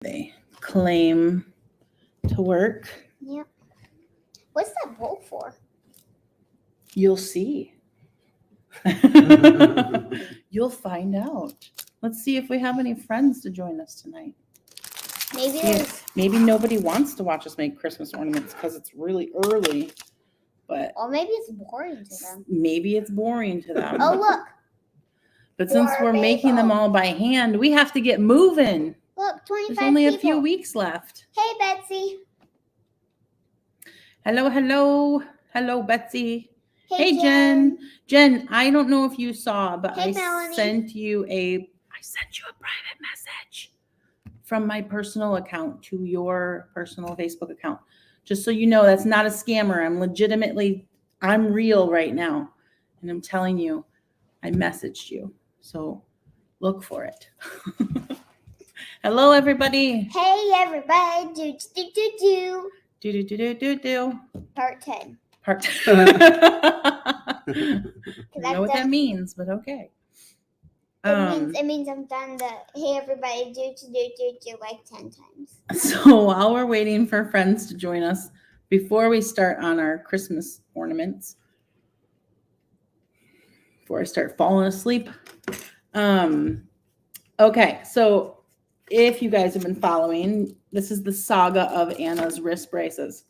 They claim to work. Yep. What's that bowl for? You'll see. You'll find out. Let's see if we have any friends to join us tonight. Maybe nobody wants to watch us make Christmas ornaments because it's really early. But or maybe it's boring to them. Maybe it's boring to them. Oh, look. But since we're making them all by hand, we have to get moving. Look, 25 There's only people. a few weeks left. Hey, Betsy. Hello, hello. Hello, Betsy. Hey, Jen. Jen, I don't know if you saw, but hey, I Melanie. sent you a private message from my personal account to your personal Facebook account. Just so you know, that's not a scammer. I'm real right now. And I'm telling you, I messaged you. So look for it. Hello, everybody. Hey, everybody. Do. Do. Part 10. I don't know what that means, but okay. It means I'm done the hey everybody do like 10 times. So while we're waiting for friends to join us before we start on our Christmas ornaments, before I start falling asleep. Okay, so if you guys have been following, this is the saga of Anna's wrist braces.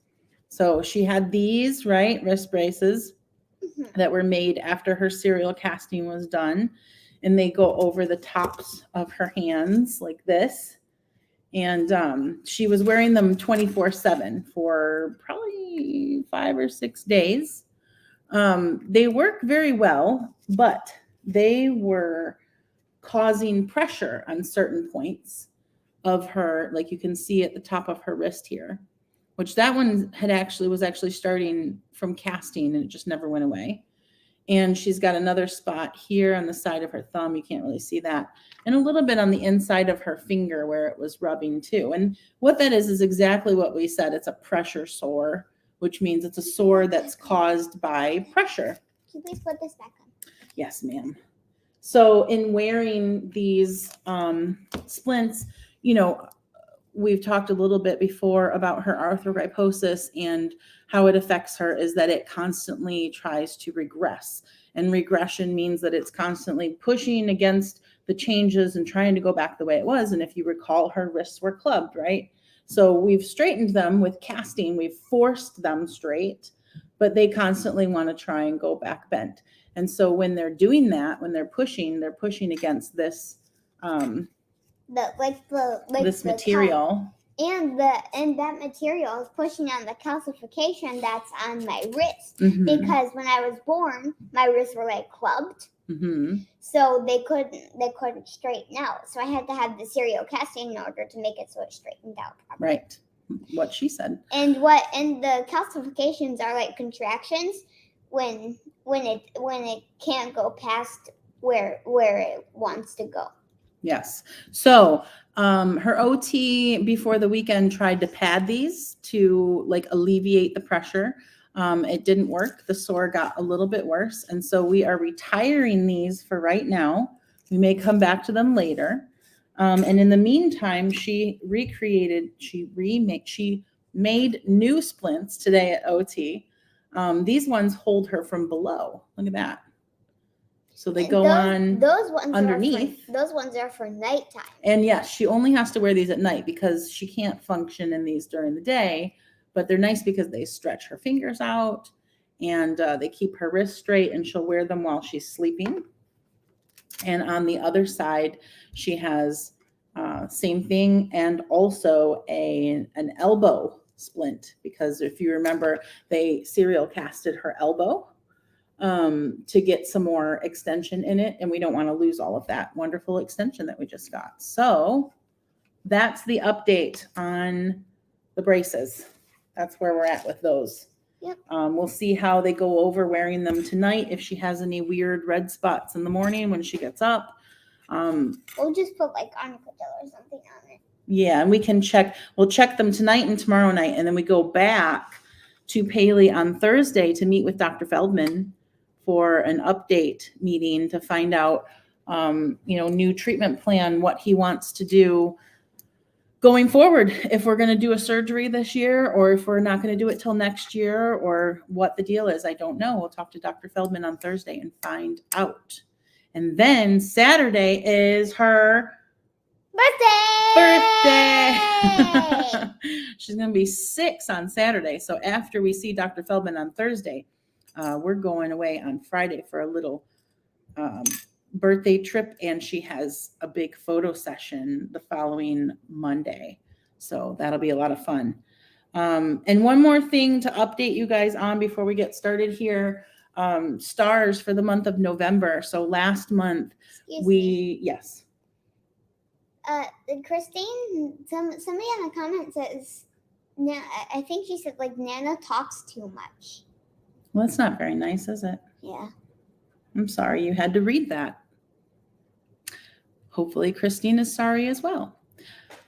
So she had these, right, wrist braces that were made after her serial casting was done. And they go over the tops of her hands like this. And she was wearing them 24/7 for probably 5 or 6 days. They work very well, but they were causing pressure on certain points of her, like you can see at the top of her wrist here, which that one was actually starting from casting and it just never went away. And she's got another spot here on the side of her thumb. You can't really see that. And a little bit on the inside of her finger where it was rubbing too. And what that is exactly what we said. It's a pressure sore, which means it's a sore that's caused by pressure. Can you please put this back on? Yes, ma'am. So in wearing these splints, we've talked a little bit before about her arthrogryposis and how it affects her is that it constantly tries to regress. And regression means that it's constantly pushing against the changes and trying to go back the way it was. And if you recall, her wrists were clubbed, right? So we've straightened them with casting. We've forced them straight, but they constantly want to try and go back bent. And so when they're doing that, when they're pushing against this this material. And that material is pushing on the calcification that's on my wrist. Mm-hmm. Because when I was born, my wrists were like clubbed. Mm-hmm. So they couldn't straighten out. So I had to have the serial casting in order to make it so it straightened out properly. Right. What she said. And the calcifications are like contractions when it can't go past where it wants to go. Yes. So her OT before the weekend tried to pad these to like alleviate the pressure. It didn't work. The sore got a little bit worse. And so we are retiring these for right now. We may come back to them later. And in the meantime, she made new splints today at OT. These ones hold her from below. Look at that. So they go on those ones underneath. Those ones are for nighttime. And yes, she only has to wear these at night because she can't function in these during the day. But they're nice because they stretch her fingers out and they keep her wrist straight, and she'll wear them while she's sleeping. And on the other side, she has same thing, and also an elbow splint, because if you remember, they serial casted her elbow to get some more extension in it, and we don't want to lose all of that wonderful extension that we just got. So that's the update on the braces. That's where we're at with those. Yep. We'll see how they go over wearing them tonight, if she has any weird red spots in the morning when she gets up. We'll just put like Arnica gel or something on it. Yeah, and we'll check them tonight and tomorrow night, and then we go back to Paley on Thursday to meet with Dr. Feldman for an update meeting to find out, new treatment plan, what he wants to do going forward, if we're going to do a surgery this year or if we're not going to do it till next year or what the deal is, I don't know. We'll talk to Dr. Feldman on Thursday and find out. And then Saturday is her birthday. She's going to be 6 on Saturday. So after we see Dr. Feldman on Thursday, we're going away on Friday for a little birthday trip, and she has a big photo session the following Monday. So that'll be a lot of fun. And one more thing to update you guys on before we get started here. Stars for the month of November. So last month yes. Christine, somebody on the comment says, I think she said like Nana talks too much. Well, that's not very nice, is it? Yeah. I'm sorry you had to read that. Hopefully Christine is sorry as well.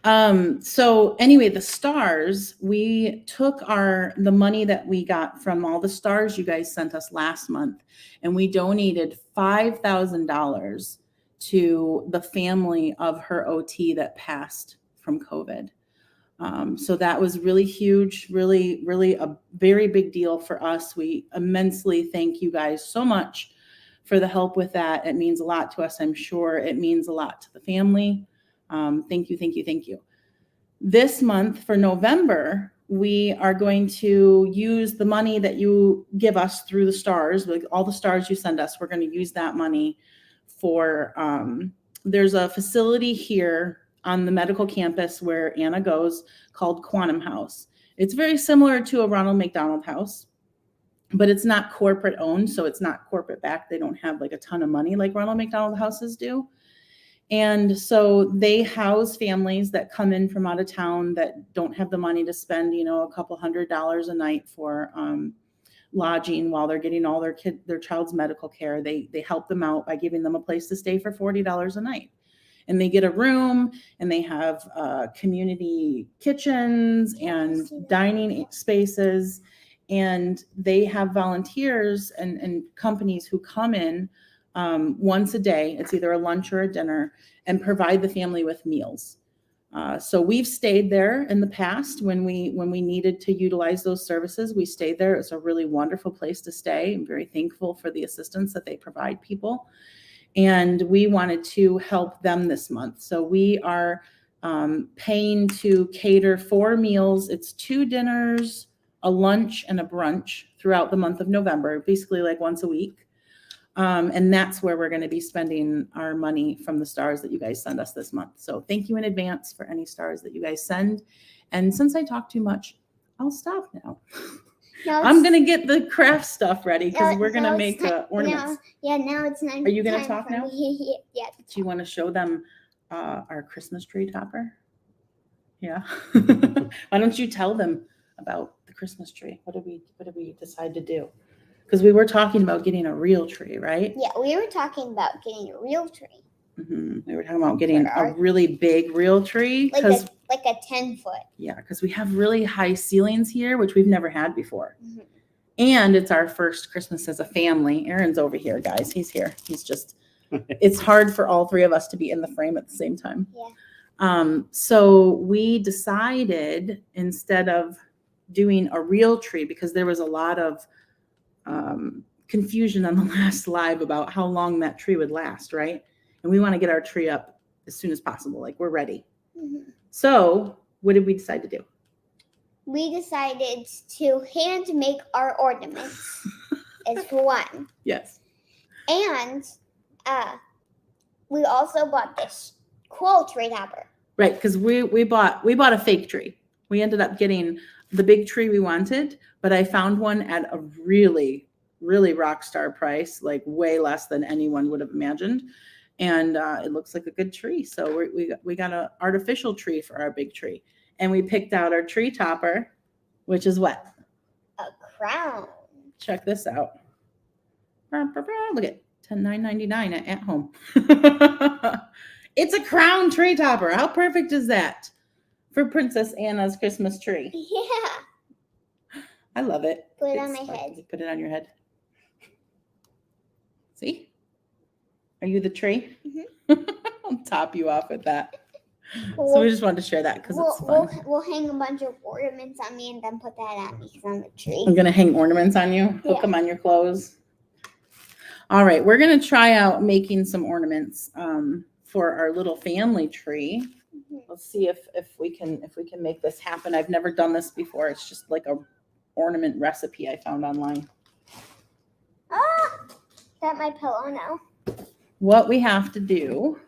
So anyway, the stars, we took the money that we got from all the stars you guys sent us last month, and we donated $5,000 to the family of her OT that passed from COVID. So that was really huge, really, really a very big deal for us. We immensely thank you guys so much for the help with that. It means a lot to us. I'm sure it means a lot to the family. Thank you, thank you, thank you. This month for November, we are going to use the money that you give us through the stars, like all the stars you send us. We're going to use that money for, there's a facility here on the medical campus where Anna goes called Quantum House. It's very similar to a Ronald McDonald House, but it's not corporate owned. So it's not corporate backed. They don't have like a ton of money like Ronald McDonald houses do. And so they house families that come in from out of town that don't have the money to spend, a couple $100 a night for lodging while they're getting all their child's medical care. They help them out by giving them a place to stay for $40 a night. And they get a room, and they have community kitchens and dining spaces. And they have volunteers and companies who come in once a day. It's either a lunch or a dinner, and provide the family with meals. So we've stayed there in the past when we needed to utilize those services. We stayed there. It's a really wonderful place to stay. I'm very thankful for the assistance that they provide people. And we wanted to help them this month. So we are paying to cater 4 meals. It's 2 dinners, a lunch, and a brunch throughout the month of November, basically like once a week. And that's where we're going to be spending our money from the stars that you guys send us this month. So thank you in advance for any stars that you guys send. And since I talk too much, I'll stop now. I'm going to get the craft stuff ready because we're going to make ornaments. Now it's time. Are you going to talk now? Yeah. Do you want to show them our Christmas tree topper? Yeah. Why don't you tell them about the Christmas tree? What did we decide to do? Because we were talking about getting a real tree, right? Yeah, we were talking about getting a real tree. Mm-hmm. We were talking about getting a really big real tree. Like a 10-foot. Yeah, because we have really high ceilings here, which we've never had before. Mm-hmm. And it's our first Christmas as a family. Aaron's over here, guys. He's here. He's just, it's hard for all 3 of us to be in the frame at the same time. Yeah. So we decided, instead of doing a real tree, because there was a lot of confusion on the last live about how long that tree would last, right? And we want to get our tree up as soon as possible. Like, we're ready. Mm-hmm. So what did we decide to do? We decided to hand make our ornaments as one. Yes. And we also bought this cool tree topper. Right, because we bought a fake tree. We ended up getting the big tree we wanted, but I found one at a really, really rock star price, like way less than anyone would have imagined. And it looks like a good tree. So we got an artificial tree for our big tree. And we picked out our tree topper, which is what? A crown. Check this out. Look at $9.99 at home. It's a crown tree topper. How perfect is that for Princess Anna's Christmas tree? Yeah. I love it. Put it on my head. Put it on your head. See? Are you the tree? Mm-hmm. I'll top you off with that. So we just wanted to share that because it's fun. We'll hang a bunch of ornaments on me and then put that on me from the tree. I'm gonna hang ornaments on you, hook them on your clothes. All right, we're gonna try out making some ornaments for our little family tree. Let's see if we can make this happen. I've never done this before. It's just like a ornament recipe I found online. Ah, got my pillow now. What we have to do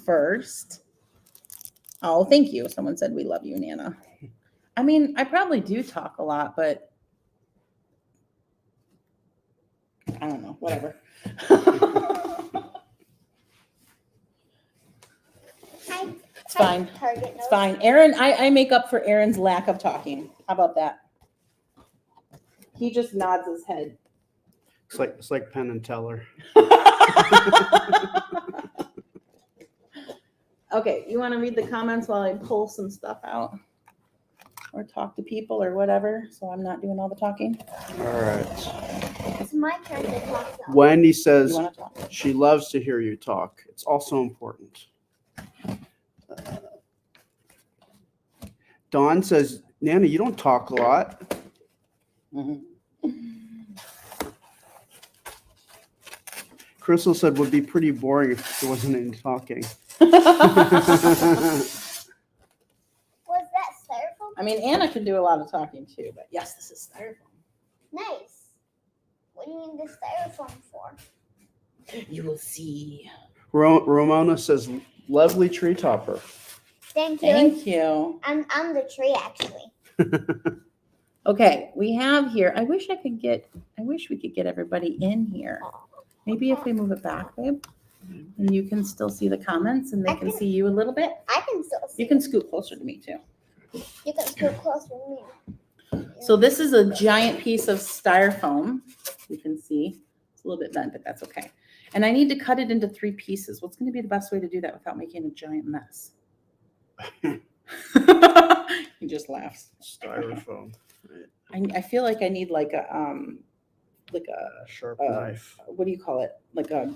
first. Oh, thank you. Someone said we love you, Nana. I mean, I probably do talk a lot, but I don't know. Whatever. It's fine. It's fine. Aaron, I make up for Aaron's lack of talking. How about that? He just nods his head. It's like Penn and Teller. Okay, you want to read the comments while I pull some stuff out? Or talk to people or whatever, so I'm not doing all the talking? All right. It's my turn to talk. Wendy You says want to talk? she loves to hear you talk. It's also important. Dawn says, Nana, you don't talk a lot. Mhm. Crystal said would be pretty boring if there wasn't any talking. Was that styrofoam? I mean, Anna can do a lot of talking too, but yes, this is styrofoam. Nice. What do you need the styrofoam for? You will see. Ramona says, lovely tree topper. Thank you. Thank you. I'm the tree actually. Okay, we have here. I wish we could get everybody in here. Maybe if we move it back, babe, and you can still see the comments and they can see you a little bit. I can still see. You can scoot closer to me too. You can scoot closer to me. So this is a giant piece of styrofoam. You can see it's a little bit bent, but that's okay. And I need to cut it into 3 pieces. What's going to be the best way to do that without making a giant mess? He just laughs. Styrofoam. I feel like I need like a Sharp knife. what do you call it? Like a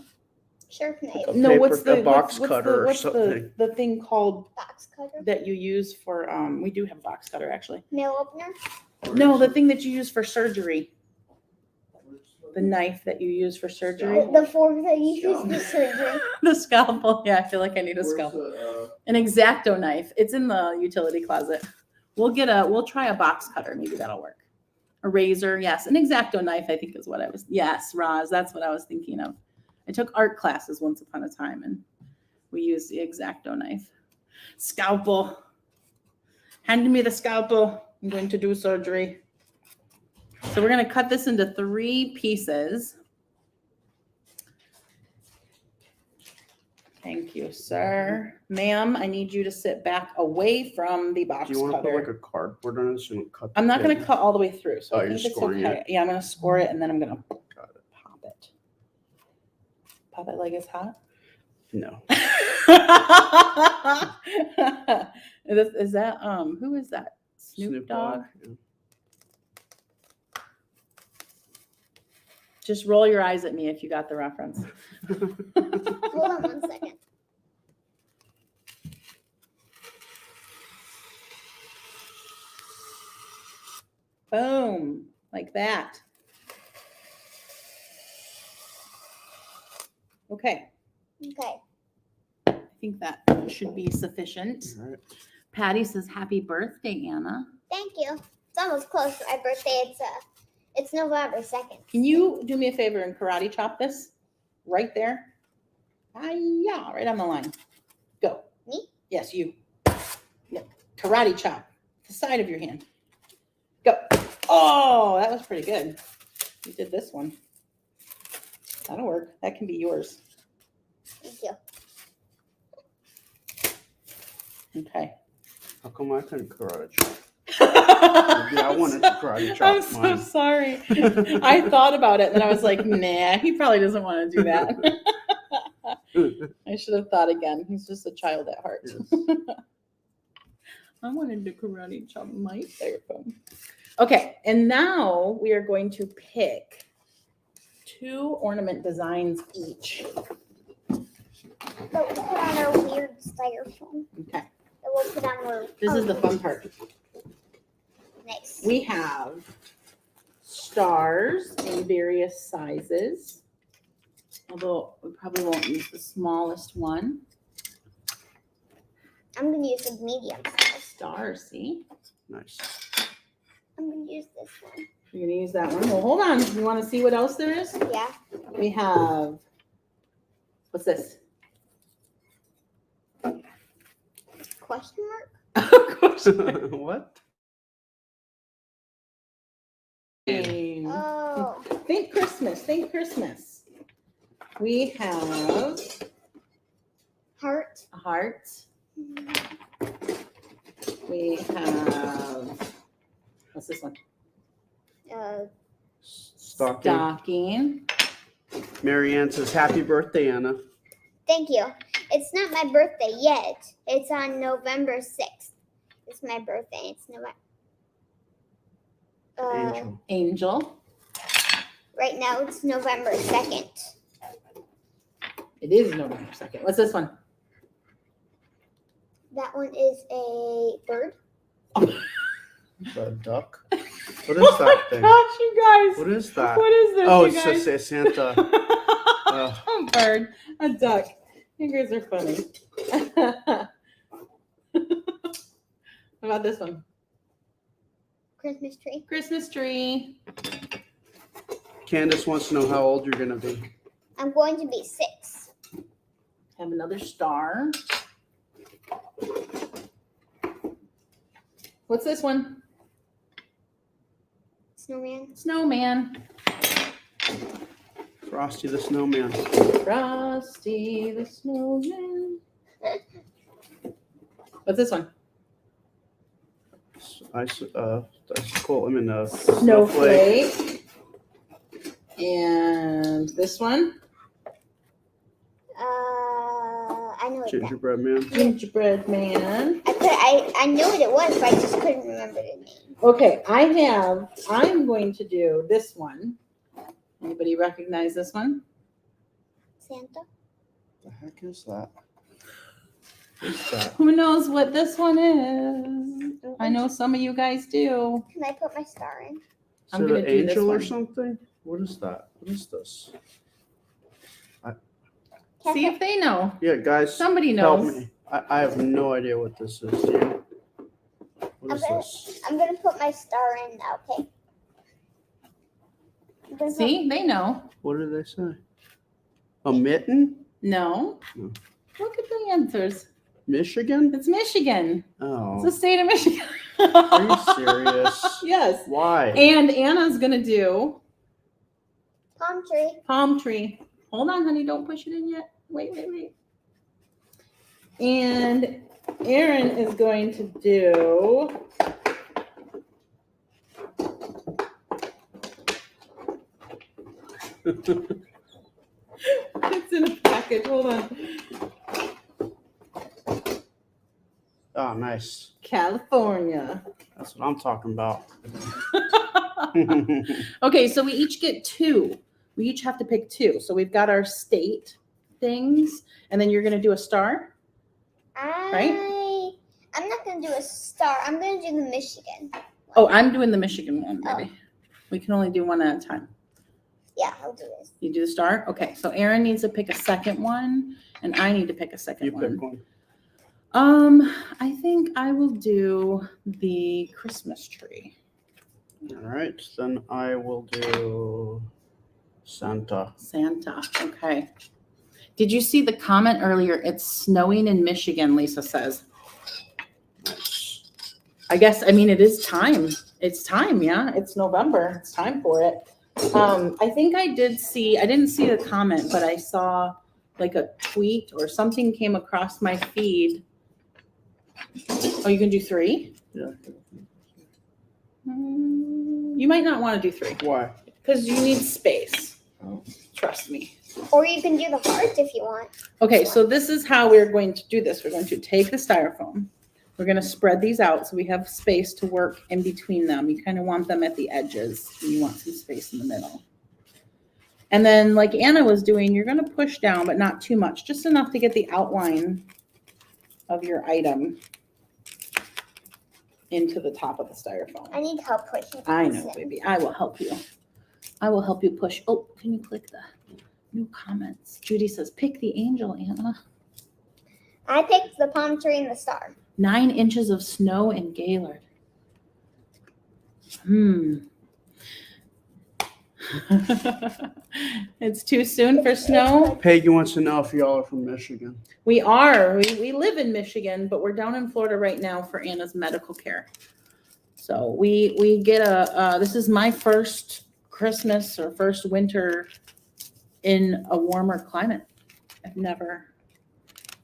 Sharp knife. A no. What's paper- the a box what's cutter or what's something. the thing called Box cutter. that you use for we do have a box cutter actually. Nail opener. No, the thing that you use for surgery. The knife that you use for surgery. The fork that you use for surgery. The scalpel. Yeah, I feel like I need a scalpel. An X-Acto knife. It's in the utility closet. We'll try a box cutter. Maybe that'll work. A razor, yes. An X-Acto knife, I think is what I was. Yes, Roz, that's what I was thinking of. I took art classes once upon a time and we used the X-Acto knife. Scalpel. Hand me the scalpel. I'm going to do surgery. So we're going to cut this into 3 pieces. Thank you, sir. Ma'am, I need you to sit back away from the box Do you want to cutter. put like a cardboard on it so you don't cut the I'm not going tip? to cut all the way through. So Oh, I you're think it's scoring okay. it. Yeah, I'm going to score it and then I'm going to Got it. pop it. Pop it like it's hot. No. Is that who is that? Snoop Dogg? Yeah. Just roll your eyes at me if you got the reference. Hold on 1 second. Boom, like that. Okay, Okay. I think that should be sufficient. All right. Patty says, happy birthday, Anna. Thank you. It's almost close to my birthday. It's November 2nd. Can you do me a favor and karate chop this right there? Yeah, right on the line. Go. Me? Yes, you. No, karate chop the side of your hand. Go. Oh, that was pretty good. You did this one. That'll work. That can be yours. Thank you. Okay. How come I couldn't karate chop? Maybe I wanted to karate chop I'm so mine. sorry. I thought about it and then I was like, nah, he probably doesn't want to do that. I should have thought again. He's just a child at heart. Yes. I wanted to karate chop my styrofoam. Okay, and now we are going to pick 2 ornament designs each. that we'll put on our weird styrofoam. Okay. That we'll put on our. This is the fun part. Nice. We have stars in various sizes. Although we probably won't use the smallest one. I'm gonna use the medium size. Stars, see? Nice. I'm gonna use this one. You're gonna use that one. Well, hold on. You want to see what else there is? Yeah. We have, what's this? Question Of course. What? mark? Oh. Think Christmas. Think Christmas. We have Heart. a heart. We have, what's this one? Stocking. Stocking. Marianne says, "Happy birthday, Anna." Thank you. It's not my birthday yet. It's on November 6th. It's my birthday. It's November. Angel. Angel. Right now it's November 2nd. It is November 2nd. What's this one? That one is a bird. A duck. What is that thing? Gosh, you guys. What is that? What is this, Oh, you it's guys? just a Santa. A bird, a duck. You guys are funny. What about this one? Christmas tree. Christmas tree. Candace wants to know how old you're gonna be. I'm going to be 6. Have another star. What's this one? Snowman. Snowman. Frosty the Snowman. Frosty the Snowman. What's this one? That's cool. I mean, Snowflake. And this one? I know what that. Gingerbread Man. Gingerbread Man. I knew what it was, but I just couldn't remember the name. Okay, I'm going to do this one. Anybody recognize this one? Santa. The heck is that? What's that? Who knows what this one is? I know some of you guys do. Can I put my star in? I'm Is gonna it do an this angel or one. something? What is that? What is this? See if they know. Yeah, guys, Somebody help knows. me. I have no idea what this is. Do you? What is this? I'm gonna put my star in now, okay? I'm gonna See, they know. What did they say? A mitten? No. No. Look at the answers. Michigan? It's Michigan. It's Oh, the state of Michigan. are you serious? Yes. Why? And Anna's gonna do put palm tree. palm tree. Hold on, honey. Don't push it in yet. Wait. And Erin is going to do it's in a package. Hold on. Oh, nice. California. That's what I'm talking about. Okay, so we each get 2. We each have to pick 2. So we've got our state things, and then you're going to do a star. I'm not gonna do a star. I'm gonna do the Michigan. Oh, I'm doing the Michigan one, baby. We can only do one at a time. Yeah, I'll do this. You do the star? Okay, so Erin needs to pick a second one, and I need to pick a second You one. pick one. I think I will do the Christmas tree. All right, then I will do Santa. Santa. Okay. Did you see the comment earlier? It's snowing in Michigan, Lisa says. I guess, I mean, it is time. It's time, yeah. It's November. It's time for it. I think I didn't see the comment, but I saw like a tweet or something came across my feed. Oh, you can do 3? Yeah. You might not want to do 3 Why? because you need space. Oh. Trust me. Or you can do the heart if you want. Okay, so this is how we're going to do this. We're going to take the styrofoam. We're going to spread these out so we have space to work in between them. You kind of want them at the edges, and you want some space in the middle. And then like Anna was doing, you're going to push down, but not too much, just enough to get the outline of your item into the top of the styrofoam. I need help pushing. I this know, in. baby. I will help you. I will help you push. Oh, can you click the new comments? Judy says, pick the angel, Anna. I picked the palm tree and the star. 9 inches of snow in Gaylord. It's too soon for snow. Peggy wants to know if y'all are from Michigan. We are. We live in Michigan, but we're down in Florida right now for Anna's medical care. So we get this is my first Christmas or first winter in a warmer climate. I've never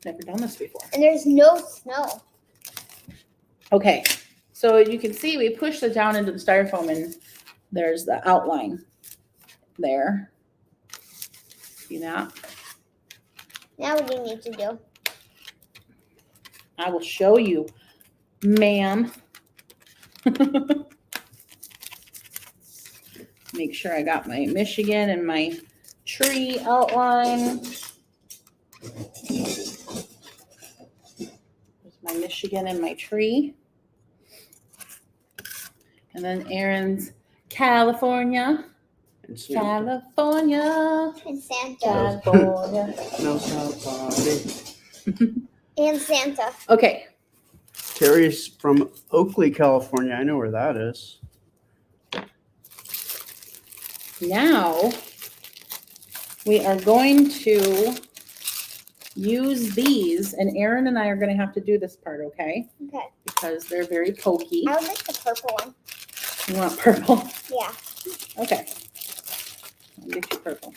done this before. And there's no snow. Okay, so you can see we pushed it down into the styrofoam and there's the outline there. See that? Now what do you need to do? I will show you, ma'am. Make sure I got my Michigan and my tree outline. There's my Michigan and my tree. And then Aaron's California. And Santa. And California. Santa. California. No somebody. And Santa. Okay. Carrie's from Oakley, California. I know where that is. Now we are going to use these, and Aaron and I are going to have to do this part, okay? Okay. Because they're very pokey. I would like the purple one. You want purple? Yeah. Okay. I'll get you purple.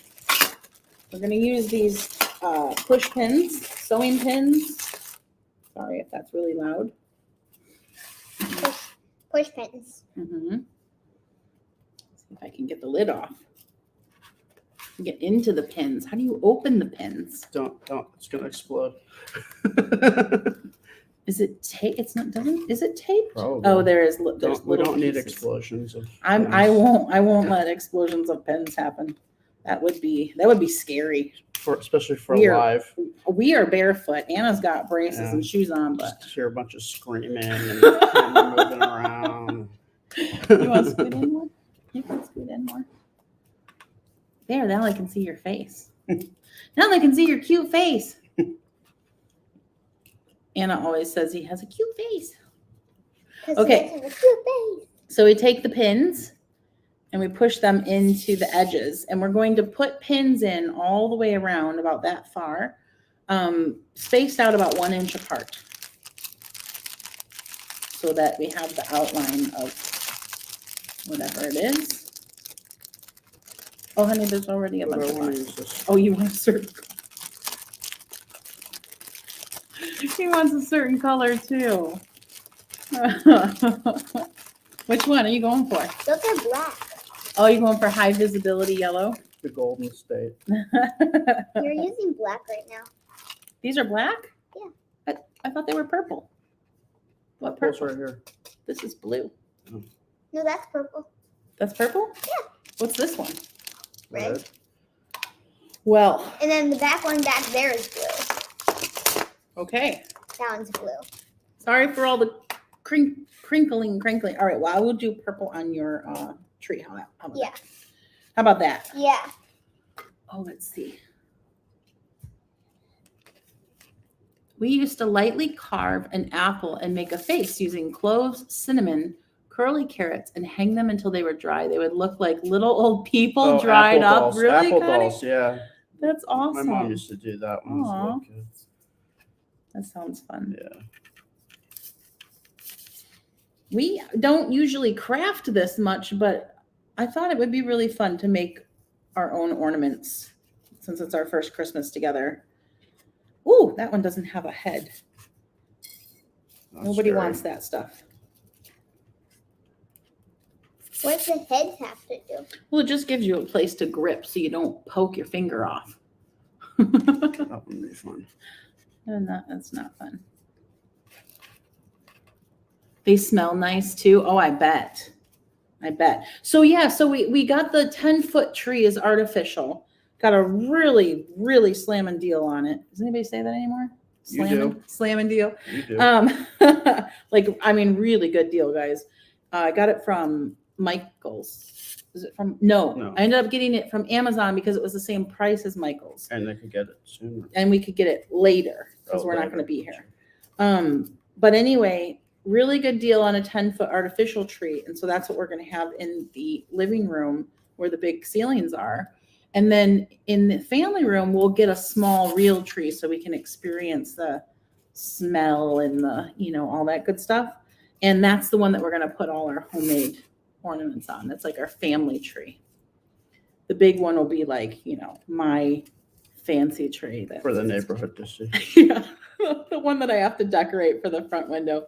We're going to use these push pins, sewing pins. Sorry if that's really loud. Push pins. Mm-hmm. See if I can get the lid off. Get into the pins. How do you open the pins? Don't. It's gonna explode. Is it tape? It's not. Doesn't. Is it taped? Probably. Oh, there is. There's We little don't need pieces. explosions of. I won't let explosions of pins happen. That would be scary. Especially for We are- live. We are barefoot. Anna's got braces Yeah. and shoes on, but Just hear a bunch of screaming and camera moving around. you want to scoot in more? You can scoot in more. There, now I can see your face. Now I can see your cute face. Anna always says he has a cute face. 'Cause Okay. this is a cute face. So we take the pins and we push them into the edges, and we're going to put pins in all the way around about that far, spaced out about 1 inch apart, so that we have the outline of whatever it is. Oh, honey, there's already a But bunch I of want to boxes. use this. Oh, you want a certain. He wants a certain color too. Which one are you going for? Those are black. Oh, you're going for high visibility yellow? The Golden State. You're using black right now. These are black? Yeah. I thought they were purple. What Pulse purple? right here. This is blue. No, that's purple. That's purple? Yeah. What's this one? Red. Well, And then the back one back there is blue. okay. That one's blue. Sorry for all the crinkling. All right, well, I will do purple on your tree. How about Yeah. that? How about that? Yeah. Oh, let's see. We used to lightly carve an apple and make a face using cloves, cinnamon, curly carrots, and hang them until they were dry. They would look like little old people Oh, dried apple up. dolls. Really, Apple Connie? dolls, yeah. That's awesome. My mom used to do that when I was a little kid. That sounds fun. Yeah. We don't usually craft this much, but I thought it would be really fun to make our own ornaments since it's our first Christmas together. Ooh, that one doesn't have a head. That's Nobody scary. wants that stuff. What does the head have to do? Well, it just gives you a place to grip so you don't poke your finger off. That would be fun. And that's not fun. They smell nice too. Oh, I bet. I bet. So yeah, so we got the 10-foot tree is artificial. Got a really, really slamming deal on it. Does anybody say that anymore? You do. Slamming deal. You do. Like, I mean, really good deal, guys. I got it from Michael's. Is it from? No, I ended up getting it from Amazon because it was the same price as Michael's. And they could get it sooner. And we could get it later because we're not going to be here. But anyway, really good deal on a 10-foot artificial tree. And so that's what we're going to have in the living room where the big ceilings are. And then in the family room, we'll get a small real tree so we can experience the smell and the, all that good stuff. And that's the one that we're going to put all our homemade ornaments on. That's like our family tree. The big one will be like, my fancy tree. For the neighborhood to see. Yeah, the one that I have to decorate for the front window.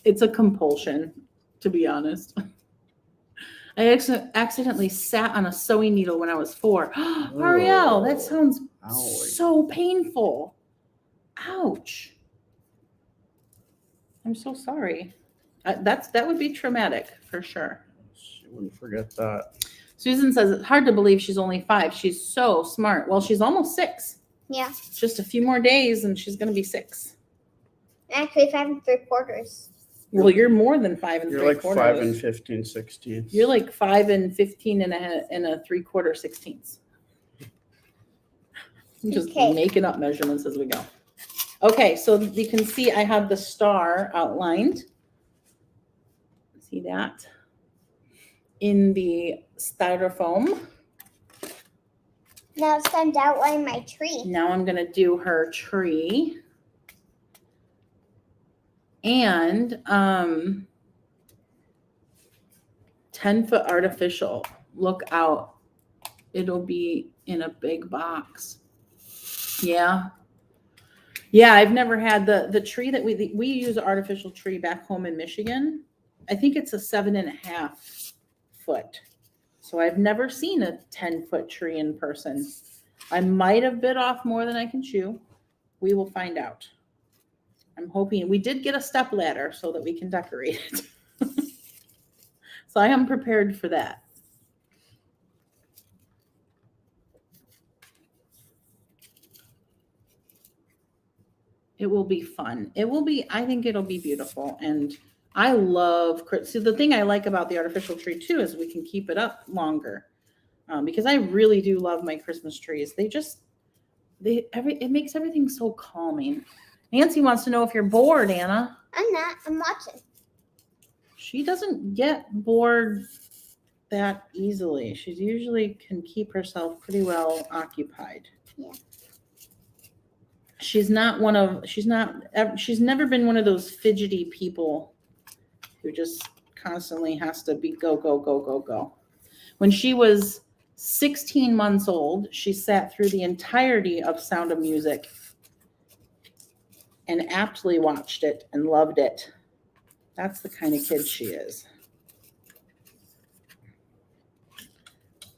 It's a compulsion, to be honest. I accidentally sat on a sewing needle when I was 4. Ariel, that sounds so painful. Ouch. I'm so sorry. That would be traumatic for sure. She wouldn't forget that. Susan says it's hard to believe she's only 5. She's so smart. Well, she's almost 6. Yeah. Just a few more days and she's going to be 6. Actually, 5 3/4. Well, you're more than 5 and 3/4. You're like 5 and 15 16. You're like 5 and 15 and a 3/4 16ths. I'm just making up measurements as we go. Okay, so you can see I have the star outlined. See that? In the styrofoam. Now it's time to outline my tree. Now I'm going to do her tree. And 10-foot artificial. Look out. It'll be in a big box. Yeah. Yeah, I've never had the tree that we use an artificial tree back home in Michigan. I think it's a 7.5 foot. So I've never seen a 10-foot tree in person. I might have bit off more than I can chew. We will find out. I'm hoping we did get a step ladder so that we can decorate it. So I am prepared for that. It will be fun. I think it'll be beautiful. And I love, so the thing I like about the artificial tree too is we can keep it up longer. Because I really do love my Christmas trees. It makes everything so calming. Nancy wants to know if you're bored, Anna. I'm not. I'm watching. She doesn't get bored that easily. She usually can keep herself pretty well occupied. Yeah. She's never been one of those fidgety people who just constantly has to be go, go, go, go, go. When she was 16 months old, she sat through the entirety of Sound of Music and aptly watched it and loved it. That's the kind of kid she is.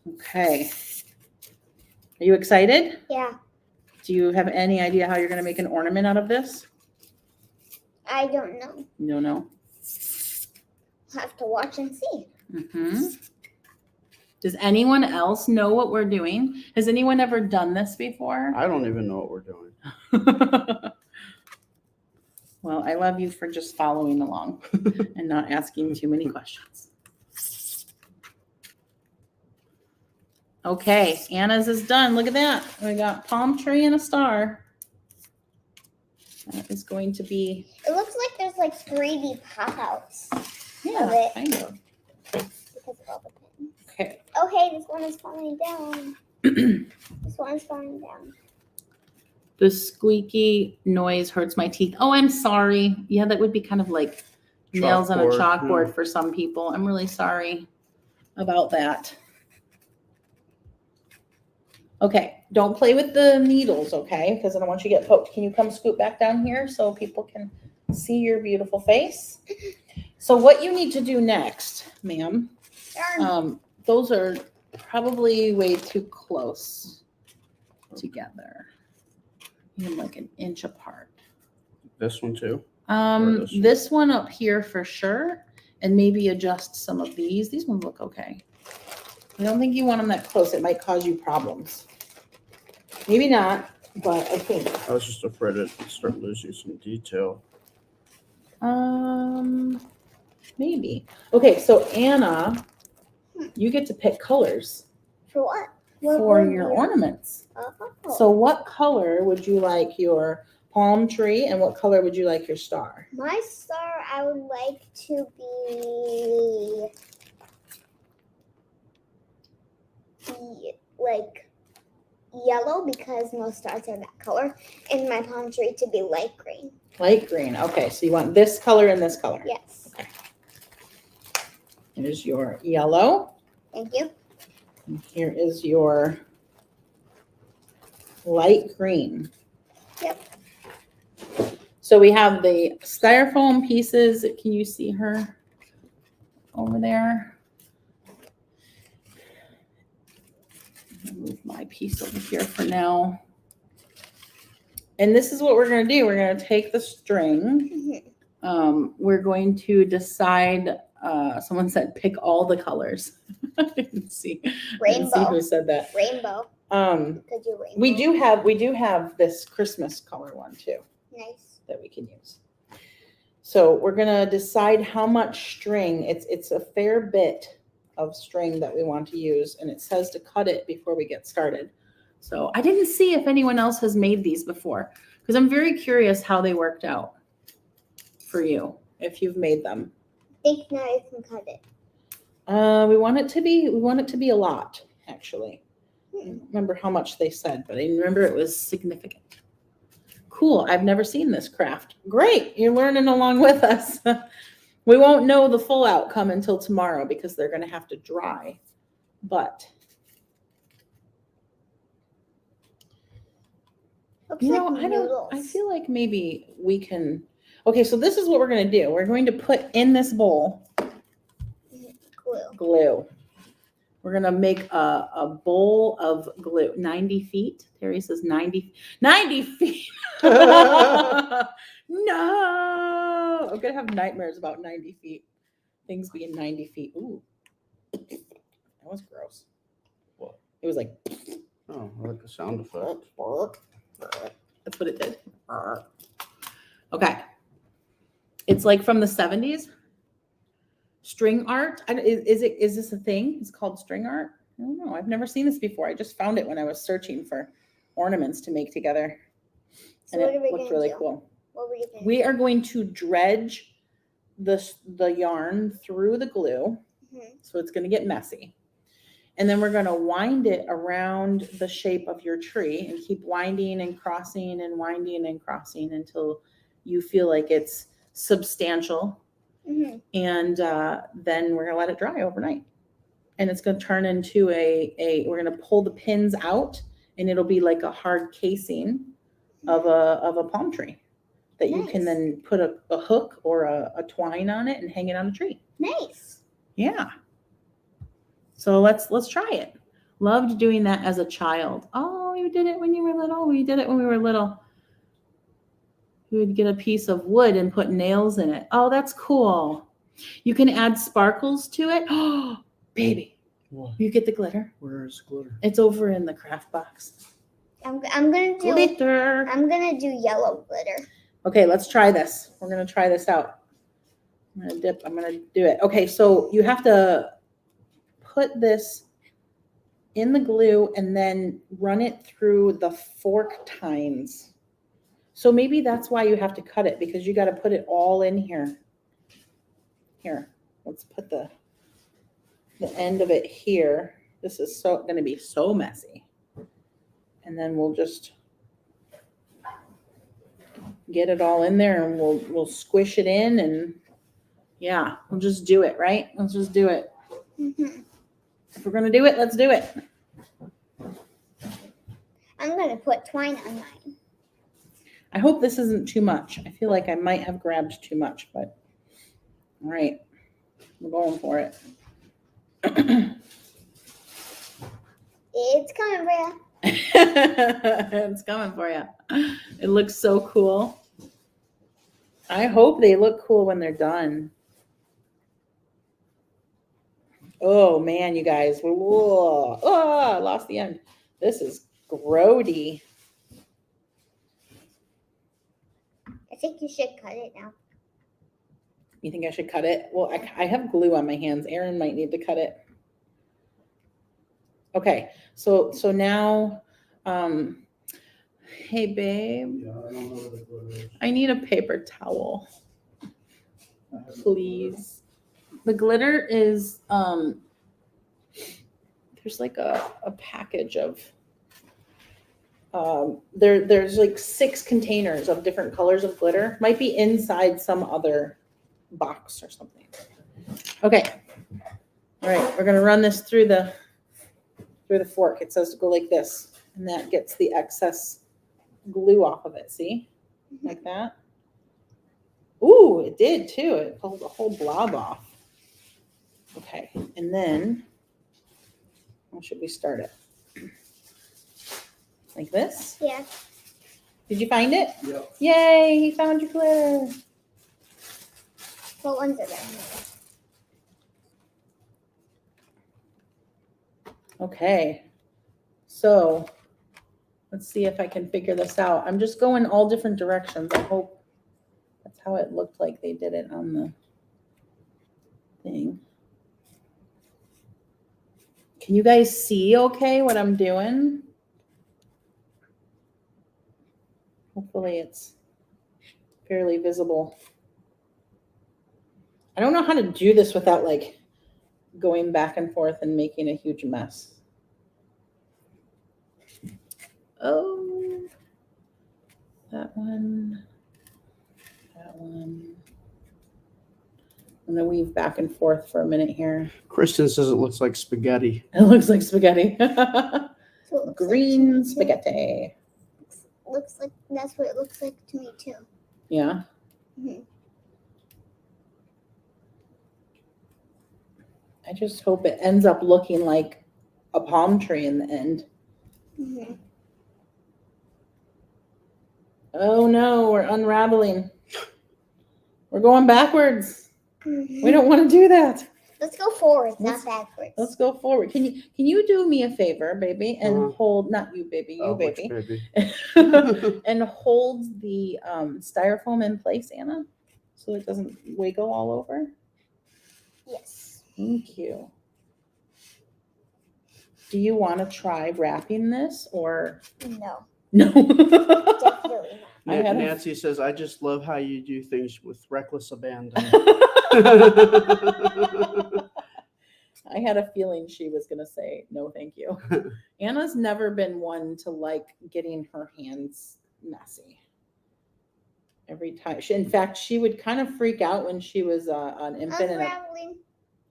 Okay. Are you excited? Yeah. Do you have any idea how you're going to make an ornament out of this? I don't know. You don't know? I'll have to watch and see. Mm-hmm. Does anyone else know what we're doing? Has anyone ever done this before? I don't even know what we're doing. Well, I love you for just following along and not asking too many questions. Okay, Anna's is done. Look at that. We got palm tree and a star. That is going to be... It looks like there's like 3D pop-outs. Yeah, kind of. Because of all the pins. Okay. Okay, this one is falling down. This one is falling down. The squeaky noise hurts my teeth. Oh, I'm sorry. Yeah, that would be kind of like nails on a chalkboard for some people. I'm really sorry about that. Okay, don't play with the needles, okay? Because I don't want you to get poked. Can you come scoot back down here so people can see your beautiful face? So what you need to do next, ma'am, those are probably way too close together. Even like an inch apart. This one too? this one? This one up here for sure, and maybe adjust some of these. These ones look okay. I don't think you want them that close. It might cause you problems. Maybe not, but I think. I was just afraid it'd start losing some detail. Maybe. Okay, so Anna, you get to pick colors For what? for your ornaments. Oh. So what color would you like your palm tree, and what color would you like your star? My star, I would like to be like yellow because most stars are that color, and my palm tree to be light green. Light green. Okay, so you want this color and this color. Yes. Okay. Here's your yellow. Thank you. And here is your light green. Yep. So we have the styrofoam pieces. Can you see her over there? Move my piece over here for now. And this is what we're going to do. We're going to take the string. We're going to decide. Someone said pick all the colors. I didn't see. I didn't see Rainbow. who said that. Rainbow. Because you're rainbow. We do have this Christmas color one too Nice. that we can use. So we're gonna decide how much string. It's a fair bit of string that we want to use, and it says to cut it before we get started. So I didn't see if anyone else has made these before, because I'm very curious how they worked out for you if you've made them. I think now you can cut it. We want it to be a lot, actually. I don't remember how much they said, but I remember it was significant. Cool. I've never seen this craft. Great. You're learning along with us. We won't know the full outcome until tomorrow because they're going to have to dry. But, Looks you know, like noodles. I feel like maybe we can. Okay, so this is what we're going to do. We're going to put in this bowl glue. We're going to make a bowl of glue. 90 feet. Terry says 90 feet. No. I'm going to have nightmares about 90 feet. Things being 90 feet. Ooh. That was gross. What? It was like. Oh, I like the sound effect. That's what it did. Okay. It's like from the 70s. String art. Is this a thing? It's called string art? I don't know. I've never seen this before. I just found it when I was searching for ornaments to make together. So And what are we it looked gonna really do? cool. What were you going We are going to dredge the yarn through the glue. So it's going to get messy. And then we're going to wind it around the shape of your tree and keep winding and crossing and winding and crossing until you feel like it's substantial. And then we're going to let it dry overnight. And it's going to turn into we're going to pull the pins out, and it'll be like a hard casing of a palm tree that you can Nice. then put a hook or a twine on it and hang it on a tree. Nice. Yeah. So let's try it. Loved doing that as a child. Oh, you did it when you were little. We did it when we were little. We would get a piece of wood and put nails in it. Oh, that's cool. You can add sparkles to it. Oh, baby. What? You get the glitter. Where is glitter? It's over in the craft box. I'm gonna do Glitter. I'm gonna do yellow glitter. Okay, let's try this. We're gonna try this out. I'm gonna do it. Okay, so you have to put this in the glue and then run it through the fork tines. So maybe that's why you have to cut it, because you got to put it all in here. Here, let's put the end of it here. This is going to be so messy. And then we'll just get it all in there, and we'll squish it in, and yeah, we'll just do it, right? Let's just do it. If we're going to do it, let's do it. I'm gonna put twine on mine. I hope this isn't too much. I feel like I might have grabbed too much, but all right, we're going for it. It's coming for you. It's coming for you. It looks so cool. I hope they look cool when they're done. Oh man, you guys. Whoa. Oh, I lost the end. This is grody. I think you should cut it now. You think I should cut it? Well, I have glue on my hands. Aaron might need to cut it. Okay, so now, hey babe, Yeah, I don't know what the glitter is. I need a paper towel, please. The glitter is there's like a package of there's like 6 containers of different colors of glitter. Might be inside some other box or something. Okay. All right, we're gonna run this through the fork. It says to go like this, and that gets the excess glue off of it. See, like that. Ooh, it did too. It pulled the whole blob off. Okay, and then how should we start it? Like this? Yeah. Did you find it? Yep. Yay, he found your glitter. What one's it? Okay, so let's see if I can figure this out. I'm just going all different directions. I hope that's how it looked like they did it on the thing. Can you guys see okay what I'm doing? Hopefully it's fairly visible. I don't know how to do this without like going back and forth and making a huge mess. Oh, that one. I'm gonna weave back and forth for a minute here. Kristen says it looks like spaghetti. It looks like spaghetti. So it looks Green like spaghetti. looks like that's what it looks like to me too. Yeah. Mhm. I just hope it ends up looking like a palm tree in the end. Mhm. Oh no, we're unraveling. We're going backwards. We don't want to do that. Let's go forward, Let's- not backwards. Let's go forward. Can you do me a favor, baby, and Uh-huh. hold, not you, baby, you, Oh, which baby, baby? and hold the styrofoam in place, Anna, so it doesn't wiggle all over. Yes. Thank you. Do you want to try wrapping this or No. no? Definitely not. I had a- Nancy says, I just love how you do things with reckless abandon. I had a feeling she was going to say, no, thank you. Anna's never been one to like getting her hands messy. Every time. In fact, she would kind of freak out when she was an infant Unraveling.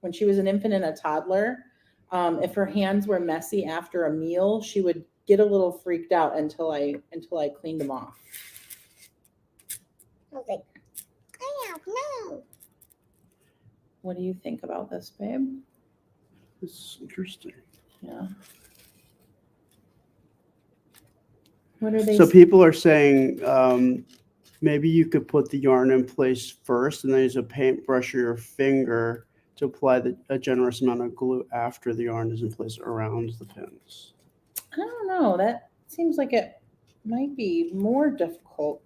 when she was an infant and a toddler. If her hands were messy after a meal, she would get a little freaked out until I cleaned them off. I was like, no. What do you think about this, babe? This is interesting. Yeah. What are they? So people are saying maybe you could put the yarn in place first and then use a paintbrush or your finger to apply a generous amount of glue after the yarn is in place around the pins. I don't know. That seems like it might be more difficult.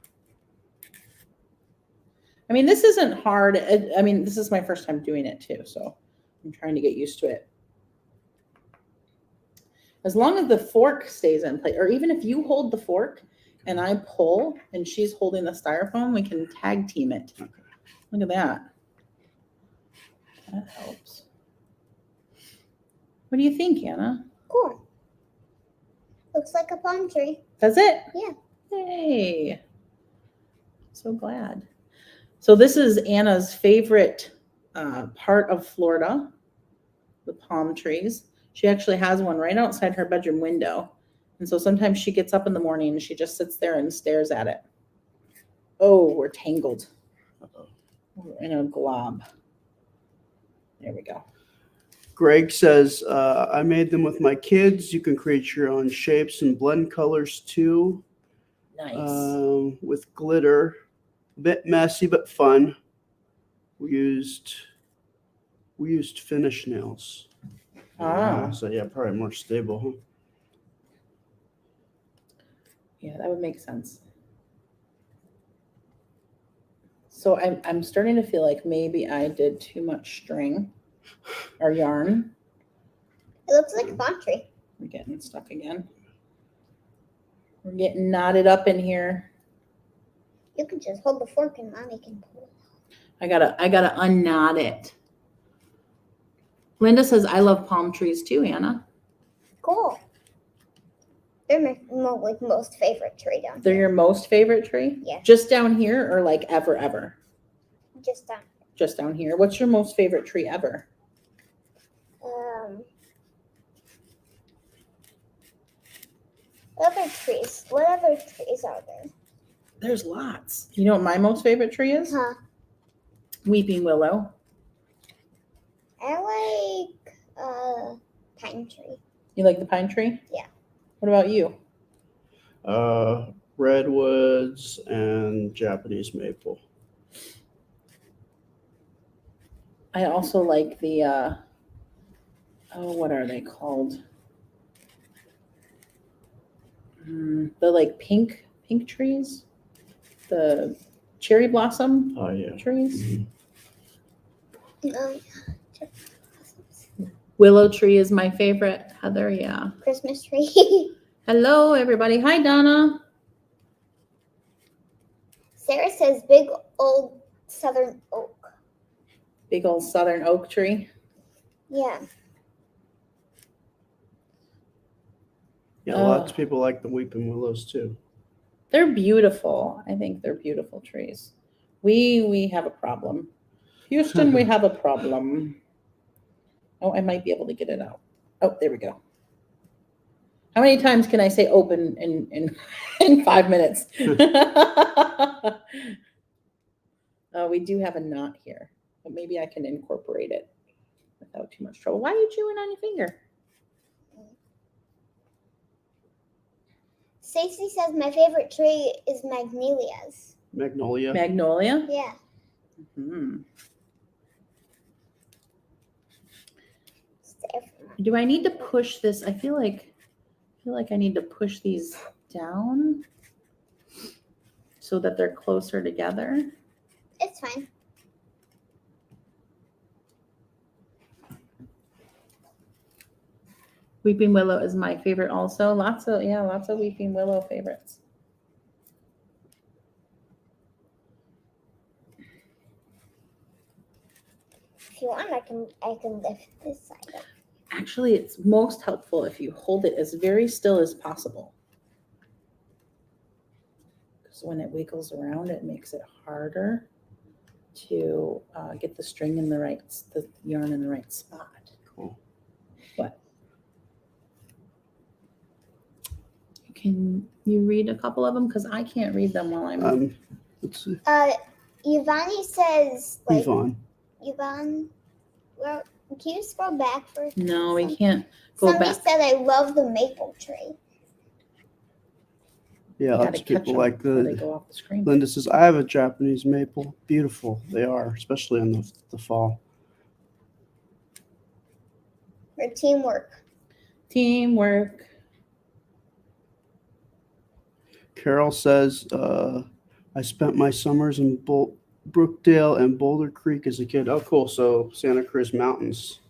I mean, this isn't hard. I mean, this is my first time doing it too, so I'm trying to get used to it. As long as the fork stays in place, or even if you hold the fork and I pull and she's holding the styrofoam, we can tag team it. Okay. Look at that. That helps. What do you think, Anna? Cool. Looks like a palm tree. Does it? Yeah. Yay. So glad. So this is Anna's favorite part of Florida, the palm trees. She actually has one right outside her bedroom window. And so sometimes she gets up in the morning and she just sits there and stares at it. Oh, we're tangled. We're in a glob. There we go. Greg says, I made them with my kids. You can create your own shapes and blend colors too. Nice. With glitter. A bit messy but fun. We used finish nails. Ah. So yeah, probably more stable. Huh? Yeah, that would make sense. So I'm starting to feel like maybe I did too much string or yarn. It looks like a palm tree. We're getting stuck again. We're getting knotted up in here. You can just hold the fork and mommy can pull. I gotta unknot it. Linda says I love palm trees too, Anna. Cool. They're my like most favorite tree down They're here. your most favorite tree? Yeah. Just down here or like ever? Just down. Just down here. What's your most favorite tree ever? What other trees are there? There's lots. You know what my most favorite tree is? Huh. Weeping willow. I like pine tree. You like the pine tree? Yeah. What about you? Redwoods and Japanese maple. I also like the what are they called? The like pink trees, the cherry blossom Oh yeah. trees. Mhm. Willow tree is my favorite. Heather, yeah. Christmas tree. Hello, everybody. Hi, Donna. Sarah says big old southern oak. Big old southern oak tree. Yeah. Yeah, lots of people like the weeping willows too. They're beautiful. I think they're beautiful trees. We have a problem. Houston, we have a problem. Oh, I might be able to get it out. Oh, there we go. How many times can I say open in 5 minutes? We do have a knot here, but maybe I can incorporate it without too much trouble. Why are you chewing on your finger? Stacey says my favorite tree is magnolias. Magnolia. Magnolia? Yeah. Hmm. Sarah. Do I need to push this? I feel like I need to push these down so that they're closer together. It's fine. Weeping willow is my favorite also. Lots of weeping willow favorites. If you want, I can lift this side up. Actually, it's most helpful if you hold it as very still as possible. Because when it wiggles around, it makes it harder to get the string in the yarn in the right spot. Cool. What? Can you read a couple of them? Because I can't read them while I'm. Let's see. Yvonne says like Yvonne. Yvonne. Well, can you scroll back for? No, we can't go Somebody back. said I love the maple tree. Yeah, I lots gotta of people catch 'em like before they the. go off the screen. Linda says, I have a Japanese maple. Beautiful. They are, especially in the fall. For teamwork. Teamwork. Carol says, I spent my summers in Brookdale and Boulder Creek as a kid. Oh, cool. So Santa Cruz Mountains.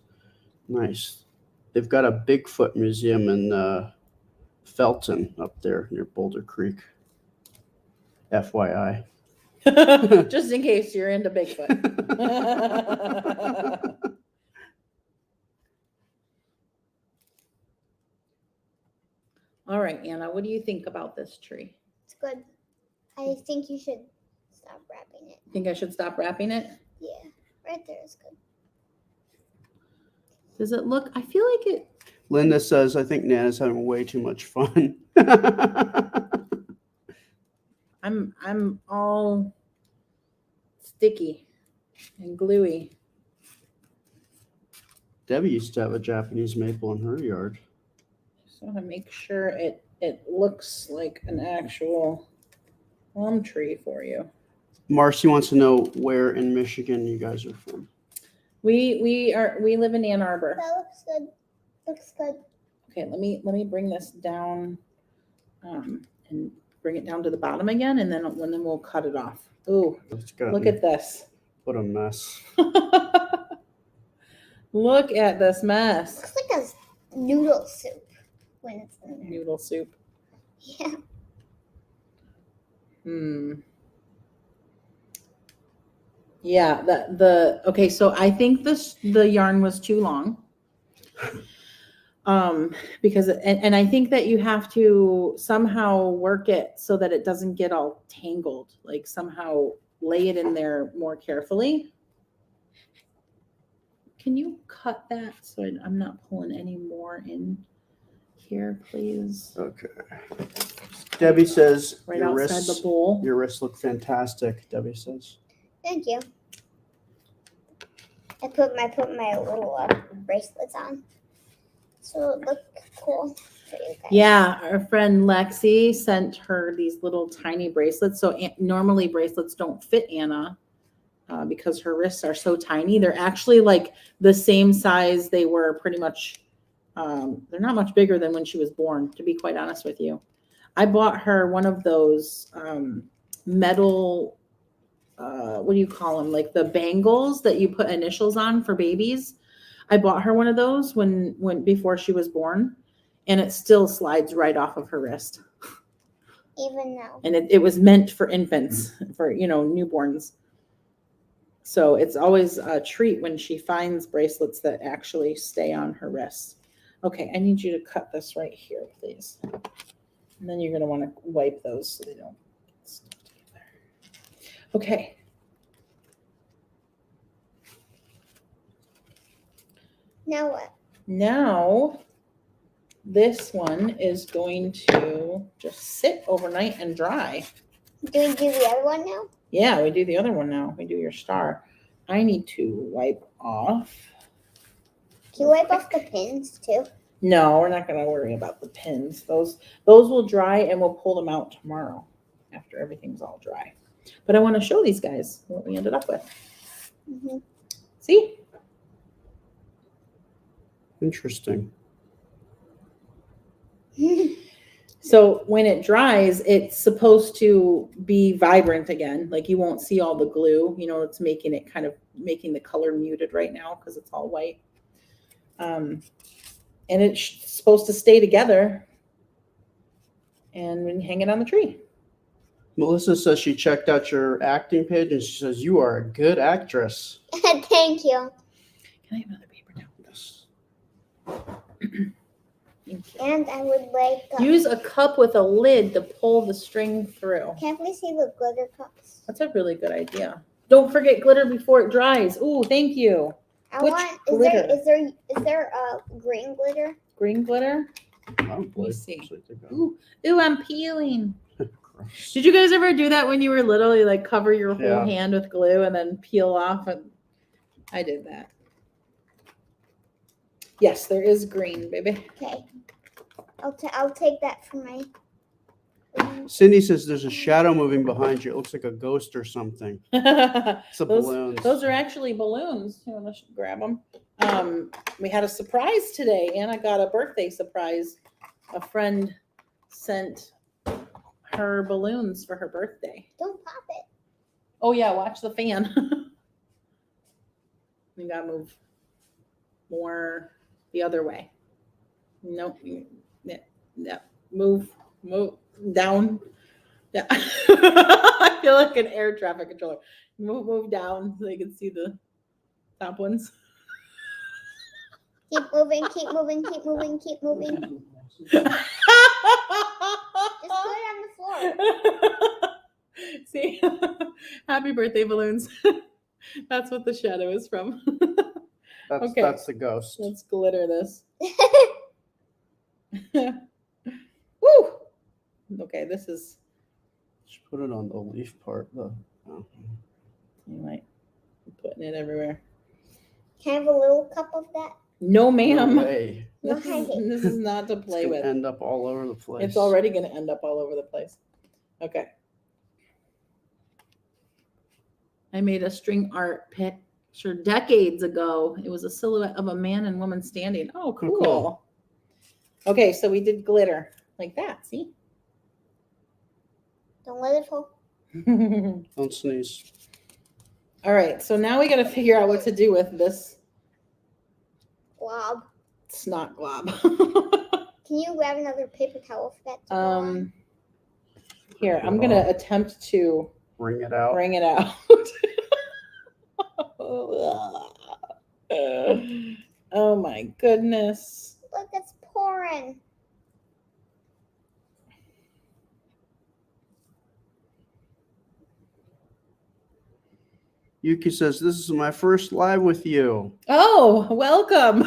Nice. They've got a Bigfoot museum in Felton up there near Boulder Creek. FYI. Just in case you're into Bigfoot. All right, Anna, what do you think about this tree? It's good. I think you should stop wrapping it. Think I should stop wrapping it? Yeah, right there is good. Does it look? I feel like it. Linda says, I think Nana's having way too much fun. I'm all sticky and gluey. Debbie used to have a Japanese maple in her yard. Just want to make sure it looks like an actual plum tree for you. Marcy wants to know where in Michigan you guys are from. We live in Ann Arbor. That looks good. Looks good. Okay, let me bring this down, and bring it down to the bottom again, and then we'll cut it off. Ooh, It's good. look at this. What a mess. Look at this mess. Looks like a noodle soup when it's in there. Noodle soup. Yeah. Yeah, okay, so I think the yarn was too long. Because and I think that you have to somehow work it so that it doesn't get all tangled, like somehow lay it in there more carefully. Can you cut that so I'm not pulling any more in here, please? Okay. Debbie says Right outside the bowl. Your wrists look fantastic, Debbie says. Thank you. I put my little bracelets on, so it look cool for you guys. Yeah, our friend Lexi sent her these little tiny bracelets. So normally bracelets don't fit Anna because her wrists are so tiny. They're actually like the same size they were pretty much. They're not much bigger than when she was born, to be quite honest with you. I bought her one of those metal, what do you call them? Like the bangles that you put initials on for babies. I bought her one of those before she was born, and it still slides right off of her wrist. Even now. And it was meant for infants, for newborns. So it's always a treat when she finds bracelets that actually stay on her wrists. Okay, I need you to cut this right here, please. And then you're going to want to wipe those so they don't get stuck together. Okay. Now what? Now, this one is going to just sit overnight and dry. Do we do the other one now? Yeah, we do the other one now. We do your star. I need to wipe off. Do you wipe off the pins too? No, we're not going to worry about the pins. Those will dry, and we'll pull them out tomorrow after everything's all dry. But I want to show these guys what we ended up with. Mm-hmm. See? Interesting. So when it dries, it's supposed to be vibrant again. Like you won't see all the glue. It's making the color muted right now because it's all white. And it's supposed to stay together. And we hang it on the tree. Melissa says she checked out your acting page and she says you are a good actress. Thank you. Can I have another paper towel? Yes. Thank you. And I would like Use a cup with a lid to pull the string through. Can't we see the glitter cups? That's a really good idea. Don't forget glitter before it dries. Ooh, thank you. Which glitter? Is there green glitter? Green glitter? Let me see. Ooh, I'm peeling. Did you guys ever do that when you were little? You like cover your whole hand with glue and then peel off? And I did that. Yes, there is green, baby. Okay. I'll take that for my. Cindy says there's a shadow moving behind you. It looks like a ghost or something. It's the balloons. Those are actually balloons. You want to grab them? We had a surprise today. Anna got a birthday surprise. A friend sent her balloons for her birthday. Don't pop it. Oh yeah, watch the fan. We gotta move more the other way. Nope. Yeah. Move down. Yeah. I feel like an air traffic controller. Move down so you can see the top ones. Keep moving, keep moving, keep moving, keep moving. Just put it on the floor. See? Happy birthday balloons. That's what the shadow is from. That's the ghost. Let's glitter this. Woo! Okay, this is. Just put it on the leaf part. You might be putting it everywhere. Can I have a little cup of that? No, ma'am. No way. This is not to play It's with. gonna end up all over the place. It's already going to end up all over the place. Okay. I made a string art picture decades ago. It was a silhouette of a man and woman standing. Oh, cool. cool. Okay, so we did glitter like that. See? Don't let it fall. Don't sneeze. All right, so now we got to figure out what to do with this Glob. snot glob. Can you grab another paper towel for that to go on? Here, I'm going to attempt to Wring it out. wring it out. Oh my goodness. Look, it's pouring. Yuki says, "This is my first live with you." Oh, welcome.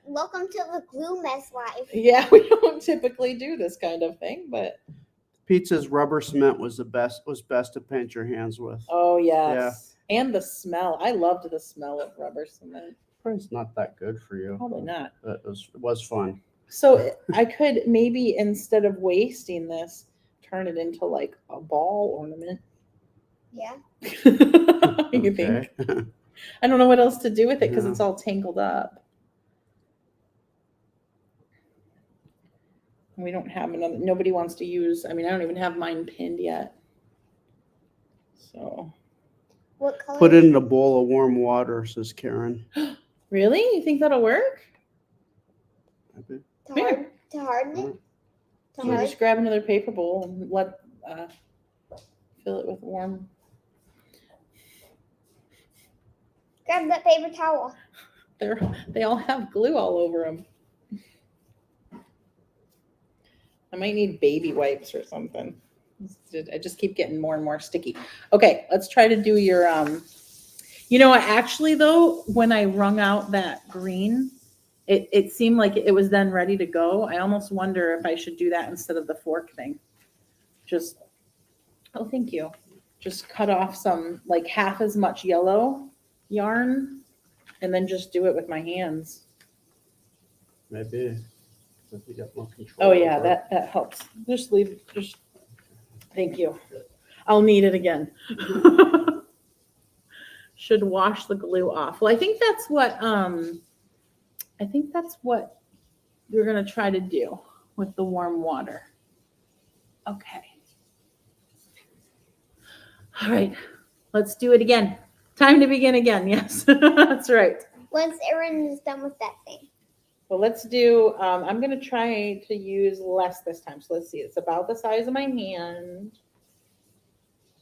Welcome to the glue mess life. Yeah, we don't typically do this kind of thing, but Pete says rubber cement was best to paint your hands with. oh yes. And the smell. I loved the smell of rubber cement. Probably not that good for you. Probably not. But it was fun. So I could maybe, instead of wasting this, turn it into like a ball ornament. Yeah. You think? I don't know what else to do with it because Yeah. it's all tangled up. We don't have another, nobody wants to use, I don't even have mine pinned yet. So. What color? Put it in a bowl of warm water, says Karen. Really? You think that'll work? Maybe. To harden it? To Yeah, harden? just grab another paper bowl and fill it with warm. Grab that paper towel. They all have glue all over them. I might need baby wipes or something. I just keep getting more and more sticky. Okay, let's try to do your, you know what, actually though, when I wrung out that green, it seemed like it was then ready to go. I almost wonder if I should do that instead of the fork thing. Just, oh, thank you. Just cut off some, like half as much yellow yarn and then just do it with my hands. Maybe. If you got more control. Oh yeah, over it. that helps. Just thank you. I'll need it again. Should wash the glue off. Well, I think that's what we're gonna try to do with the warm water. Okay. All right, let's do it again. Time to begin again. Yes, that's right. Once Erin is done with that thing. Well, let's do, I'm going to try to use less this time. So let's see, it's about the size of my hand.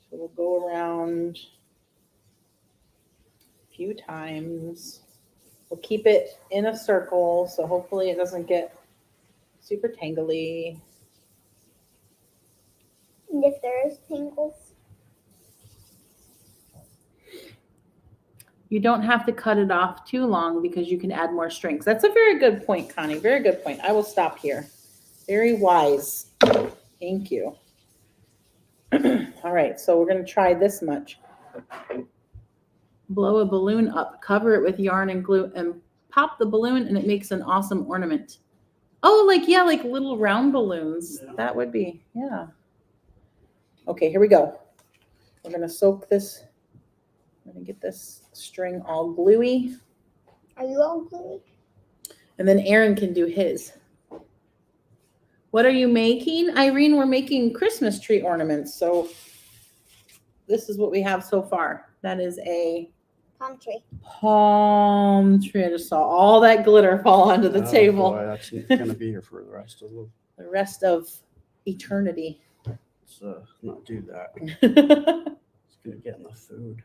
So we'll go around a few times. We'll keep it in a circle, so hopefully it doesn't get super tangly. And if there is tangles. You don't have to cut it off too long because you can add more strings. That's a very good point, Connie. Very good point. I will stop here. Very wise. Thank you. All right, so we're going to try this much. Blow a balloon up, cover it with yarn and glue, and pop the balloon, and it makes an awesome ornament. Oh, like little round balloons. Yeah. That would be, yeah. Okay, here we go. We're going to soak this. I'm going to get this string all gluey. Are you all gluey? And then Aaron can do his. What are you making? Irene, we're making Christmas tree ornaments. So this is what we have so far. That is a Palm tree. palm tree. I just saw all that glitter fall onto the table. Boy, that's going to be here for The rest of eternity. Let's not do that. It's going to get in the food.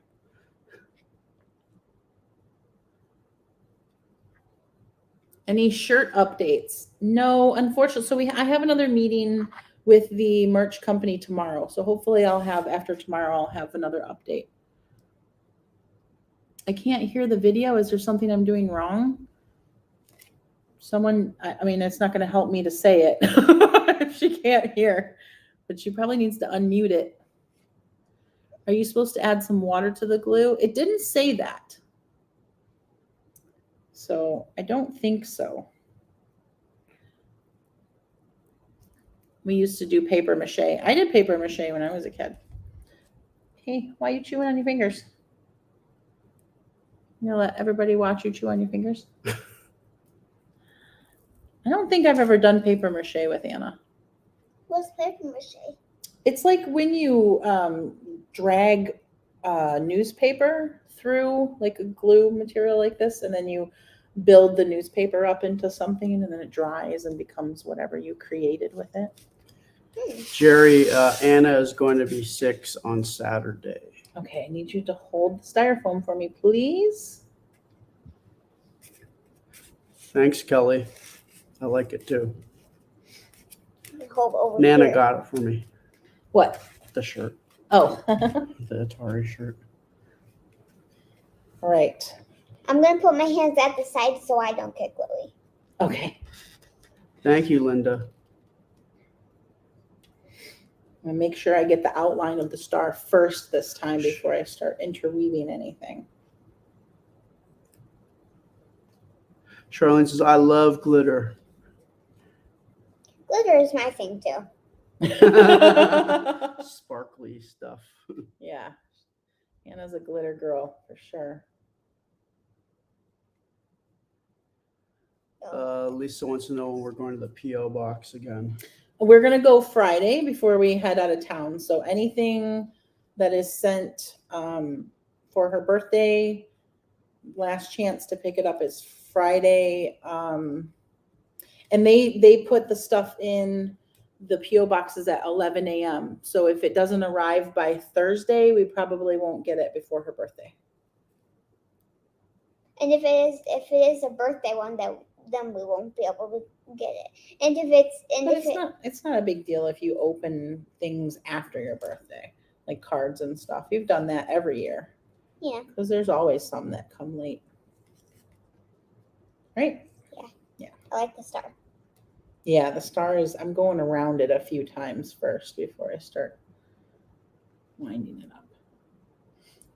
Any shirt updates? No, unfortunately. So I have another meeting with the merch company tomorrow. So hopefully after tomorrow, I'll have another update. I can't hear the video. Is there something I'm doing wrong? Someone, it's not going to help me to say it if she can't hear, but she probably needs to unmute it. Are you supposed to add some water to the glue? It didn't say that. So I don't think so. We used to do paper mache. I did paper mache when I was a kid. Hey, why are you chewing on your fingers? You know, let everybody watch you chew on your fingers. I don't think I've ever done paper mache with Anna. What's paper mache? It's like when you drag newspaper through like a glue material like this, and then you build the newspaper up into something, and then it dries and becomes whatever you created with it. Jerry, Anna is going to be 6 on Saturday. Okay, I need you to hold the styrofoam for me, please. Thanks, Kelly. I like it too. Hold over Nana here. got it for me. What? The shirt, Oh, the Atari shirt. all right. I'm gonna put my hands at the side so I don't get gluey. Okay. Thank you, Linda. I'm gonna make sure I get the outline of the star first this time before I start interweaving anything. Charlene says, I love glitter. Glitter is my thing too. Sparkly stuff. Yeah. Anna's a glitter girl for sure. Lisa wants to know when we're going to the P.O. box again. We're going to go Friday before we head out of town. So anything that is sent for her birthday, last chance to pick it up is Friday. And they put the stuff in the P.O. boxes at 11 a.m. So if it doesn't arrive by Thursday, we probably won't get it before her birthday. And if it is a birthday one, then we won't be able to get it. And if It's not a big deal if you open things after your birthday, like cards and stuff. You've done that every year. Yeah. Because there's always some that come late. Right? I like the star. Yeah, the star is, I'm going around it a few times first before I start winding it up.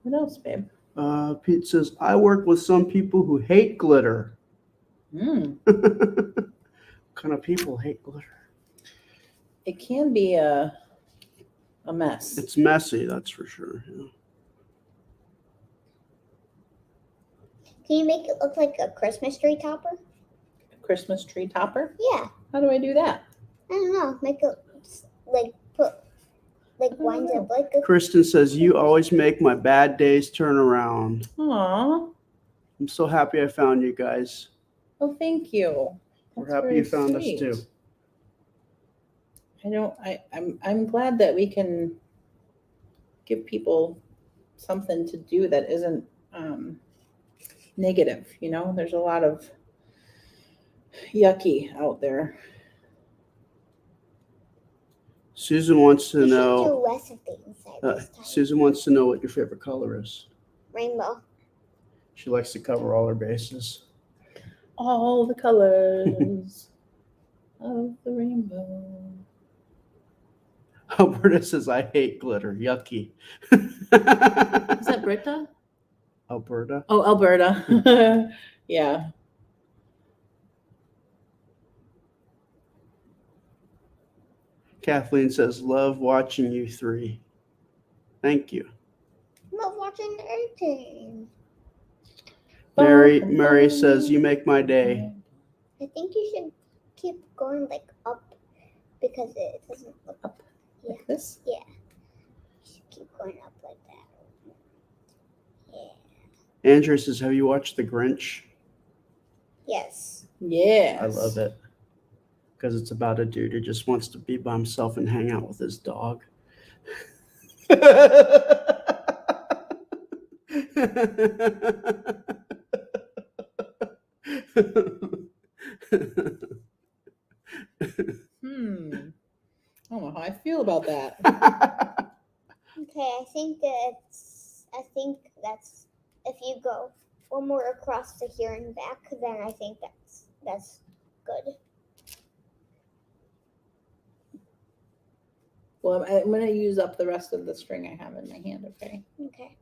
What else, babe? Pete says, I work with some people who hate glitter. Mm, What kind of people hate glitter? it can be a mess. It's messy, that's for sure. Yeah. Can you make it look like a Christmas tree topper? Christmas tree topper? Yeah. How do I do that? I don't know. Make it wind up like a. Kristen says, you always make my bad days turn around. Aw. I'm so happy I found you guys. Oh, thank you. We're That's happy very you found sweet. us too. I'm glad that we can give people something to do that isn't negative. You know, there's a lot of yucky out there. Susan wants to You should know. do less of the inside this time. Susan wants to know what your favorite color is. Rainbow. She likes to cover all her bases. All the colors of the rainbow. Alberta says, I hate glitter. Yucky. Is that Britta? Alberta. Oh, Alberta. Yeah. Kathleen says, love watching you three. Thank you. Love watching everything. Mary says, you make my day. I think you should keep going like up because it doesn't look Up like this? Yeah. You should keep going up like that. Yeah. Andrew says, have you watched The Grinch? Yes. Yes. I love it. Because it's about a dude who just wants to be by himself and hang out with his dog. I don't know how I feel about that. Okay, I think that's if you go one more across to here and back, then I think that's good. Well, I'm going to use up the rest of the string I have in my hand, okay? Okay.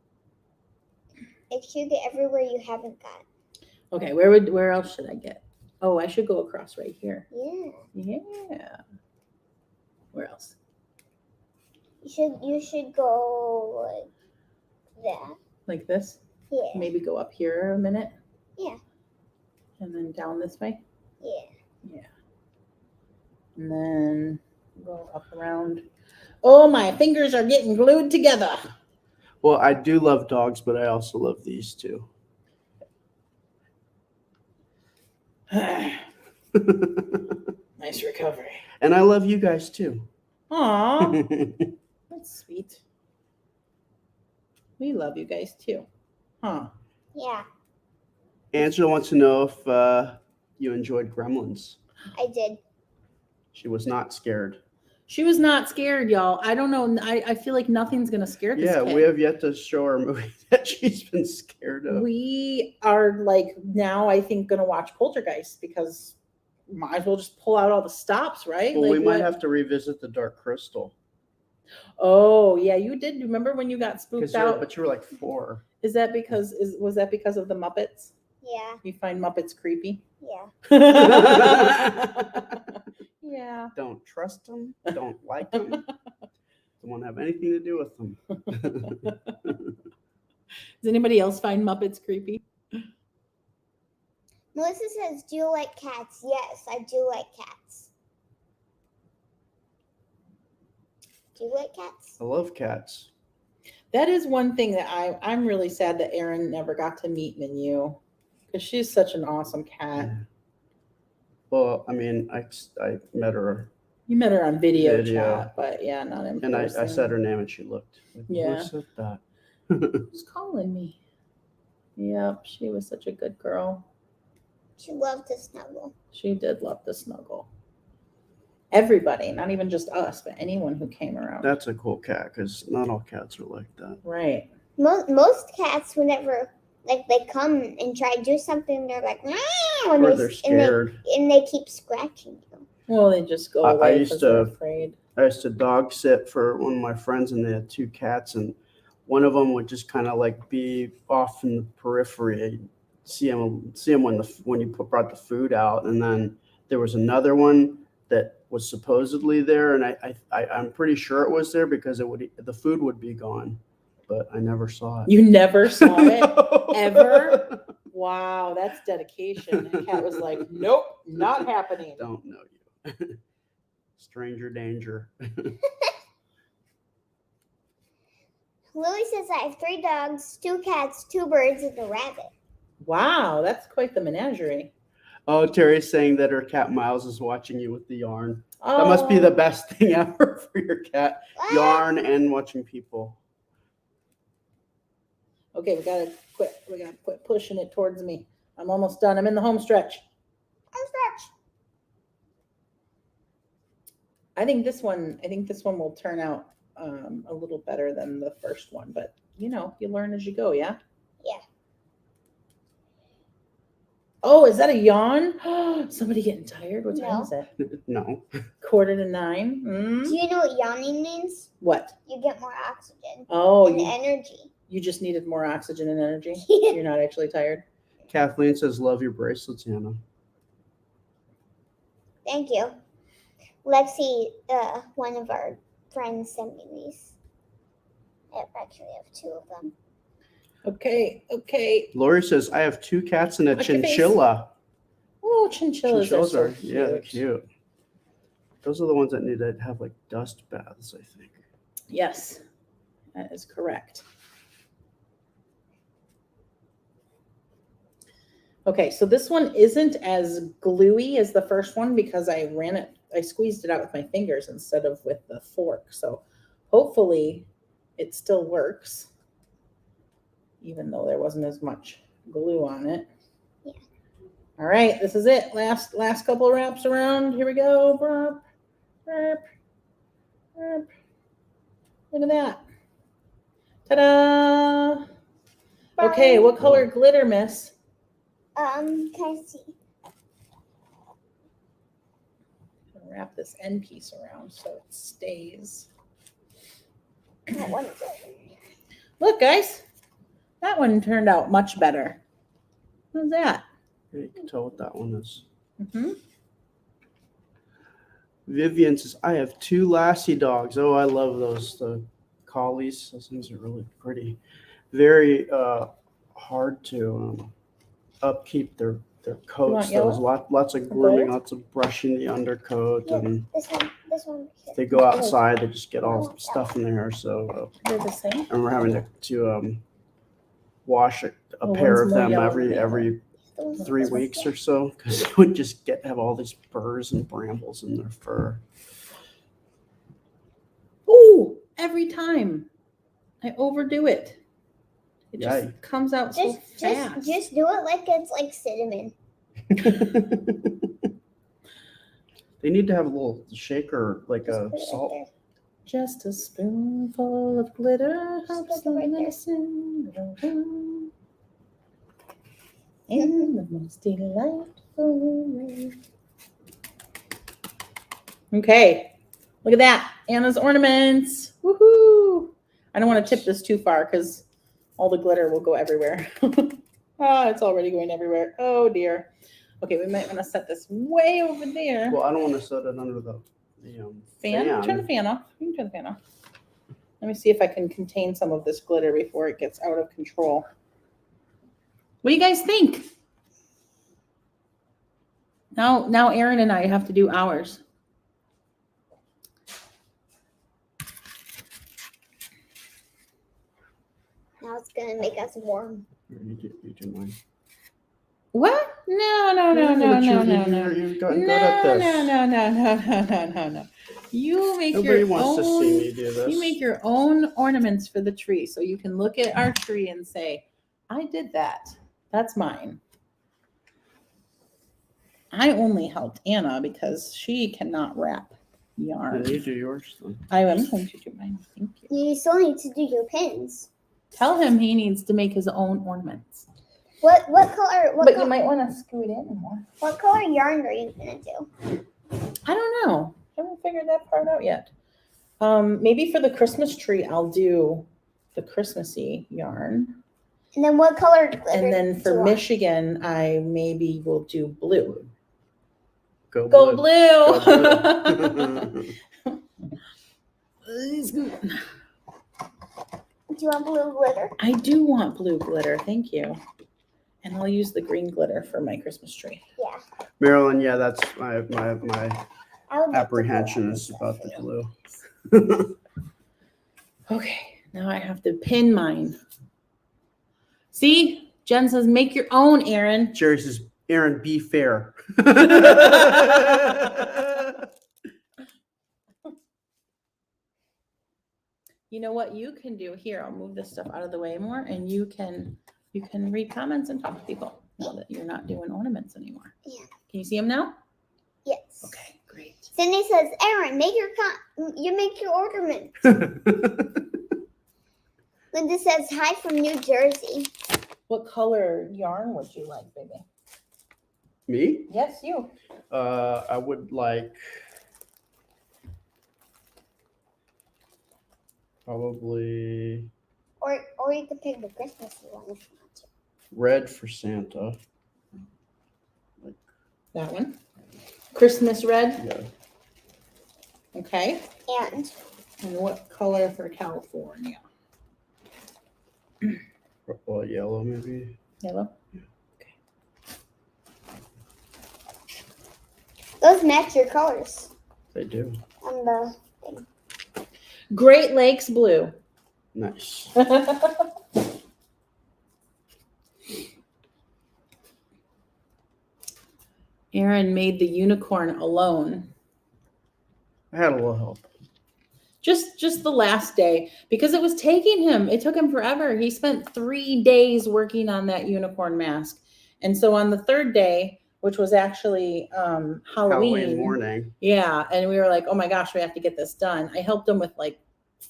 Make sure you get everywhere you haven't got. Okay, where else should I get? Oh, I should go across right here. Yeah. Yeah. Where else? You should go like that. Like this? Yeah. Maybe go up here a minute. Yeah. And then down this way. Yeah. Yeah. And then go up around. Oh, my fingers are getting glued together. Well, I do love dogs, but I also love these two. Nice recovery. And I love you guys too. Aw, that's sweet. We love you guys too. Huh. Yeah. Angela wants to know if you enjoyed Gremlins. I did. She was not scared. She was not scared, y'all. I don't know. I feel like nothing's going to scare this Yeah, kid. we have yet to show her a movie that she's been scared of. We are like now, I think, going to watch Poltergeist because might as well just pull out all the stops, right? Well, like, we might have to revisit the Dark Crystal. Oh, yeah, you did. Remember when you got spooked out? But you were like 4. Was that because of the Muppets? Yeah. You find Muppets creepy? Yeah. Yeah. Don't trust them. Don't like them. Don't want to have anything to do with them. Does anybody else find Muppets creepy? Melissa says, "Do you like cats?" Yes, I do like cats. Do you like cats? I love cats. That is one thing that I'm really sad that Erin never got to meet Minu because she's such an awesome cat. Yeah. Well, I mean, I met her. You met her on video Video. chat, but yeah, not in And person. I said her name and she looked. Like, Yeah. Who said that? Who's calling me? Yep, she was such a good girl. She loved to snuggle. She did love to snuggle. Everybody, not even just us, but anyone who came around. That's a cool cat because not all cats are like that. Right. Most cats, whenever like they come and try to do something, they're like, "Meow," and Or they're scared. and they keep scratching you. Well, they just go I away used because they're to- afraid. I used to dog sit for one of my friends and they had 2 cats and one of them would just kind of like be off in the periphery. See him when you brought the food out, and then there was another one that was supposedly there, and I'm pretty sure it was there because the food would be gone, but I never saw it. You never saw it? No. Ever? Wow, that's dedication. And Kat was like, nope, not happening. Don't know you. Stranger danger. Lily says, "I have 3 dogs, 2 cats, 2 birds, and a rabbit." Wow, that's quite the menagerie. Oh, Terry's saying that her cat Miles is watching you with the yarn. Oh, That must be the best thing ever for your cat. What? Yarn and watching people. Okay, we gotta quit. We gotta quit pushing it towards me. I'm almost done. I'm in the home stretch. I think this one will turn out a little better than the first one, but you learn as you go, yeah? Yeah. Oh, is that a yawn? Somebody getting tired? What time No. is it? No. 8:45. Mm? Do you know what yawning means? What? You get more oxygen Oh, and you energy. just needed more oxygen and energy. You're not actually tired. Kathleen says, love your bracelets, Hannah. Thank you. Lexi, one of our friends, sent me these. I actually have 2 of them. Okay. Lori says, I have 2 cats and a Watch your face. chinchilla. Oh, chinchillas are so cute. Yeah, they're cute. Those are the ones that need to have like dust baths, I think. Yes, that is correct. Okay, so this one isn't as gluey as the first one because I squeezed it out with my fingers instead of with the fork. So hopefully it still works, even though there wasn't as much glue on it. Yeah. All right, this is it. Last couple wraps around. Here we go. Burp, burp, burp. Look at that. Ta-da! Okay, what color glitter, miss? Can I see? Wrap this end piece around so it stays. That one is open. Look, guys, that one turned out much better. What's that? You can tell what that one is. Mm-hmm. Vivian says, I have 2 Lassie dogs. Oh, I love those. The collies. Those things are really pretty. Very hard to upkeep their coats. yellow? Those lots of Or grooming, gold? lots of brushing the undercoat, Yeah, and this one. if they go outside, they just get all stuff in their hair. So They're the same. and we're having to wash a Oh, pair one's of more them yellow than the every 3 weeks or so, because they would just have all these burrs and brambles in their fur. Ooh, every time I overdo it. It just Yay. comes out so fast. Just do it like it's like cinnamon. They need to have a little shaker, like Just a put it right salt. there. Just a spoonful of glitter helps put the it right there. medicine go down. In the most delightful way. Okay, look at that. Anna's ornaments. Woohoo! I don't want to tip this too far because all the glitter will go everywhere. It's already going everywhere. Oh dear. Okay, we might want to set this way over there. Well, I don't want to set it under the Fan? Turn the fan off. You can turn the fan off. Let me see if I can contain some of this glitter before it gets out of control. What do you guys think? Now Aaron and I have to do ours. Now it's gonna make us warm. You do mine. What? No. You've gotten good at this. No. You make Nobody your wants to see own. me do this. You make your own ornaments for the tree, so you can look at our tree and say, "I did that. That's mine." I only helped Anna because she cannot wrap yarn. And you do yours then. I am going to do mine. Thank you. You still need to do your pins. Tell him he needs to make his own ornaments. What color? But you might want to scoot in more. What color yarn are you gonna do? I don't know. Haven't figured that part out yet. Maybe for the Christmas tree, I'll do the Christmassy yarn. And then what color glitter? And then do for you want? Michigan, I maybe will do blue. Go Go blue. blue! Do you want blue glitter? I do want blue glitter. Thank you. And I'll use the green glitter for my Christmas tree. Yeah. Marilyn, yeah, that's my I would like to put apprehension on is this about the stuff. glue. Okay, now I have to pin mine. See? Jen says, make your own, Aaron. Jerry says, Aaron, be fair. You know what you can do here? I'll move this stuff out of the way more, and you can read comments and talk to people now that you're not doing ornaments anymore. Yeah. Can you see them now? Yes. Okay, great. Cindy says, Aaron, make your ornaments. Linda says, hi from New Jersey. What color yarn would you like, baby? Me? Yes, you. I would like probably Or you could pick the Christmassy one if you want to. red for Santa. That one. Christmas red. Yeah. Okay. And And what color for California? Purple, yellow, maybe. Yellow. those match your colors They do. on the Great Lakes blue. Nice. Aaron made the unicorn alone. I had a little help. Just the last day, because it took him forever. He spent 3 days working on that unicorn mask. And so on the third day, which was actually Halloween morning. yeah, and we were like, oh my gosh, we have to get this done. I helped him with like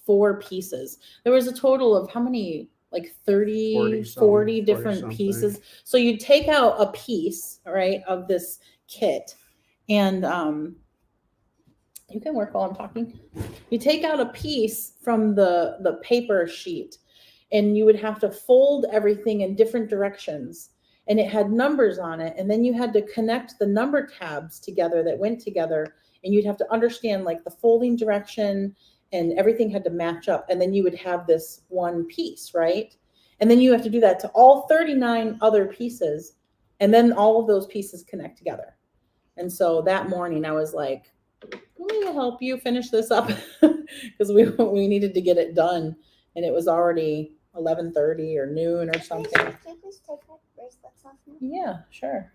4 pieces. There was a total of how many? Like 40 different pieces. So you take out a piece, right, of this kit, and you can work while I'm talking. You take out a piece from the paper sheet, and you would have to fold everything in different directions, and it had numbers on it, and then you had to connect the number tabs together that went together and you'd have to understand like the folding direction and everything had to match up. And then you would have this one piece, right? And then you have to do that to all 39 other pieces. And then all of those pieces connect together. And so that morning I was like, let me help you finish this up because we needed to get it done. And it was already 11:30 or noon or something. Can you please take my bracelets off now? Yeah, sure.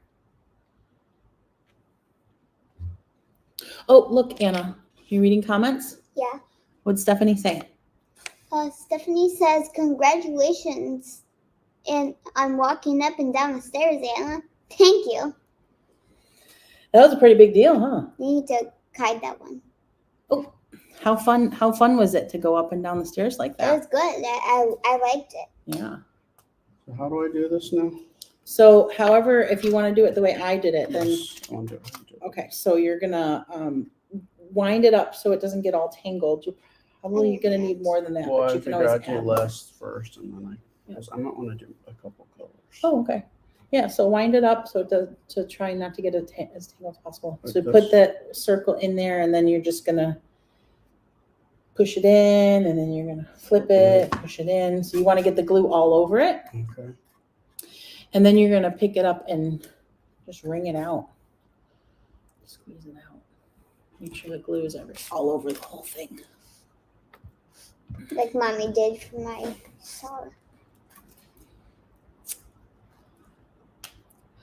Oh, look, Anna, you reading comments? Yeah. What'd Stephanie say? Stephanie says, congratulations. And I'm walking up and down the stairs, Anna. Thank you. That was a pretty big deal, huh? You need to hide that one. Oh, how fun was it to go up and down the stairs like It that? was good. I liked it. Yeah. So how do I do this now? So however, if you want to do it the way I did it, then Yes, I want to do it. okay, so you're gonna wind it up so it doesn't get all tangled. You're probably gonna need more than that, Well, but I you can figure always I'd do add. less first, and then I might want to do a couple colors. Oh, okay. Yeah, so wind it up so it does, to try not to get it as tangled as possible. Like So this? put that circle in there, and then you're just gonna push it in, and then you're gonna flip it, push it in. So you want to get the glue all over it, Okay. and then you're gonna pick it up and just wring it out. Squeeze it out. Make sure the glue is all over the whole thing. Like Mommy did for my star.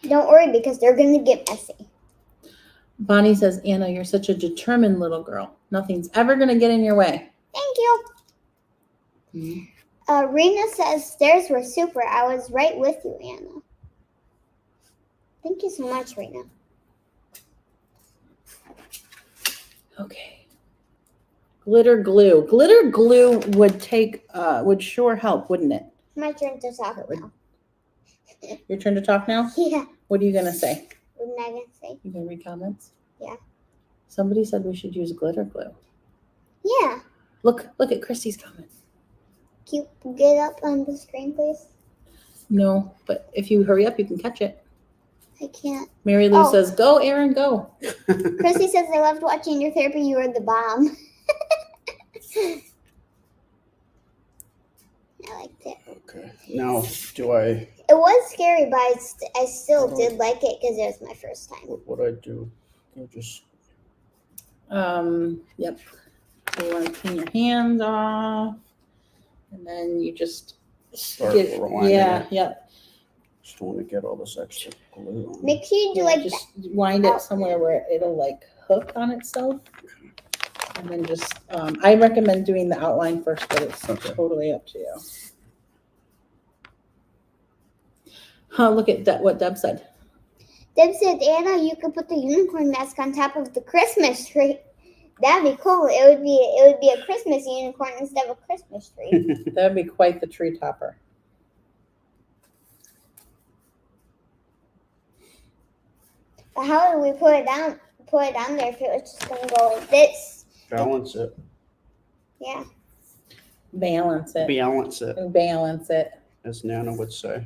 Don't worry because they're going to get messy. Bonnie says, Anna, you're such a determined little girl. Nothing's ever gonna get in your way. Thank you. Rena says, stairs were super. I was right with you, Anna. Thank you so much, Rena. Okay. Glitter glue. Glitter glue would sure help, wouldn't it? My turn to talk now. Your turn to talk now? Yeah. What are you gonna say? What am I going to say? You gonna read comments? Yeah. Somebody said we should use glitter glue. Yeah. Look at Christy's comment. Can you get up on the screen, please? No, but if you hurry up, you can catch it. I can't. Mary Lou Oh. says, go, Aaron, go. Chrissy says, I loved watching your therapy. You were the bomb. I liked it. Okay. Now, do I? It was scary, but I still did like it because it was my first time. What do I do? I just. Yep. So you want to clean your hands off, and then you just Start get, rewinding yeah, it. yeah. Just don't want to get all this extra glue on. Make sure you do Yeah, like just wind it somewhere where it'll like hook on itself. And then just, I recommend doing the outline first, but it's Okay. totally up to you. Huh, look at what Deb said. Deb said, Anna, you could put the unicorn mask on top of the Christmas tree. That'd be cool. It would be a Christmas unicorn instead of a Christmas tree. That would be quite the tree topper. But how would we put it down there if it was just gonna go like this? Balance it. Yeah. Balance it. Balance it, Balance it. as Nana would say.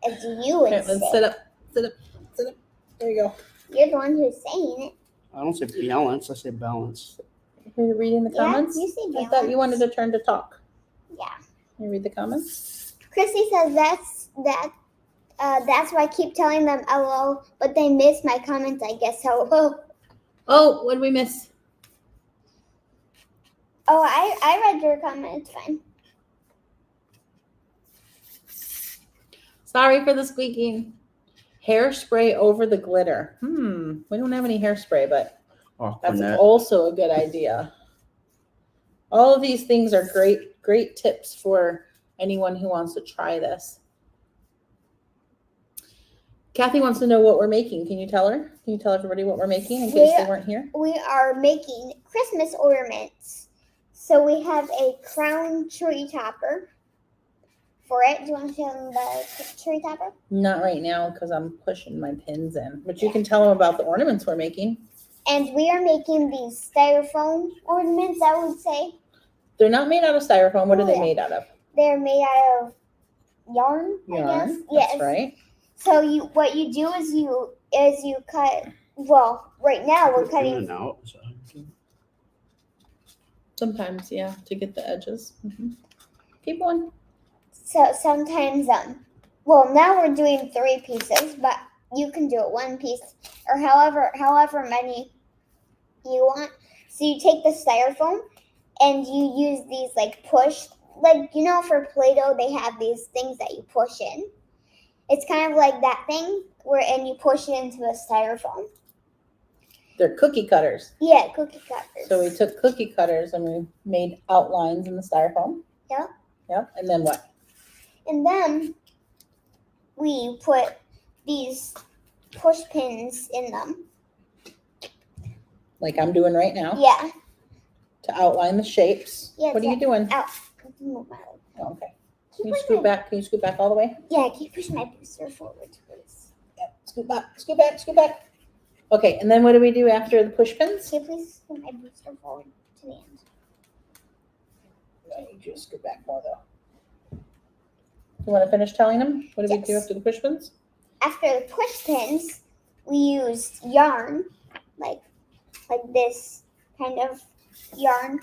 As you would Okay, say. let's sit up. Sit up. Sit up. There you go. You're the one who's saying it. I don't say balance. I say balance. You're reading the Yeah, comments? you say I thought you wanted balance. a turn to talk. Yeah. You read the comments? Chrissy says that's why I keep telling them LOL, but they miss my comments, I guess. So, Oh, what did we miss? oh, I read your comment. It's fine. Sorry for the squeaking. Hairspray over the glitter. We don't have any hairspray, but that's Aquanet. also a good idea. All of these things are great tips for anyone who wants to try this. Kathy wants to know what we're making. Can you tell her? Can you tell everybody what we're making in case they weren't here? We are making Christmas ornaments. So we have a crown tree topper for it. Do you want to show them the tree topper? Not right now because I'm pushing my pins in. But you can tell them about the ornaments we're making. And we are making these styrofoam ornaments, I would say. They're not made out of styrofoam. What are they Yeah. made out of? They're made out of yarn, I guess. Yarn. Yes. That's right. So what you do is you cut Well, right now we're In cutting. and out. So. Sometimes, yeah, to get the edges. Keep going. So sometimes, well, now we're doing 3 pieces, but you can do it 1 piece or however many you want. So you take the styrofoam and you use these like push, like for Play-Doh they have these things that you push in. It's kind of like that thing and you push it into a styrofoam. They're cookie cutters. Yeah, cookie cutters. So we took cookie cutters and we made outlines in the styrofoam. Yep. Yep. And then what? And then we put these push pins in them. Like I'm doing right now. Yeah. To outline the shapes. Yeah, What are you doing? Out. Move my leg. Oh, okay. Can you scoot back? Can you scoot back all the way? Yeah, can you push my booster forward, please? Yep. Scoot back. Scoot back. Scoot back. Okay. And then what do we do after the push pins? Can you please put my booster forward to the end? I need you to scoot back more though. You want to finish telling them? What do we do Yes. after the push pins? After the push pins, we used yarn, like this kind of yarn.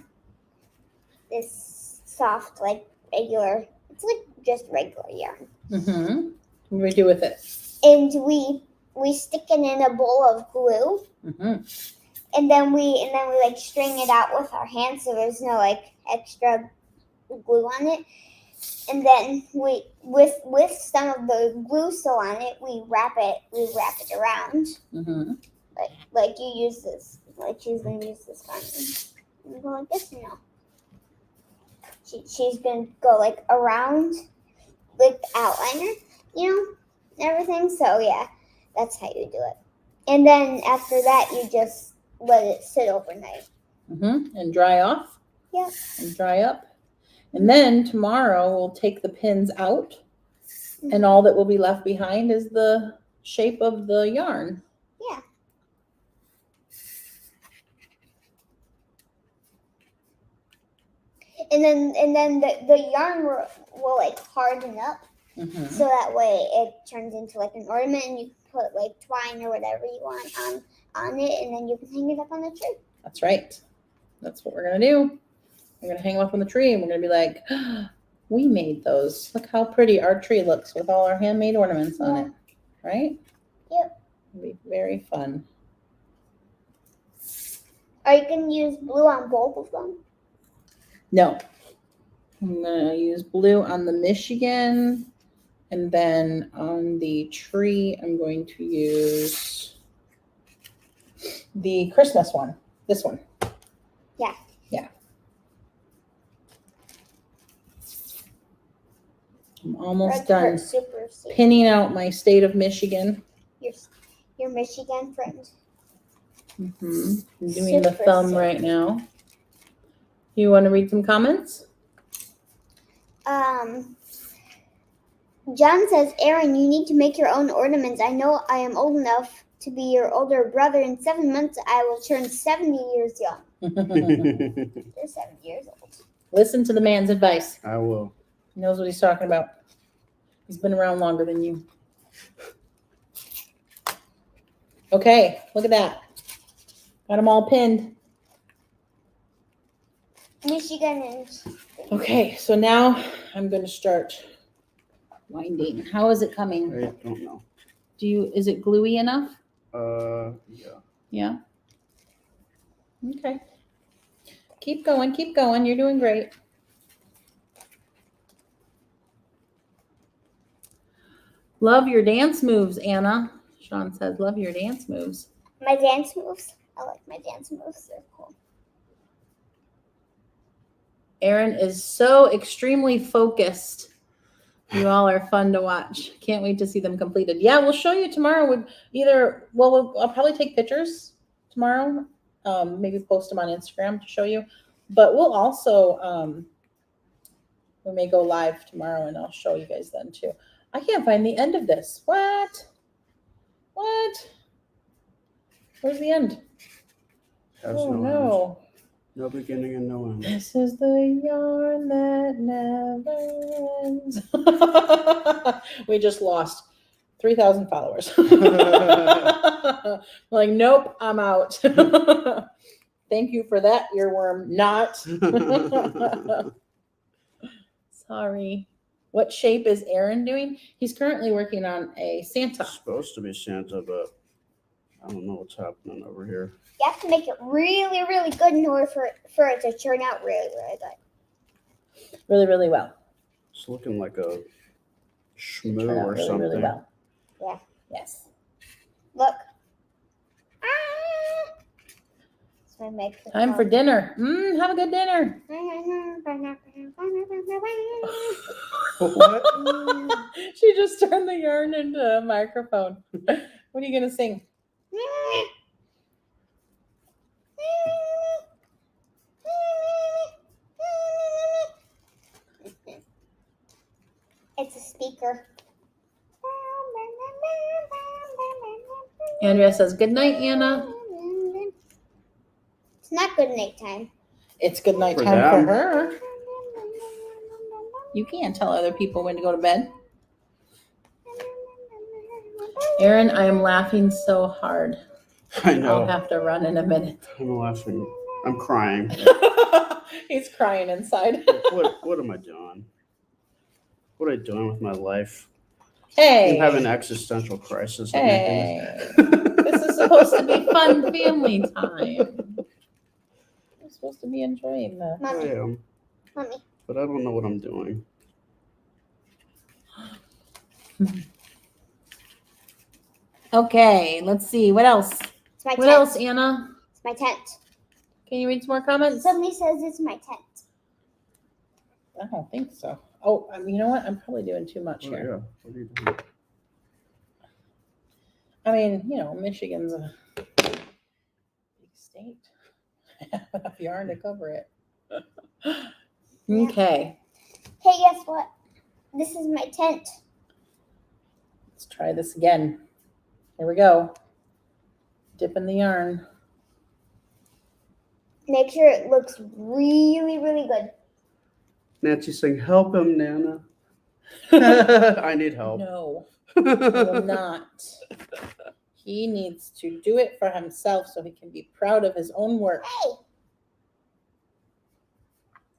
This soft, like regular. It's like just regular yarn. Mm-hmm. What do we do with it? And we stick it in a bowl of glue. Mm-hmm. And then we like string it out with our hands so there's no like extra glue on it. And then we with some of the glue still on it, we wrap it around. Mm-hmm. Like you use this. Like she's gonna use this one. And go like this, She's gonna go like around like the outliner, and everything. So yeah, that's how you do it. And then after that you just let it sit overnight. Mm-hmm. And dry off. Yep. And dry up. And then tomorrow we'll take the pins out, and all that will be left behind is the shape of the yarn. Yeah. And then the yarn will like harden up, Mm-hmm. so that way it turns into like an ornament, and you can put like twine or whatever you want on it, and then you can hang it up on the tree. That's right. That's what we're gonna do. We're gonna hang them up on the tree, and we're gonna be like, we made those. Look how pretty our tree looks with all our handmade ornaments on it. Right? Yep. It'll be very fun. Or you can use blue on both of them. No. I'm gonna use blue on the Michigan, and then on the tree, I'm going to use the Christmas one. This one. Yeah. Yeah. I'm almost Red done heart, super safe. pinning out my state of Michigan. Your Michigan friend. Mm-hmm. I'm doing the Super thumb safe. right now. You want to read some comments? John says, Aaron, you need to make your own ornaments. I know I am old enough to be your older brother. In 7 months, I will turn 70 years young. You're 7 years old. Listen to the man's advice. I will. He knows what he's talking about. He's been around longer than you. Okay, look at that. Got them all pinned. Michigan and... Okay, so now I'm going to start winding. How is it coming? I don't know. Is it gluey enough? Yeah. Yeah. Okay. Keep going, keep going. You're doing great. Love your dance moves, Anna. Sean says, love your dance moves. My dance moves? I like my dance moves. They're cool. Aaron is so extremely focused. You all are fun to watch. Can't wait to see them completed. Yeah, we'll show you tomorrow. I'll probably take pictures tomorrow. Maybe post them on Instagram to show you. But we'll also, we may go live tomorrow and I'll show you guys then too. I can't find the end of this. What? Where's the end? Has Oh no end. no. No beginning and no end. This is the yarn that never ends. We just lost 3,000 followers. Like, nope, I'm out. Thank you for that, earworm. Not. Sorry. What shape is Aaron doing? He's currently working on a Santa. It's supposed to be Santa, but I don't know what's happening over here. You have to make it really, really good in order for it to turn out really, really good. Really, really well. It's looking like a Turn schmoo out or really, something. really well. Yeah. Yes. Look. So I make the Time for dinner. Have a good dinner. What? She just turned the yarn into a microphone. What are you gonna sing? It's a speaker. Andrea says, good night, Anna. It's not good night time. It's good night For time for them. her. You can't tell other people when to go to bed. Aaron, I am laughing so hard. I I'll know. have to run in a minute. I'm laughing. I'm crying. He's crying inside. What am I doing? What am I doing with my life? Hey. I'm having an existential crisis. Hey. This is supposed to be fun family time. We're supposed to be enjoying this. I Mommy, am, mommy. but I don't know what I'm doing. Okay, let's see. What else? It's my What tent. else, Anna? It's my tent. Can you read some more comments? Somebody says it's my tent. I don't think so. Oh, you know what? I'm probably doing too much Oh, here. yeah. What are you doing? I mean, Michigan's a big state. I have enough yarn to cover it. Okay, Hey, guess what? This is my tent. let's try this again. Here we go. Dip in the yarn. Make sure it looks really, really good. Nancy's saying, help him, Nana. I need help. No, I will not. He needs to do it for himself so he can be proud of his own work. Hey!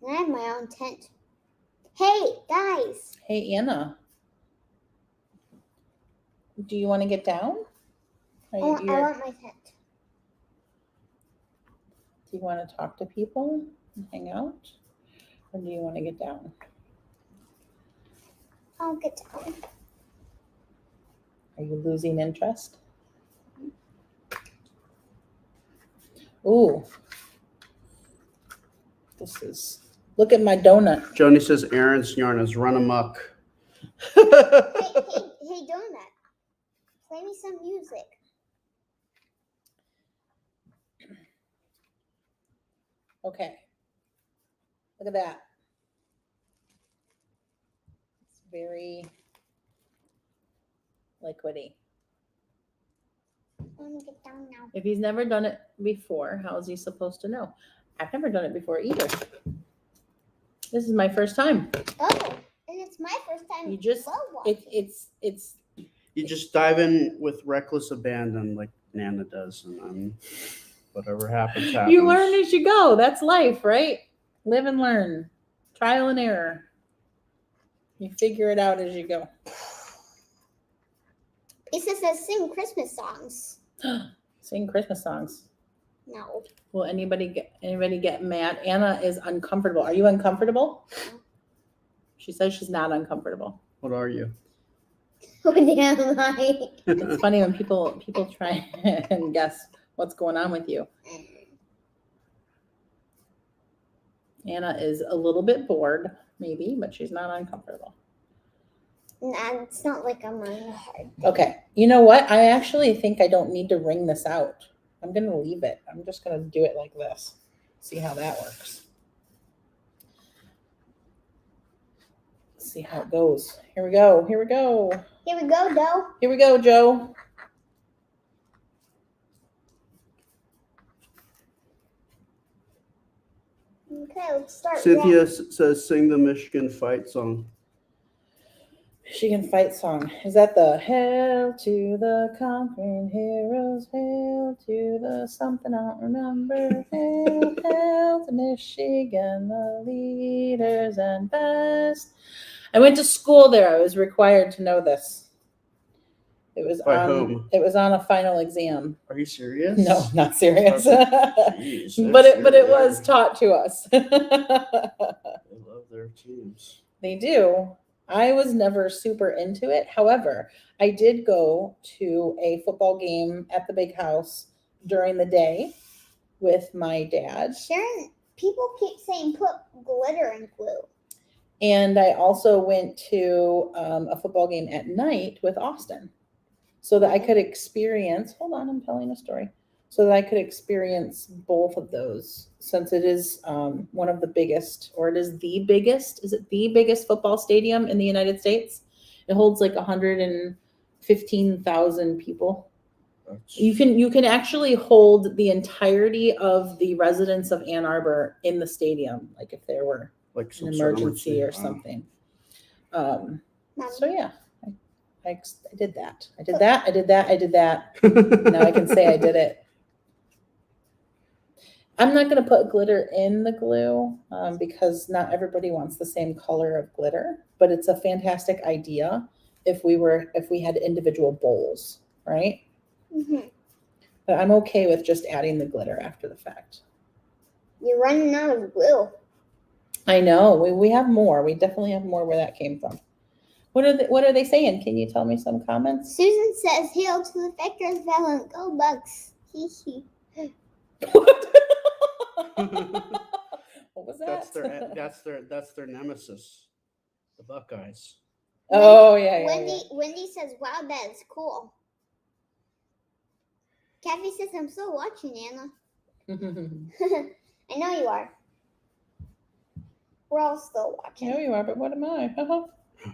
I have my own tent. Hey, guys. Hey, Anna. Do you want to get down? I want my tent. Do you want to talk to people and hang out? Or do you want to get down? I'll get down. Are you losing interest? Ooh. Look at my donut. Joni says Aaron's yarn is run amok. Hey, Donut. Play me some music. Okay. Look at that. It's very liquidy. Let me get down now. If he's never done it before, how is he supposed to know? I've never done it before either. This is my first time. Oh, and it's my first time. You just, it's You just dive in with reckless abandon like Nana does, and whatever happens, happens. You learn as you go. That's life, right? Live and learn. Trial and error. You figure it out as you go. Lisa says sing Christmas songs. Sing Christmas songs. No. Will anybody get mad? Anna is uncomfortable. Are you uncomfortable? No. She says she's not uncomfortable. What are you? What am I? It's funny when people try and guess what's going on with you. Anna is a little bit bored, maybe, but she's not uncomfortable. Nah, it's not like I'm on a hard. Okay. You know what? I actually think I don't need to wring this out. I'm going to leave it. I'm just going to do it like this. See how that works. Let's see how it goes. Here we go. Here we go. Here we go, Doe. Here we go, Joe. Okay, let's start. Cynthia says sing the Michigan fight song. Michigan fight song. Is that the Hail to the conquering heroes, hail to the something I don't remember, hail, hail to Michigan, the leaders and best. I went to school there. I was required to know this. It was By on whom? It was on a final exam. Are you serious? No, not serious. Jeez, but that's it your was nerd. taught to us. They love their teams. They do. I was never super into it. However, I did go to a football game at the big house during the day with my dad. Sharon, people keep saying put glitter in glue. And I also went to a football game at night with Austin so that I could experience. Hold on, I'm telling a story. So that I could experience both of those, since it is one of the biggest, or it is the biggest. Is it the biggest football stadium in the United States? It holds like 115,000 people. You can actually hold the entirety of the residents of Ann Arbor in the stadium, like if there were Like an emergency or Wow. something. Mommy. So yeah, I did that. I did that. I did that. I did that. Now I can say I did it. I'm not going to put glitter in the glue because not everybody wants the same color of glitter, but it's a fantastic idea if we had individual bowls, right? Mm-hmm. But I'm okay with just adding the glitter after the fact. You're running out of glue. I know. We have more. We definitely have more where that came from. What are they saying? Can you tell me some comments? Susan says, "Hail to the victors, valiant, go Bucks." Hee hee. What was that? That's their nemesis, the Buckeyes. Oh yeah. Wendy says, "Wow, that is cool." Kathy says, "I'm still watching, Anna." I know you are. We're all still I watching. know you are, but what am I? Oh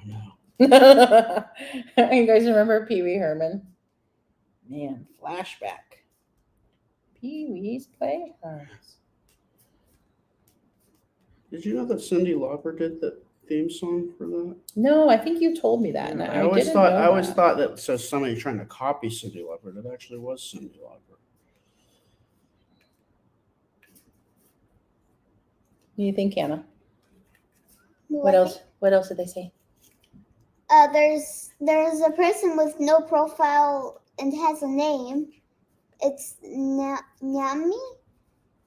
no. You guys remember Pee Wee Herman? Man, flashback. Pee Wee's Playhouse. Did you know that Cyndi Lauper did the theme song for that? No, I think you told me that, and Yeah, I always thought that was somebody trying to copy Cyndi Lauper. It actually was Cyndi Lauper. What do you think, Anna? What else? What else did they say? There's a person with no profile and has a name. It's Naomi.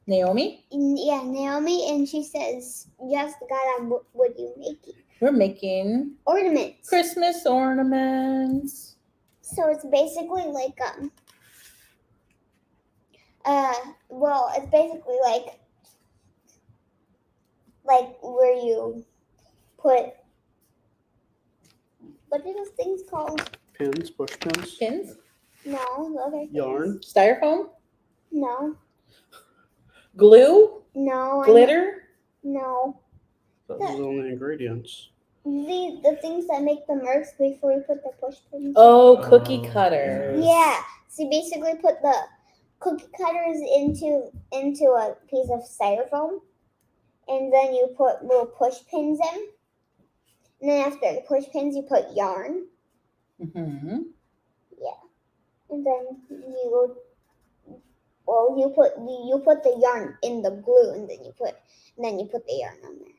Naomi? Yeah, Naomi, and she says, "Yes, God, what are you making?" We're making Ornaments. Christmas ornaments. So it's basically like well, it's basically like where you put, what are those things called? Pins, push pins. Pins? No, the other things. Yarn. Styrofoam? No. Glue? No. Glitter? No. Those are the only ingredients. The things that make the marks before you put the push pins. Oh, cookie cutters. Yeah. So you basically put the cookie cutters into a piece of styrofoam, and then you put little push pins in. And then after the push pins, you put yarn. Mm-hmm. And then you put the yarn in the glue, and then you put the yarn on there.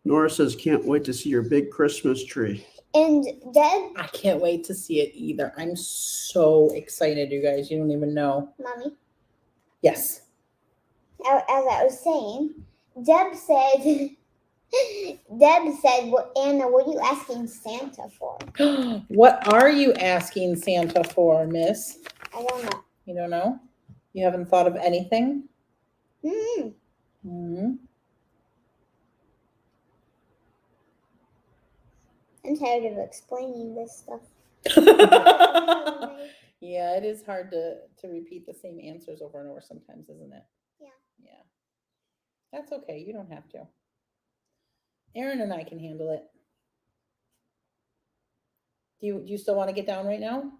Nora says, "Can't wait to see your big Christmas tree." And Deb, I can't wait to see it either. I'm so excited, you guys. You don't even know. Mommy, Yes. as I was saying, Deb said, Anna, what are you asking Santa for? What are you asking Santa for, miss? I don't know. You don't know? You haven't thought of anything? Mm-hmm. Mm-hmm. I'm tired of explaining this stuff. Yeah, it is hard to repeat the same answers over and over sometimes, isn't it? Yeah. Yeah. That's okay. You don't have to. Aaron and I can handle it. Do you still want to get down right now?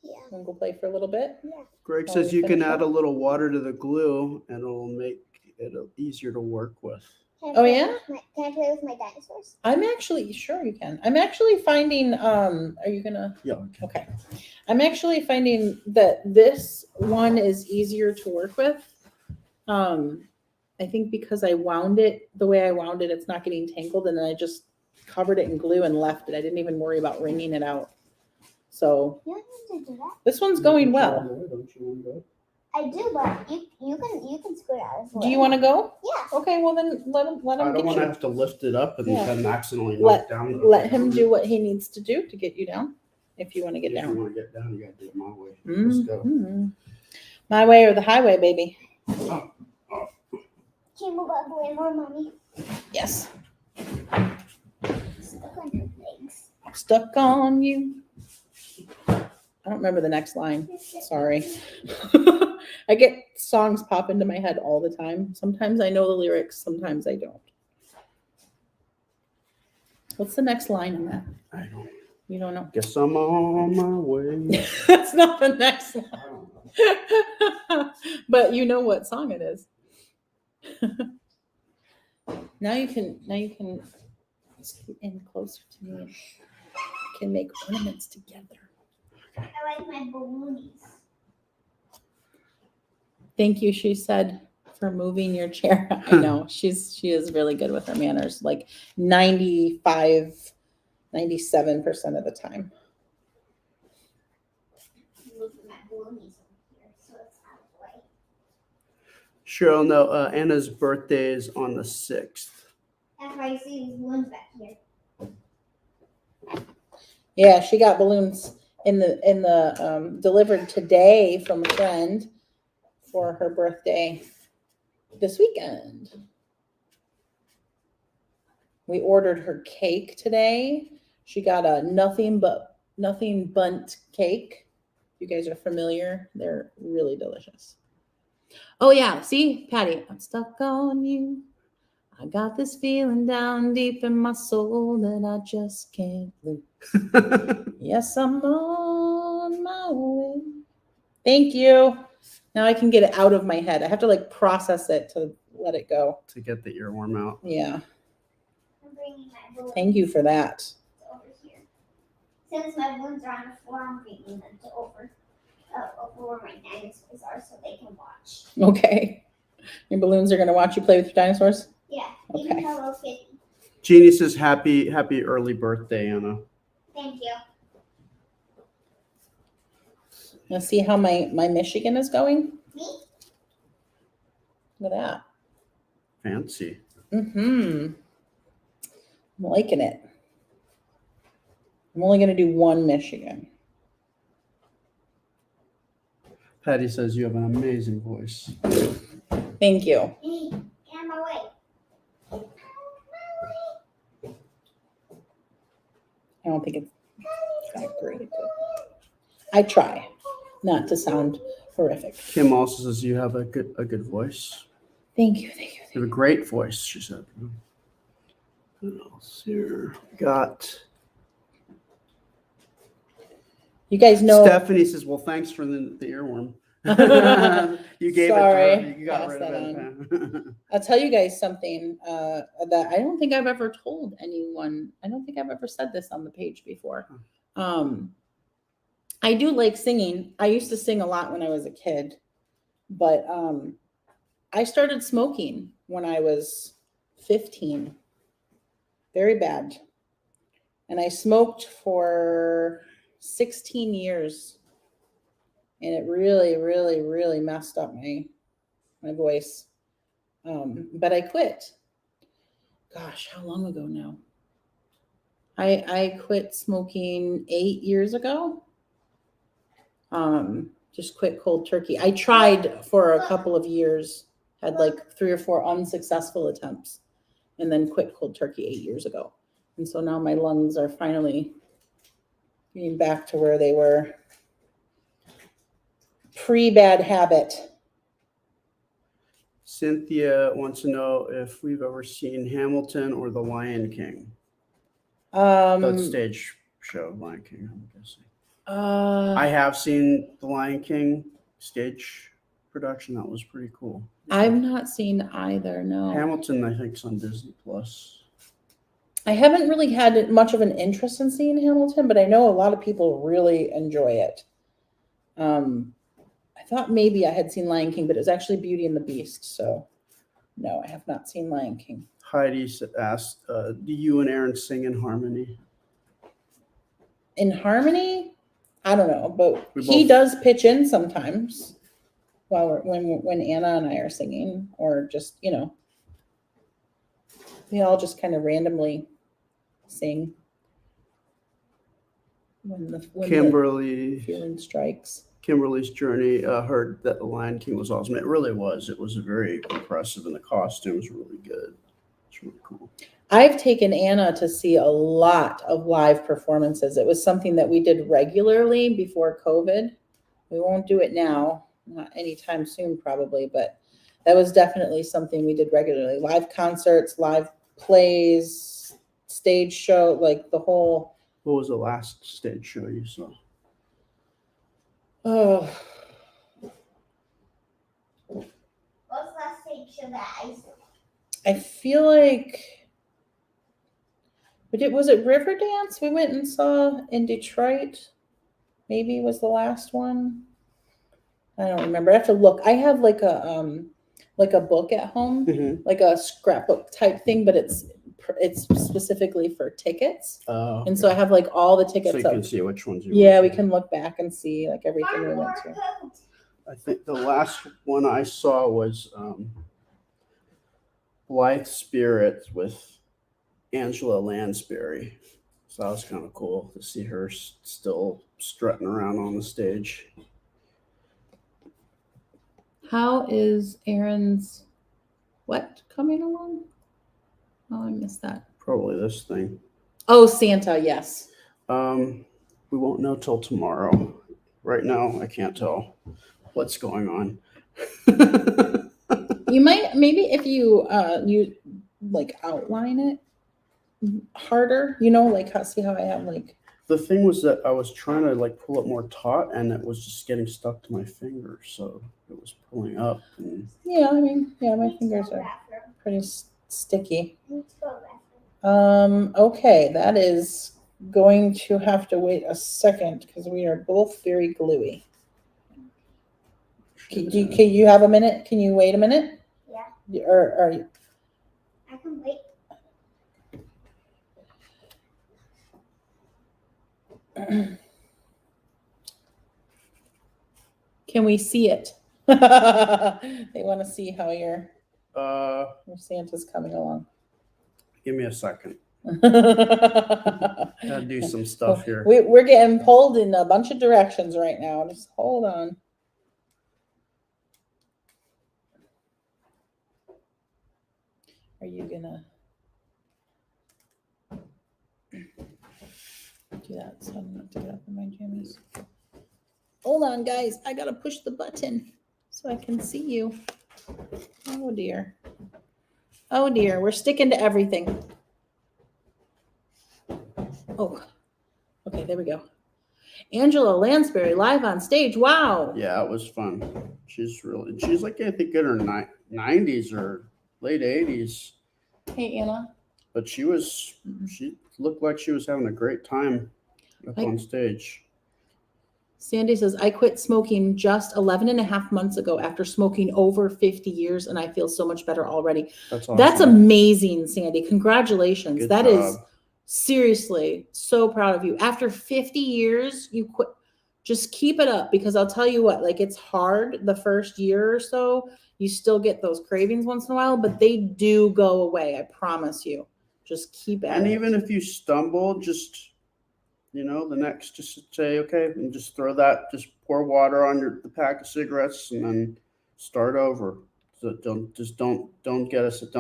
Yeah. Want to go play for a little bit? Yeah. Greg While says we you can finish add up? a little water to the glue and it'll make it easier to work with. Can I Oh, play yeah? with can I play with my dinosaurs? I'm actually sure you can. I'm actually finding. Are you gonna? Yeah. Okay. Okay. I'm actually finding that this one is easier to work with. I think because I wound it the way I wound it, it's not getting tangled, and then I just covered it in glue and left it. I didn't even worry about wringing it out. So You don't have to do that. this one's going well. Don't you want to go? I do, but you can scoot out as well. Do you want to go? Yeah. Okay, well then let him I don't get want to you. have to lift it up and Yeah. then accidentally knock down. Let him do what he needs to do to get you down. If you want to get If down. you want to get down, you got to do it my way. Let's go. Mhm. My way or the highway, baby. Can you move out of the way more, mommy? Yes. Stuck on your legs. Stuck on you. I don't remember the next line. Sorry. I get songs pop into my head all the time. Sometimes I know the lyrics, sometimes I don't. What's the next line in that? I don't. You don't know. Guess I'm on my way. That's not the next line. I don't know. But you know what song it is. Now you can scoot in closer to me and can make ornaments together. I like my balloonies. Thank you, she said, for moving your chair. I know she is really good with her manners, like 95, 97% of the time. Moving my balloonies over here so it's out of the way. Cheryl, no, Anna's birthday is on the 6th. That's why you see these balloons back here. Yeah, she got balloons in the delivered today from a friend for her birthday this weekend. We ordered her cake today. She got a nothing bunt cake. You guys are familiar. They're really delicious. Oh yeah, see, Patty, I'm stuck on you. I got this feeling down deep in my soul that I just can't lose. Yes, I'm on my way. Thank you. Now I can get it out of my head. I have to like process it to let it go. To get the earworm out. Yeah. I'm bringing my balloons Thank you for that. over here. Since my balloons are on the floor, I'm bringing them to over where my dinosaurs are so they can watch. Okay. Your balloons are going to watch you play with your dinosaurs? Yeah. Okay. Even Hello Kitty. Jeannie says happy early birthday, Anna. Thank you. Let's see how my Michigan is going. Me? Look at that. Fancy. I'm liking it. I'm only going to do one Michigan. Patty says you have an amazing voice. Thank you. Hey, get out of my way. I don't think it's that great, but I try not to sound horrific. Kim also says you have a good voice. Thank you. Thank you. You have a great voice, she said. What else here? Got You guys know. Stephanie says, well, thanks for the earworm. You gave Sorry, it to her. You got pass rid of that it. I'll tell you guys something that I don't think I've ever told anyone. I don't think I've ever said this on the page before. I do like singing. I used to sing a lot when I was a kid, but I started smoking when I was 15. Very bad. And I smoked for 16 years. And it really, really, really messed up my voice. But I quit. Gosh, how long ago now? I quit smoking 8 years ago. Just quit cold turkey. I tried for a couple of years, had like 3 or 4 unsuccessful attempts, and then quit cold turkey 8 years ago. And so now my lungs are finally getting back to where they were pre-bad habit. Cynthia wants to know if we've ever seen Hamilton or The Lion King. The stage show, Lion King, I'm guessing. I have seen The Lion King stage production. That was pretty cool. I've not seen either, no. Hamilton, I think, is on Disney Plus. I haven't really had much of an interest in seeing Hamilton, but I know a lot of people really enjoy it. I thought maybe I had seen Lion King, but it was actually Beauty and the Beast. So no, I have not seen Lion King. Heidi asked, do you and Aaron sing in harmony? In harmony, I don't know, but We he both- does pitch in sometimes while when Anna and I are singing, or just, you know, we all just kind of randomly sing when the feeling strikes. Kimberly's journey heard that the Lion King was awesome. It really was. It was very impressive, and the costumes were really good. It's really cool. I've taken Anna to see a lot of live performances. It was something that we did regularly before COVID. We won't do it now, not anytime soon probably, but that was definitely something we did regularly. Live concerts, live plays, stage show, like the whole. What was the last stage show you saw? Oh, What's the last stage show that I saw? I feel like, was it Riverdance we went and saw in Detroit? Maybe was the last one. I don't remember. I have to look. I have like a book at home, Mm-hmm. like a scrapbook type thing, but it's specifically for tickets. Oh, And so I have like all the so tickets you up. can see which ones you Yeah, want we to. can look back and see like everything we went to. I think the last one I saw was Blythe Spirit with Angela Lansbury. So that was kind of cool to see her still strutting around on the stage. How is Aaron's what coming along? Oh, I missed that. Probably this thing. Oh, Santa, yes. We won't know till tomorrow. Right now, I can't tell what's going on. You might maybe if you like outline it harder, you know, like see how I have like. The thing was that I was trying to like pull it more taut, and it was just getting stuck to my finger, so it was pulling up. And Yeah, I mean, yeah, my fingers are pretty sticky. Let's go bathroom. Okay, that is going to have to wait a second because we are both very gluey. Can you have a minute? Can you wait a minute? Yeah. Or I can wait. can we see it? They want to see how your Santa's coming along. Give me a second. Gotta Gotta do some stuff here. We're getting pulled in a bunch of directions right now. Just hold on. Are you gonna do that so I don't have to get up in my jammies? Hold on, guys. I gotta push the button so I can see you. Oh dear. Oh dear. We're sticking to everything. Oh, okay. There we go. Angela Lansbury live on stage. Wow. Yeah, it was fun. She's like, I think in her 90s or late 80s. Hey, Anna. But she looked like she was having a great time up on stage. Sandy says, I quit smoking just 11 and a half months ago after smoking over 50 years, and I feel so much better already. That's awesome. That's amazing, Sandy. Congratulations. Good That job. is seriously so proud of you. After 50 years, you quit. Just keep it up, because I'll tell you what, like, it's hard the first year or so. You still get those cravings once in a while, but they do go away. I promise you. Just keep at it. And even if you stumble, just, the next, just say, okay, and just throw that, just pour water on the pack of cigarettes and then start over. So don't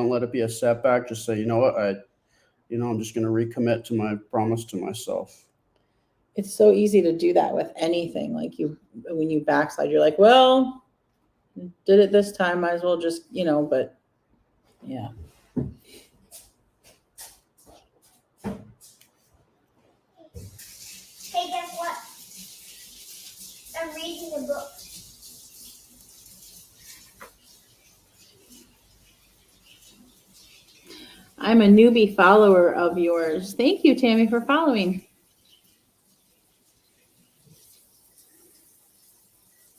let it be a setback. Just say, you know what, I'm just going to recommit to my promise to myself. It's so easy to do that with anything. Like when you backslide, you're like, well, did it this time, might as well just, but yeah. Hey, guess what? I'm reading a book. I'm a newbie follower of yours. Thank you, Tammy, for following.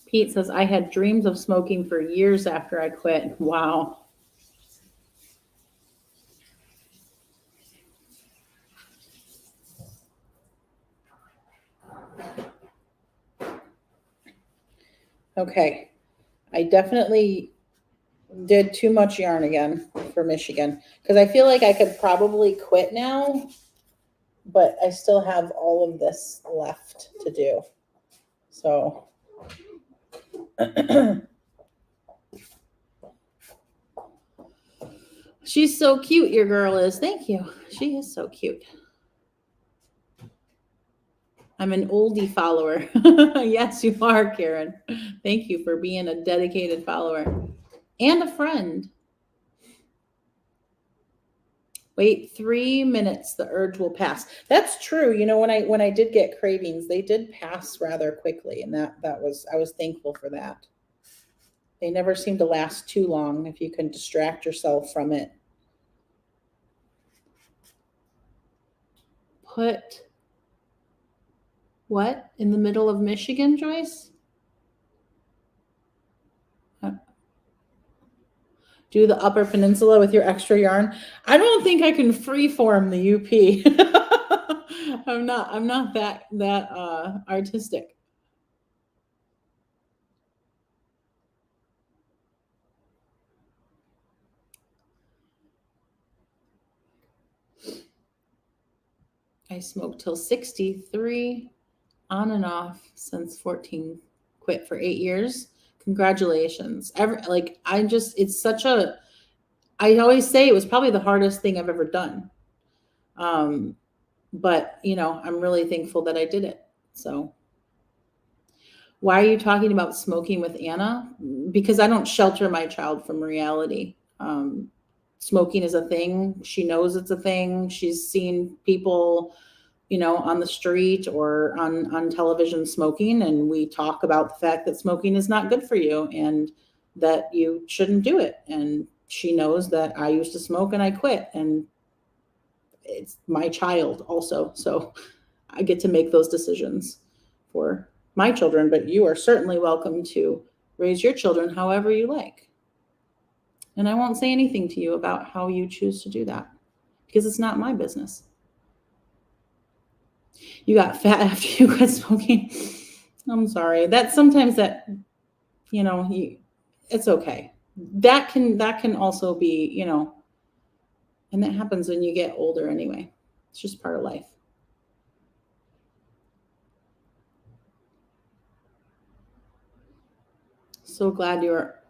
Pete says, I had dreams of smoking for years after I quit. Wow. Okay. I definitely did too much yarn again for Michigan because I feel like I could probably quit now, but I still have all of this left to do. So she's so cute, your girl is. Thank you. She is so cute. I'm an oldie follower. Yes, you are, Karen. Thank you for being a dedicated follower and a friend. Wait 3 minutes, the urge will pass. That's true. You know, when I did get cravings, they did pass rather quickly, and I was thankful for that. They never seem to last too long if you can distract yourself from it. Put what in the middle of Michigan, Joyce? Do the Upper Peninsula with your extra yarn. I don't think I can freeform the UP. I'm not that artistic. I smoked till 63, on and off since 14, quit for 8 years. Congratulations. It's such a, I always say it was probably the hardest thing I've ever done. But you know, I'm really thankful that I did it. So why are you talking about smoking with Anna? Because I don't shelter my child from reality. Smoking is a thing. She knows it's a thing. She's seen people, you know, on the street or on television smoking, and we talk about the fact that smoking is not good for you and that you shouldn't do it. And she knows that I used to smoke and I quit, and it's my child also. So I get to make those decisions for my children, but you are certainly welcome to raise your children however you like. And I won't say anything to you about how you choose to do that because it's not my business. You got fat after you quit smoking. I'm sorry. That's sometimes that, you know, it's okay. That can also be, you know, and that happens when you get older anyway. It's just part of life. So glad you're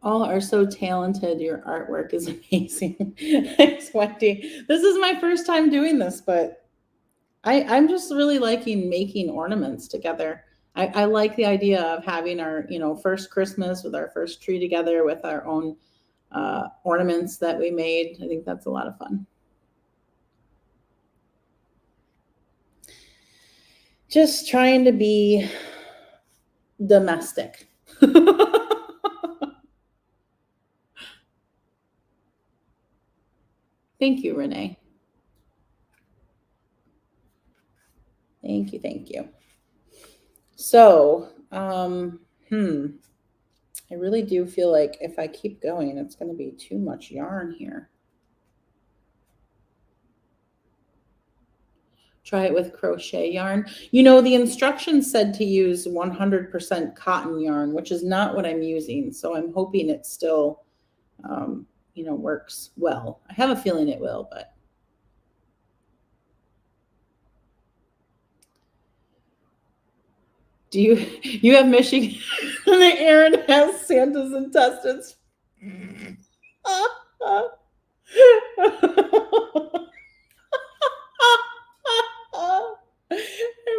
all are so talented. Your artwork is amazing. Thanks, Wendy. This is my first time doing this, but I'm just really liking making ornaments together. I like the idea of having our, you know, first Christmas with our first tree together with our own ornaments that we made. I think that's a lot of fun. Just trying to be domestic. Thank you, Renee. Thank you, thank you. So, I really do feel like if I keep going, it's going to be too much yarn here. Try it with crochet yarn. You know, the instructions said to use 100% cotton yarn, which is not what I'm using. So I'm hoping it still, you know, works well. I have a feeling it will, but. Do you have Michigan and Aaron has Santa's intestines? I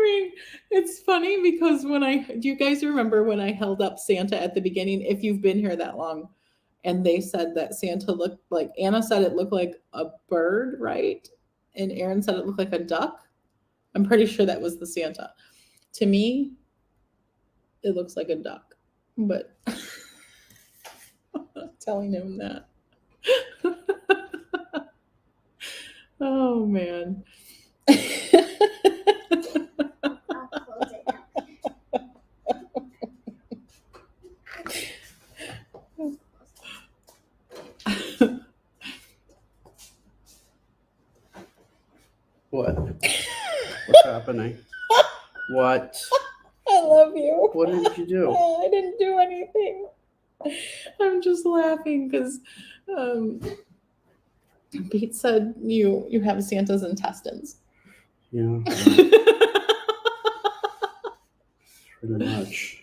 mean, it's funny because do you guys remember when I held up Santa at the beginning? If you've been here that long, and they said that Santa looked like, Anna said it looked like a bird, right? And Aaron said it looked like a duck. I'm pretty sure that was the Santa. To me, it looks like a duck, but I'm telling him that. Oh man. I'll close it now. What? What's happening? What? I love you. What did you do? I didn't do anything. I'm just laughing because Pete said you have Santa's intestines. Yeah, pretty much.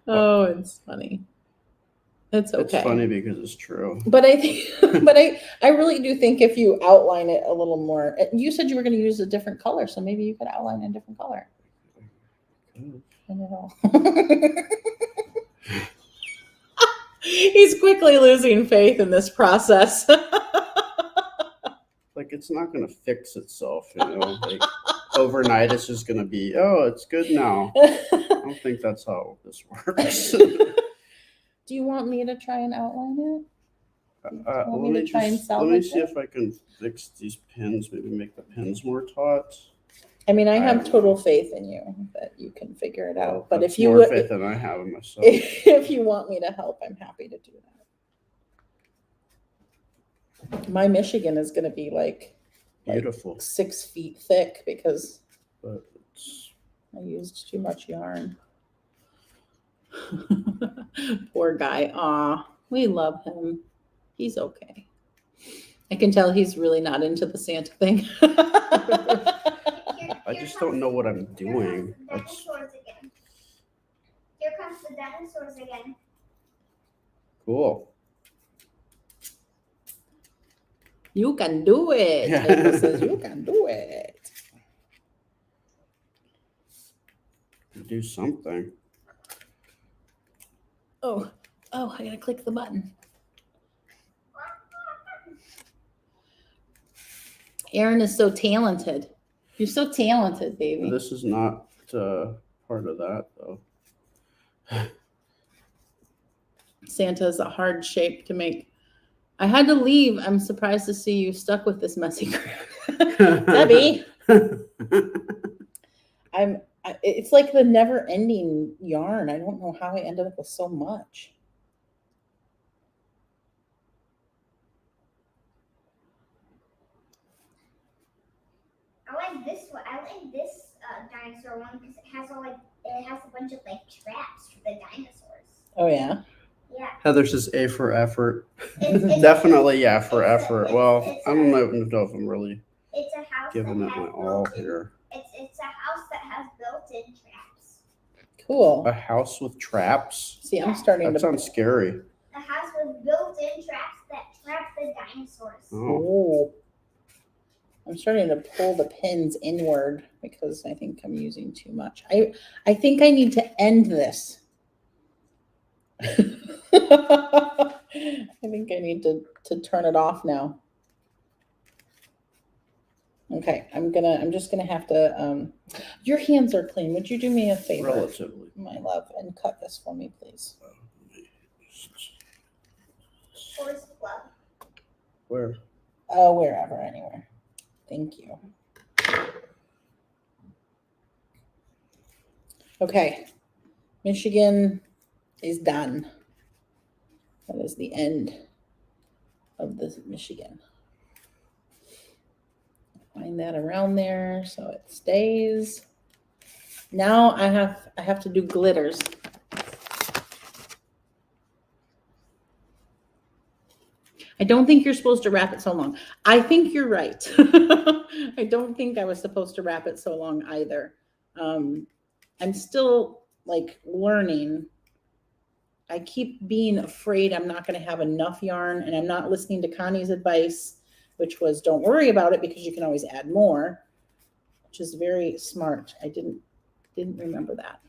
Oh, it's funny. It's okay. It's funny because it's true. But I think, but I really do think if you outline it a little more, you said you were going to use a different color, so maybe you could outline a different color. I know. He's quickly losing faith in this process. Like, it's not going to fix itself, you know? Like, overnight, it's just going to be, oh, it's good now. I don't think that's how this works. Do you want me to try and outline it? Let want me to try and me salvage see it? if I can fix these pins, maybe make the pins more taut. I mean, I I have don't total know. faith in you that you can figure it out. But That's if you more would, faith than I have in myself. if you want me to help, I'm happy to do that. My Michigan is going to be like Beautiful. 6 feet thick because But it's, I used too much yarn. Poor guy. Aw, we love him. He's okay. I can tell he's really not into the Santa thing. I just don't know what I'm doing. Here comes the dinosaurs again. Here comes the dinosaurs again. Cool. You can do it. Yeah. April says you can do it. Do something. Oh, I gotta click the button. Erin is so talented. You're so talented, baby. This is not part of that, though. Santa is a hard shape to make. I had to leave. I'm surprised to see you stuck with this messy crap. Debbie, it's like the never ending yarn. I don't know how I ended up with so much. I like this one. I like this dinosaur one because it has a bunch of like traps for the dinosaurs. Oh yeah. Yeah. Heather says A for effort. It's- Definitely, yeah, for it's a- effort. it's- Well, it's I don't know if I'm really It's a house giving that it my has all built-in. here. It's a house that has built-in traps. Cool. A house with traps? See, I'm starting That to. sounds scary. The house with built-in traps that trap the dinosaurs. Oh. Oh. I'm starting to pull the pins inward because I think I'm using too much. I think I need to end this. I think I need to turn it off now. Okay, I'm just gonna have to your hands are clean. Would you do me a favor, Relatively. my love, and cut this for me, please? Where's the glove? Where? Oh, wherever, anywhere. Thank you. Okay, Michigan is done. That is the end of the Michigan. Find that around there so it stays. Now I have to do glitters. I don't think you're supposed to wrap it so long. I think you're right. I don't think I was supposed to wrap it so long either. I'm still like learning. I keep being afraid I'm not going to have enough yarn, and I'm not listening to Connie's advice, which was don't worry about it because you can always add more, which is very smart. I didn't remember that.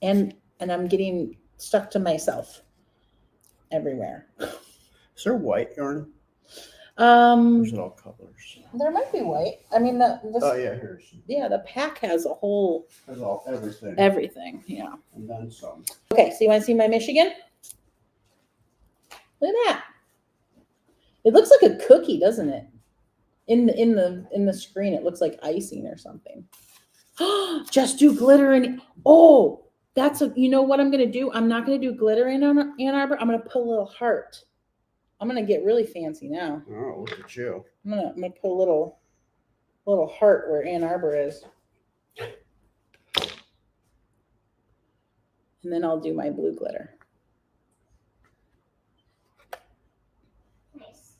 And I'm getting stuck to myself everywhere. Is there white yarn? Or is it all colors? There might be white. I mean, Oh yeah, here's the pack has a whole there's all everything. everything. Yeah. And then some. Okay, so you want to see my Michigan? Look at that. It looks like a cookie, doesn't it? In the screen, it looks like icing or something. Just do glitter and that's you know what I'm gonna do? I'm not gonna do glitter in Ann Arbor. I'm gonna put a little heart. I'm gonna get really fancy now. Oh, look at you. I'm gonna put a little heart where Ann Arbor is. And then I'll do my blue glitter. Nice.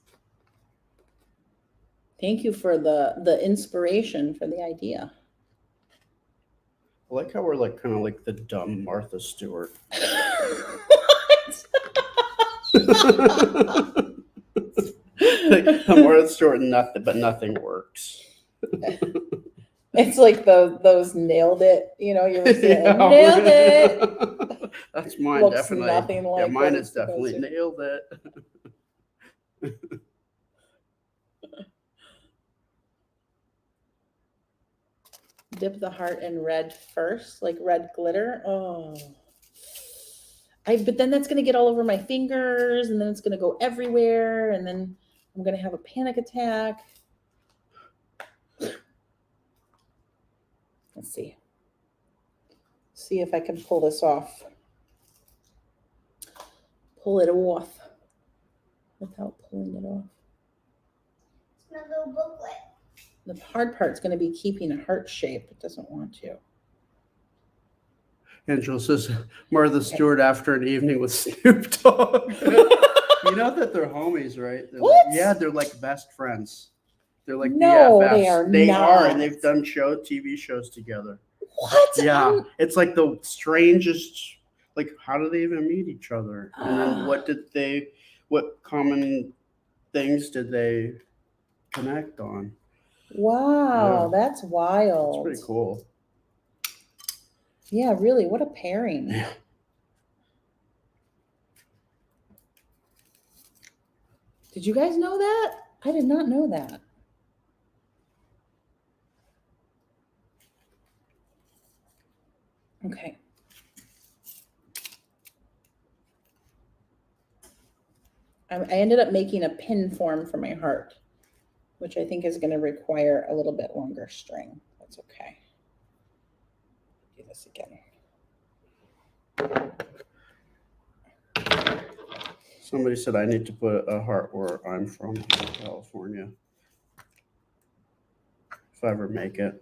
Thank you for the inspiration for the idea. I like how we're like kind of like the dumb Martha Stewart. Like, Martha Stewart, nothing works. It's like those nailed it. You ever see it? Yeah. Nailed it. That's mine, Looks definitely. nothing like yeah, mine what is it's supposed definitely to. nailed it. Dip the heart in red first, like red glitter. But then that's gonna get all over my fingers, and then it's gonna go everywhere, and then I'm gonna have a panic attack. Let's see. See if I can pull this off. Pull it off without pulling it off. It's my little booklet. The hard part's going to be keeping a heart shape. It doesn't want to. Angela says, Martha Stewart after an evening with Snoop Dogg. You know that they're homies, right? What? Yeah, they're like best friends. They're like No, BFFs. they are They not. are, and they've done TV shows together. What? Yeah, it's like the strangest. Like, how do they even meet each other? And then what common things did they connect on? Wow, Yeah. that's wild. It's pretty cool. Yeah, really. What a pairing. Yeah. Did you guys know that? I did not know that. Okay. I ended up making a pin form for my heart, which I think is going to require a little bit longer string. That's okay. Do this again. Somebody said I need to put a heart where I'm from, California. If I ever make it.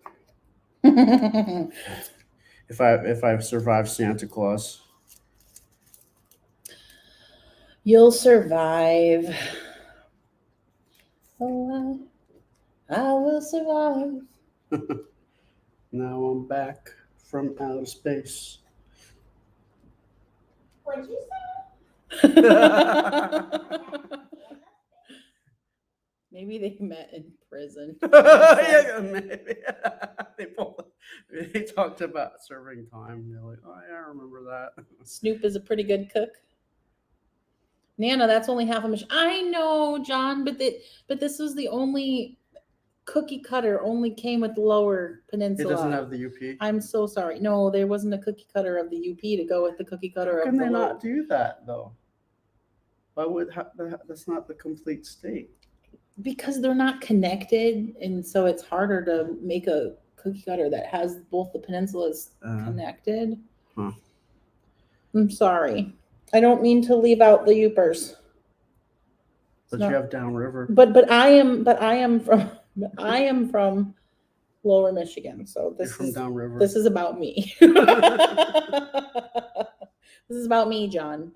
If I survive Santa Claus. You'll survive. Oh, I will survive. Now I'm back from outer space. What'd you Maybe they met in prison. Yeah, maybe. They talked about serving time. They're like, oh yeah, I remember that. Snoop is a pretty good cook. Nana, that's only half a machine. I know, John, but this was the only cookie cutter. Only came with the Lower Peninsula. It doesn't have the UP. I'm so sorry. No, there wasn't a cookie cutter of the UP to go with the cookie cutter How of can the they Lower. not do that though? Why would that's not the complete state? Because they're not connected, and so it's harder to make a cookie cutter that has both the peninsulas connected. Huh. I'm sorry. I don't mean to leave out the Yoopers. But you have downriver. But I am from Lower Michigan, so You're from downriver. this is about me. This is about me, John.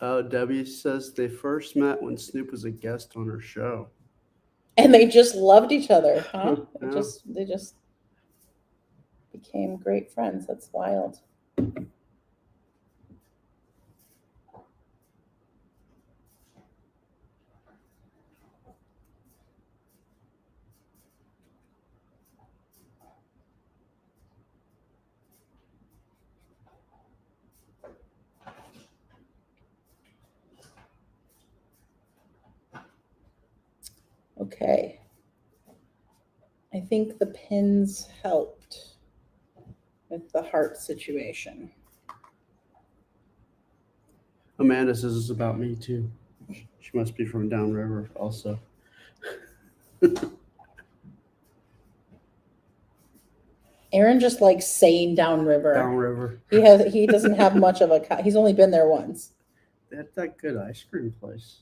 Oh, Debbie says they first met when Snoop was a guest on her show. And they just loved each other, huh? Yeah. They just became great friends. That's wild. Okay. I think the pins helped with the heart situation. Amanda says it's about me too. She must be from downriver also. Aaron just likes saying downriver. Downriver. He doesn't have much of a. He's only been there once. That's that good ice cream place.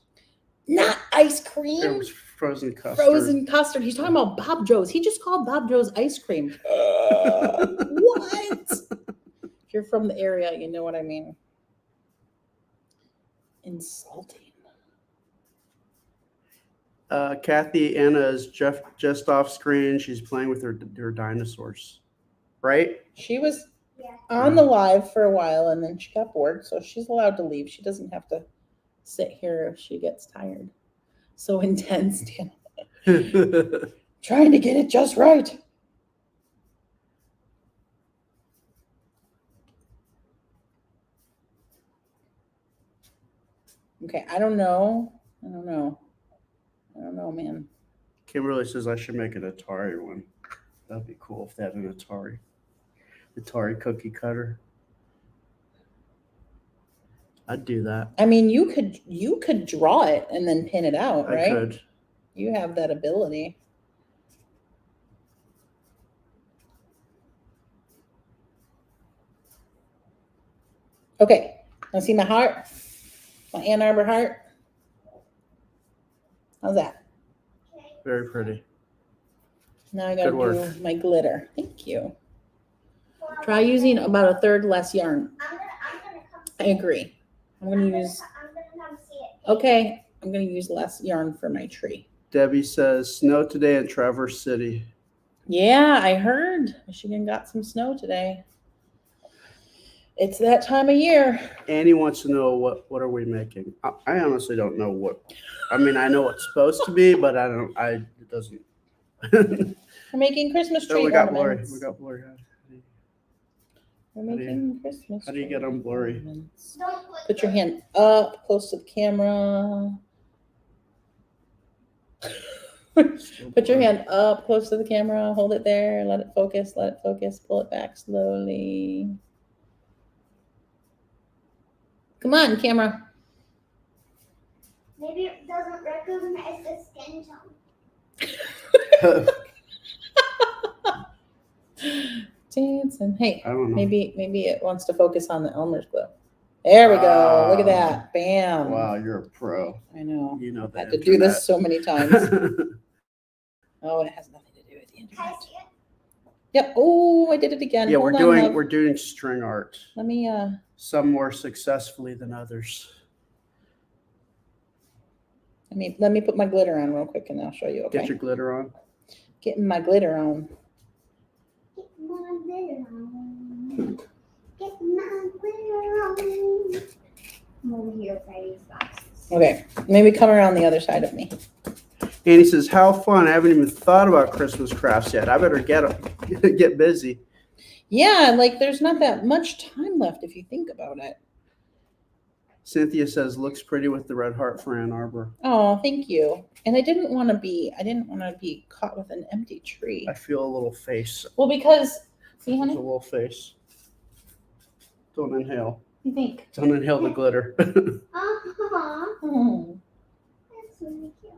Not ice It cream. was frozen custard. Frozen custard. He's talking about Bob Joe's. He just called Bob Joe's ice cream. What? If you're from the area, you know what I mean. Insulting. Kathy Anna is just off screen. She's playing with her dinosaurs, right? She was Yeah. on the live for a while and then she got bored, so she's allowed to leave. She doesn't have to sit here if she gets tired. So intense, Dan. Trying to get it just right. Okay, I don't know, man. Kimberly says I should make an Atari one. That'd be cool if they had an Atari cookie cutter. I'd do that. I mean, you could draw it and then pin it out, right? I could. You have that ability. Okay, now see my heart? My Ann Arbor heart? How's that? Very pretty. Now I gotta Good work. do my glitter. Thank you. Try using about a third less yarn. I'm gonna come I agree. I'm gonna use, I'm gonna come see it. okay, I'm gonna use less yarn for my tree. Debbie says snow today in Traverse City. Yeah, I heard Michigan got some snow today. It's that time of year. Annie wants to know what are we making. I honestly don't know what. I mean, I know what's supposed to be, but I don't. It doesn't. We're making Christmas tree Oh, we got blurry. ornaments. We got blurry. We're How do you- making Christmas. how do you tree get them blurry? ornaments. Don't Put your hand up close to the camera. Put your hand up close to the camera. Hold it there. Let it focus. Let it focus. Pull it back slowly. Come on, camera. Maybe it doesn't recognize the skin tone. Dancing. Hey, I don't know. maybe it wants to focus on the Elmer's glue. There we go. Look at that. Bam. Wow, you're a pro. I know. You know I that. had to do this so many times. Oh, it has nothing to do with the Can I internet. see it? Yep. Oh, I did it again. Yeah, Hold on, love. we're doing string art. Let me Some more successfully than others. let me put my glitter on real quick and I'll show you. Okay. Get your glitter on. Getting my glitter on. Get my glitter on. Get my glitter on. I'm over here by these boxes. Okay. Maybe come around the other side of me. Annie says, "How fun! I haven't even thought about Christmas crafts yet. I better get busy." Yeah, like there's not that much time left if you think about it. Cynthia says, "Looks pretty with the red heart for Ann Arbor." Oh, thank you. And I didn't want to be caught with an empty tree. I feel a little face. Well, because see, There's a honey, little face. Don't inhale. you think? Don't inhale the glitter. Uh-huh. Hmm. That's really cute.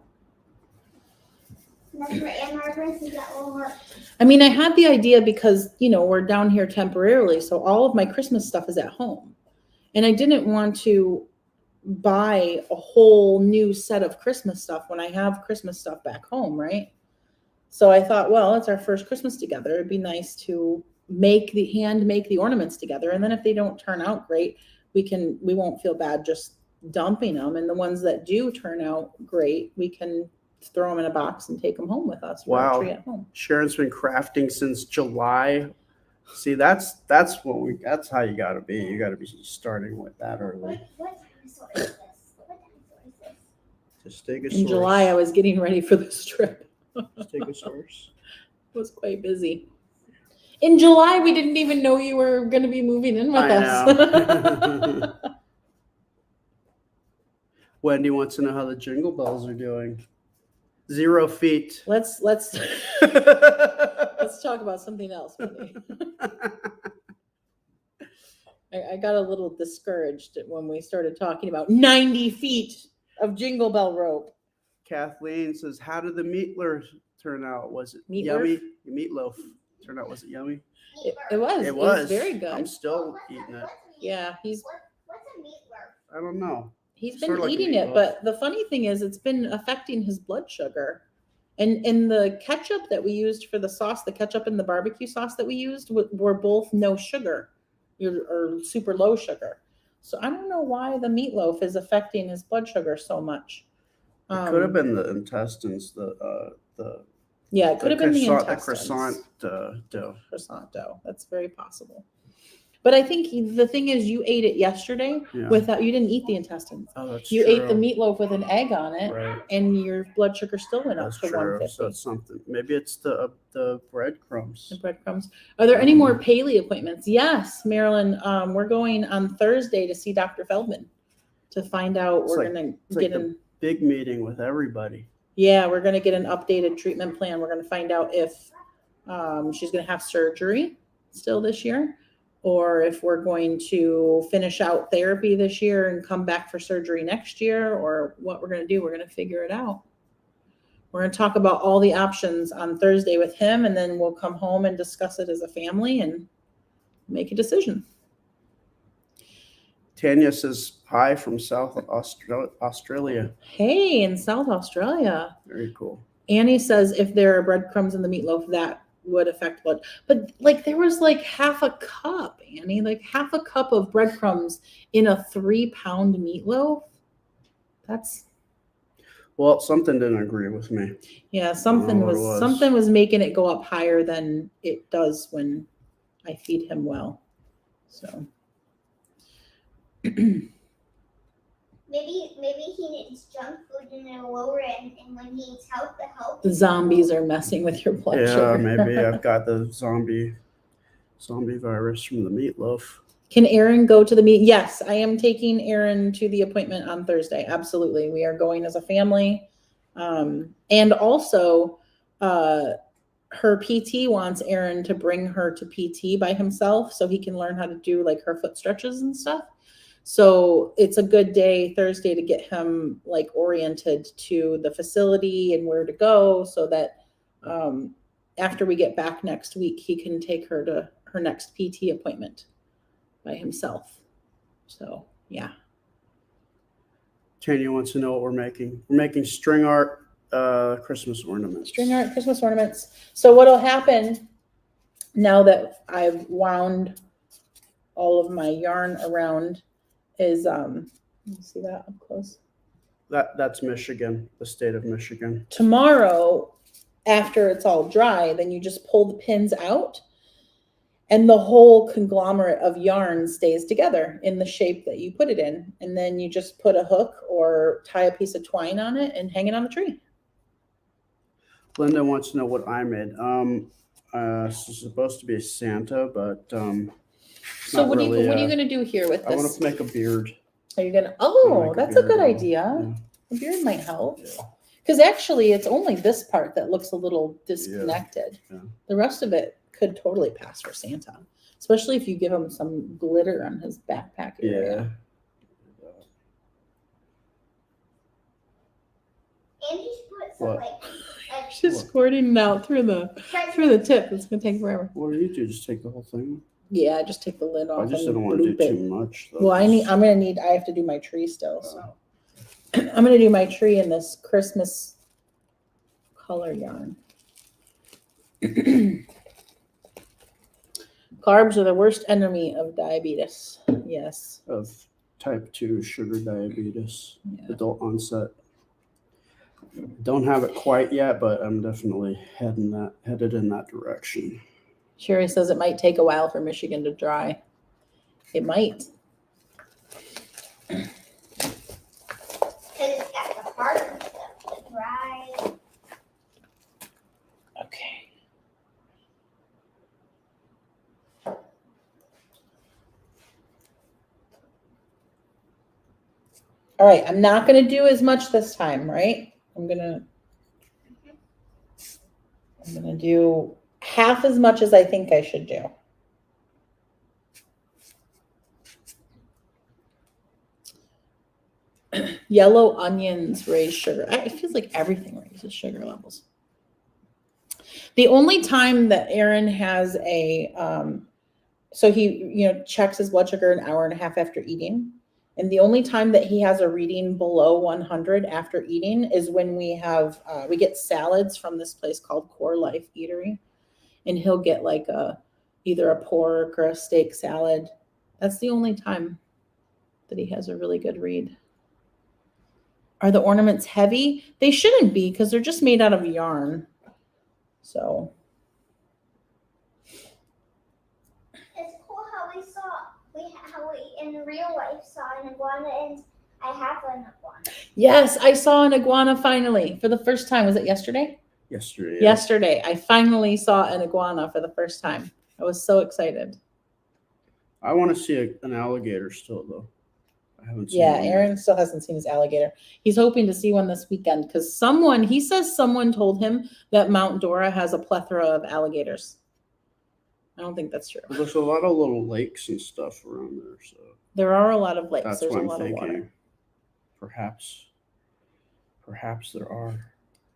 And that's where Ann Arbor is that will work. I mean, I had the idea because, we're down here temporarily, so all of my Christmas stuff is at home. And I didn't want to buy a whole new set of Christmas stuff when I have Christmas stuff back home, right? So I thought, well, it's our first Christmas together. It'd be nice to make the ornaments together. And then if they don't turn out great, we won't feel bad just dumping them. And the ones that do turn out great, we can throw them in a box and take them home with us for Wow. our tree at home. Sharon's been crafting since July. See, that's how you got to be. You got to be starting with that early. What dinosaur is this? What dinosaur is this? Stegosaurus. In July, I was getting ready for this trip. Stegosaurus. It was quite busy. In July, we didn't even know you were going to be moving in with I us. know. Wendy wants to know how the jingle bells are doing. 0 feet. Let's let's talk about something else. Maybe. I got a little discouraged when we started talking about 90 feet of jingle bell rope. Kathleen says, "How did the meatloaf turn out? Was it Meatloaf? yummy? Meatloaf turned out. Was it yummy? It was. It was very good. I'm still eating it. Yeah, What's a meatloaf? I don't know. he's Sort been of like eating it, meatloaf. but the funny thing is, it's been affecting his blood sugar. And the ketchup that we used for the sauce, the ketchup and the barbecue sauce that we used were both no sugar or super low sugar. So I don't know why the meatloaf is affecting his blood sugar so much. It could have been the intestines. Yeah, it could have been the croissant, intestines. dough. Croissant dough. That's very possible. But I think the thing is, you ate it yesterday Yeah. without, you didn't eat the intestines. Oh, that's You true. ate the meatloaf with an egg on it, Right. and your blood sugar still went up That's to true. 150. So it's something. Maybe it's the breadcrumbs. The breadcrumbs. Are there any more Paley appointments? Yes, Marilyn. We're going on Thursday to see Dr. Feldman to find out. It's We're like- gonna it's get like an Big meeting with everybody. yeah, we're gonna get an updated treatment plan. We're gonna find out if she's gonna have surgery still this year, or if we're going to finish out therapy this year and come back for surgery next year, or what we're gonna do. We're gonna figure it out. We're going to talk about all the options on Thursday with him, and then we'll come home and discuss it as a family and make a decision. Tanya says hi from South Australia. Hey, in South Australia. Very cool. Annie says if there are breadcrumbs in the meatloaf, that would affect blood. But like there was like half a cup, Annie, like half a cup of breadcrumbs in a 3-pound meatloaf. That's Well, something didn't agree with me. yeah, something what it was. something was making it go up higher than it does when I feed him well. So Maybe he needs junk food and it'll lower it, and when he eats health, the zombies are messing with your blood Yeah, sugar. maybe I've got the zombie virus from the meatloaf. Can Aaron go to the meet? Yes, I am taking Aaron to the appointment on Thursday. Absolutely. We are going as a family. And also, her PT wants Aaron to bring her to PT by himself so he can learn how to do like her foot stretches and stuff. So it's a good day Thursday to get him like oriented to the facility and where to go so that after we get back next week, he can take her to her next PT appointment by himself. So yeah. Tanya wants to know what we're making. We're making string art Christmas ornaments. String art Christmas ornaments. So what'll happen now that I've wound all of my yarn around is you see that up close? That's Michigan, the state of Michigan. Tomorrow, after it's all dry, then you just pull the pins out and the whole conglomerate of yarn stays together in the shape that you put it in. And then you just put a hook or tie a piece of twine on it and hang it on the tree. Linda wants to know what I made. This is supposed to be a Santa, but So not what really, are you gonna do here with I want this? to make a beard. Are you gonna? Make Oh, a that's a beard good on it. idea. Yeah. A beard might help. Yeah. Because actually, it's only this part that looks a little disconnected. Yeah. The rest of it could totally pass for Santa, especially if you give him some glitter on his backpack area. Yeah. and you should put some What? like She's squirting it out through the tip. It's gonna take forever. What do you do? Just take the whole thing? Yeah, just take the lid off. I just and didn't want to do bloop it. too much. Though. Well, I have to do my tree still, so I'm gonna do my tree in this Christmas color yarn. Carbs are the worst enemy of diabetes. Yes. Of type 2 sugar diabetes, Yeah. adult onset. Don't have it quite yet, but I'm definitely headed in that direction. Sherry says it might take a while for Michigan to dry. It might. because it's got the hard stuff, the dry. Okay. All right, I'm not going to do as much this time, right? I'm going to I'm going to do half as much as I think I should do. Yellow onions raise sugar. It feels like everything raises sugar levels. The only time that Aaron has a, so he, checks his blood sugar an hour and a half after eating. And the only time that he has a reading below 100 after eating is when we get salads from this place called Core Life Eatery. And he'll get like either a pork or a steak salad. That's the only time that he has a really good read. Are the ornaments heavy? They shouldn't be because they're just made out of yarn. So. It's cool how we in real life saw an iguana, and I have an iguana. Yes, I saw an iguana finally for the first time. Was it yesterday? Yesterday. Yesterday, I finally saw an iguana for the first time. I was so excited. I want to see an alligator still, though. I haven't seen Yeah, one yet. Aaron still hasn't seen his alligator. He's hoping to see one this weekend because he says someone told him that Mount Dora has a plethora of alligators. I don't think that's true. Well, there's a lot of little lakes and stuff around there, so There are a lot of lakes. that's There's what a I'm lot of water. thinking. Perhaps there are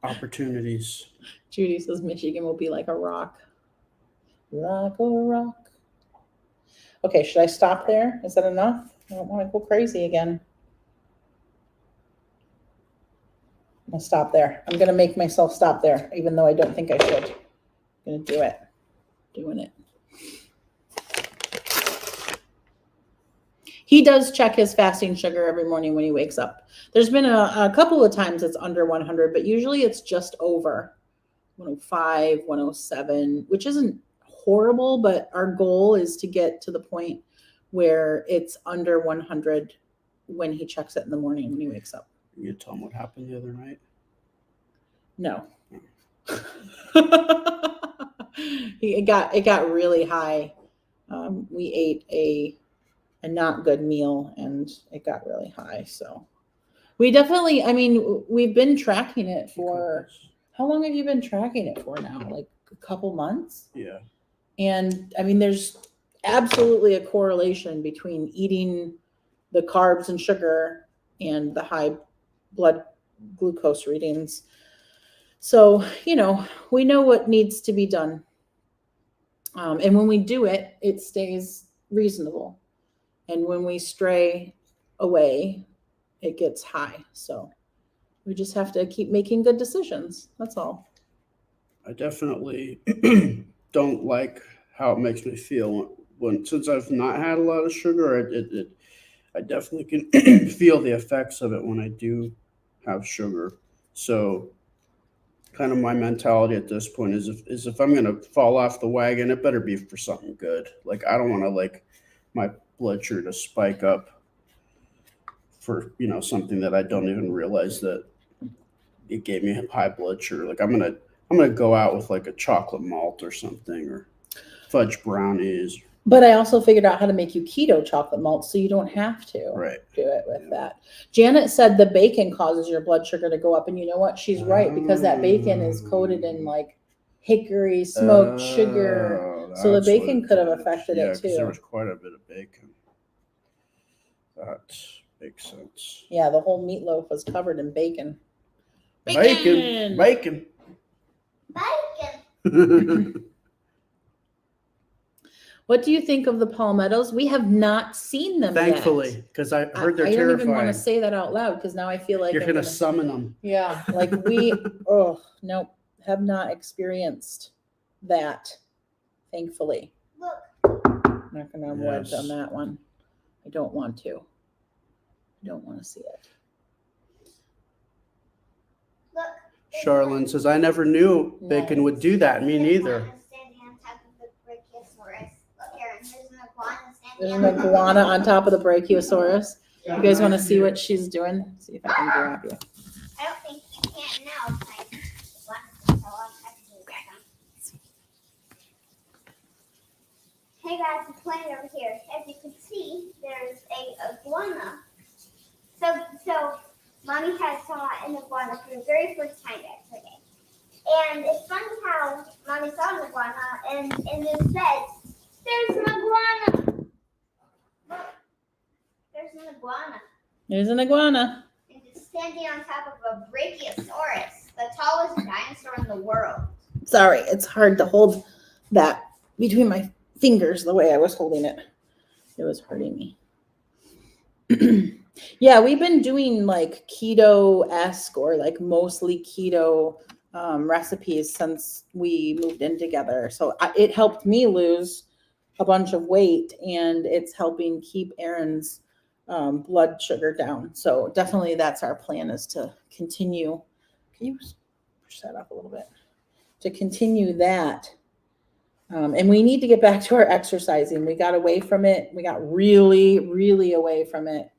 opportunities. Judy says Michigan will be like a rock. Like a rock. Okay, should I stop there? Is that enough? I don't want to go crazy again. I'm going to stop there. I'm going to make myself stop there, even though I don't think I should. I'm going to do it. Doing it. He does check his fasting sugar every morning when he wakes up. There's been a couple of times it's under 100, but usually it's just over 105, 107, which isn't horrible, but our goal is to get to the point where it's under 100 when he checks it in the morning when he wakes up. You tell him what happened the other night? No. It got really high. We ate a not good meal and it got really high. So we definitely, we've been tracking it for, how long have you been tracking it for now? Like a couple months? Yeah. And there's absolutely a correlation between eating the carbs and sugar and the high blood glucose readings. So, we know what needs to be done. And when we do it, it stays reasonable. And when we stray away, it gets high. So we just have to keep making good decisions. That's all. I definitely don't like how it makes me feel since I've not had a lot of sugar. I definitely can feel the effects of it when I do have sugar. So kind of my mentality at this point is if I'm gonna fall off the wagon, it better be for something good. Like I don't want to my blood sugar to spike up for something that I don't even realize that it gave me high blood sugar. Like I'm gonna go out with like a chocolate malt or something or fudge brownies. But I also figured out how to make you keto chocolate malt so you don't have to do it with that. Janet said the bacon causes your blood sugar to go up. And you know what? She's right, because that bacon is coated in like hickory smoked sugar. So the bacon could have affected it too. There was quite a bit of bacon. That makes sense. Yeah, the whole meatloaf was covered in bacon. Bacon. Bacon. What do you think of the palmettos? We have not seen them Thankfully, because I heard they're I terrifying. don't even want to say that out loud because now I feel like you're going to summon them. Yeah, like nope, have not experienced that. Thankfully. Look. Knocking on wood on that one. I don't want to. I don't want to see it. Look. Charlene says, I never knew bacon would do that. Me neither. There's an iguana on top of the brachiosaurus. You guys want to see what she's doing? See if I can grab you. I don't think you can now. Hey guys, it's playing over here. As you can see, there's a iguana. So mommy had saw an iguana for the very first time yesterday. And it's funny how Mommy saw an iguana and it says, there's an iguana. Look, there's an iguana. There's an iguana. And it's standing on top of a brachiosaurus, the tallest dinosaur in the world. Sorry, it's hard to hold that between my fingers the way I was holding it. It was hurting me. Yeah, we've been doing like keto-esque or like mostly keto recipes since we moved in together. So it helped me lose a bunch of weight, and it's helping keep Aaron's blood sugar down. So definitely that's our plan, is to continue. Can you push that up a little bit? To continue that. And we need to get back to our exercising. We got away from it. We got really, really away from it.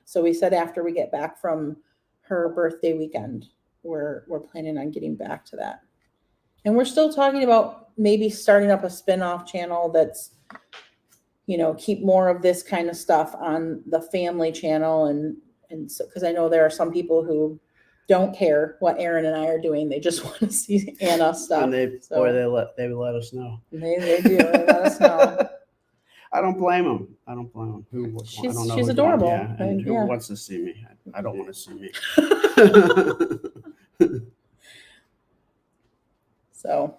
So we said after we get back from her birthday weekend, we're planning on getting back to that. And we're still talking about maybe starting up a spin-off channel that's, keep more of this kind of stuff on the family channel. And so, because I know there are some people who don't care what Aaron and I are doing. They just want to see Anna stuff. And they let us know. They do. They let us know. I don't blame them. I don't blame them. I don't know. She's adorable. Yeah, and who Yeah. wants to see me? I don't want to see me. So,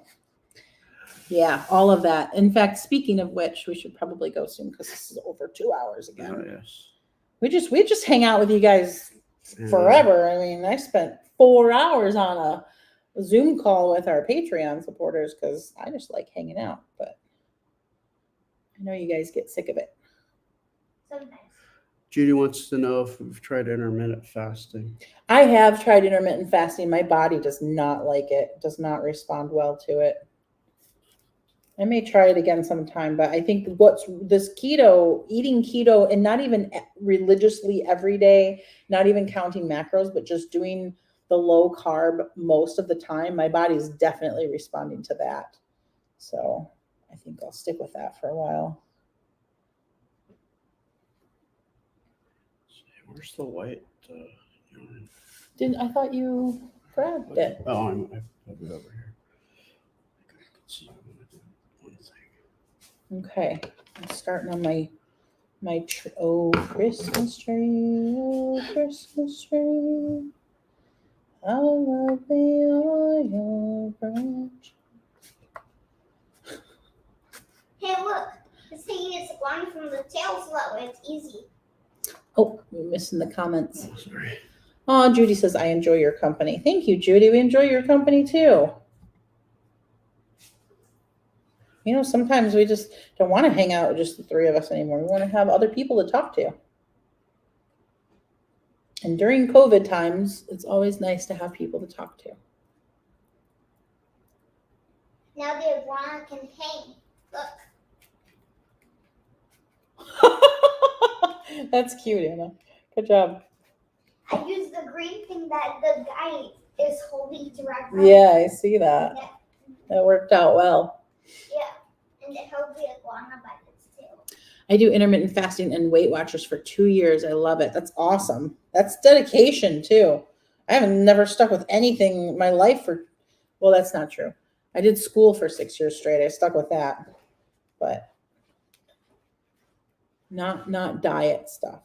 yeah, all of that. In fact, speaking of which, we should probably go soon because this is over 2 hours again. Oh, yes. We just hang out with you guys forever. I mean, I spent 4 hours on a Zoom call with our Patreon supporters because I just like hanging out. But I know you guys get sick of it. Sometimes. Judy wants to know if we've tried intermittent fasting. I have tried intermittent fasting. My body does not like it, does not respond well to it. I may try it again sometime, but I think what's this eating keto and not even religiously every day, not even counting macros, but just doing the low carb most of the time, my body's definitely responding to that. So I think I'll stick with that for a while. Where's the white yarn? I thought you grabbed it. Oh, I have it over here. Let's see. One thing. Okay, I'm starting on my Christmas tree, oh Christmas tree, how lovely are your branches. Hey, look. This thing is one from the tail slow. It's easy. Oh, we're missing the comments. Oh, sorry. Oh, Judy says, I enjoy your company. Thank you, Judy. We enjoy your company too. Sometimes we just don't want to hang out with just the three of us anymore. We want to have other people to talk to. And during COVID times, it's always nice to have people to talk to. Now the iguana can hang. Look. That's cute, Anna. Good job. I used the green thing that the guy is holding to wrap around. Yeah, I see that. Yeah. That worked out well. Yeah, and it held the iguana by its tail. I do intermittent fasting and Weight Watchers for 2 years. I love it. That's awesome. That's dedication too. I haven't never stuck with anything in my life well, that's not true. I did school for 6 years straight. I stuck with that, but not diet stuff.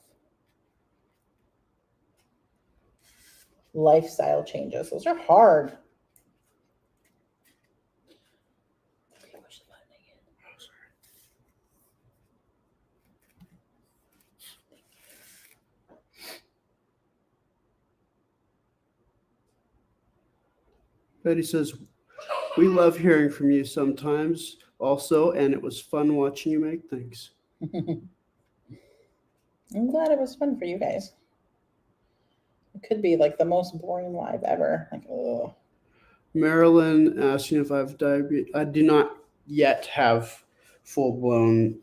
Lifestyle changes. Those are hard. Betty says, we love hearing from you sometimes also, and it was fun watching you make things. I'm glad it was fun for you guys. It could be like the most boring live ever. Like, oh. Marilyn asking if I have diabetes. I do not yet have full-blown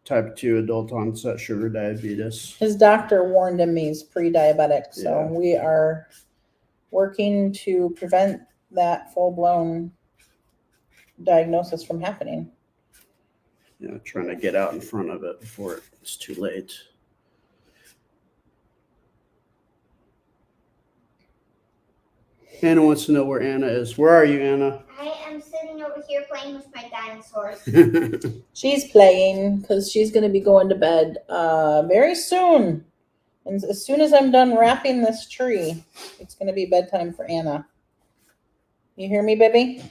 type 2 adult onset sugar diabetes. His doctor warned him he's pre-diabetic, so Yeah. we are working to prevent that full-blown diagnosis from happening. Trying to get out in front of it before it's too late. Anna wants to know where Anna is. Where are you, Anna? I am sitting over here playing with my dinosaurs. She's playing because she's going to be going to bed very soon. And as soon as I'm done wrapping this tree, it's going to be bedtime for Anna. You hear me, baby?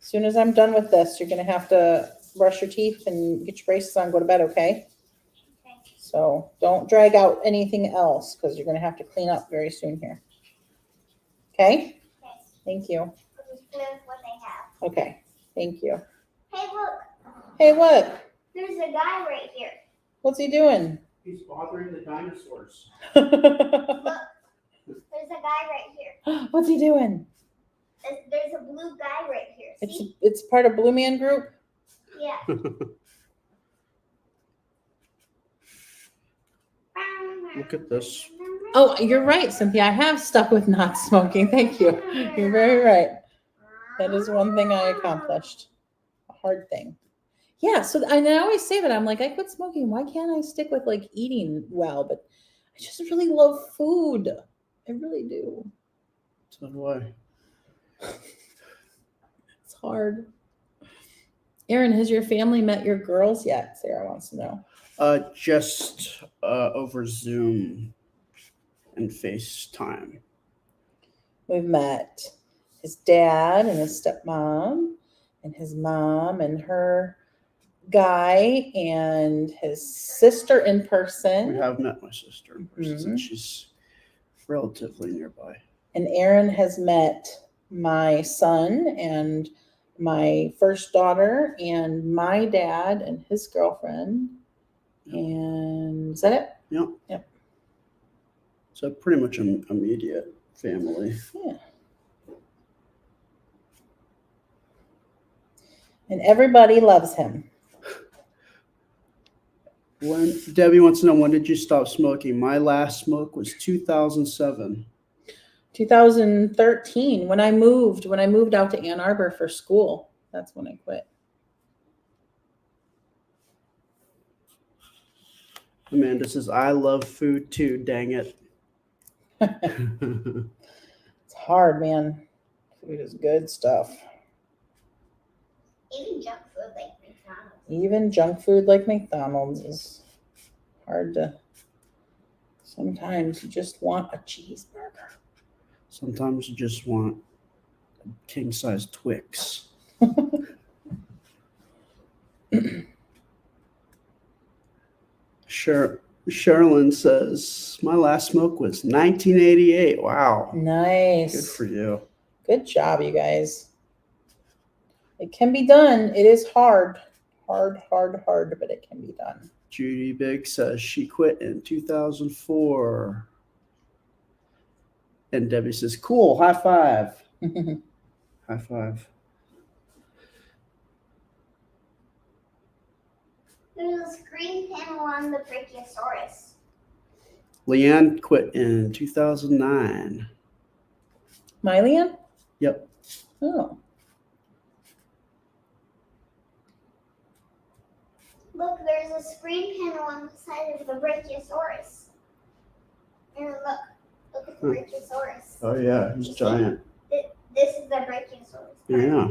As soon as I'm done with this, you're going to have to brush your teeth and get your braces on, go to bed, okay? Okay. So don't drag out anything else because you're going to have to clean up very soon here. Okay? Okay. Thank you. I'll just play with what I have. Okay. Thank you. Hey, look. Hey, what? There's a guy right here. What's he doing? He's bothering the dinosaurs. Look. There's a guy right here. What's he doing? There's a blue guy right here. See? It's part of Blue Man Group. Yeah. Look at this. Oh, you're right, Cynthia. I have stuck with not smoking. Thank you. You're very right. That is one thing I accomplished. A hard thing. Yeah. So I always say that I'm like, I quit smoking. Why can't I stick with like eating well? But I just really love food. I really do. So do I. It's hard. Erin, has your family met your girls yet? Sarah wants to know. Just over Zoom and FaceTime. We've met his dad and his stepmom and his mom and her guy and his sister in We person. have met my sister in person, Mhm. and she's relatively nearby. And Erin has met my son and my first daughter and my dad and his girlfriend. And is that it? Yep. Yep. So pretty much an immediate family. Yeah. And everybody loves him. When Debbie wants to know, when did you stop smoking? My last smoke was 2007. 2013, when I moved out to Ann Arbor for school. That's when I quit. Amanda says, I love food too, dang it. It's hard, man. Food is good stuff. Even junk food like McDonald's. Even junk food like McDonald's is hard to. Sometimes you just want a cheeseburger. Sometimes you just want a king-size Twix. Sherilyn says, my last smoke was 1988. Wow. Nice. Good for you. Good job, you guys. It can be done. It is hard. Hard, but it can be done. Judy Big says she quit in 2004. And Debbie says, cool, high five. High five. There's a screen panel on the Brachiosaurus. Leanne quit in 2009. Mylian? Yep. Oh. Look, there's a screen panel on the side of the Brachiosaurus. And look at the Brachiosaurus. Oh, yeah, he's giant. This is the Brachiosaurus. Yeah.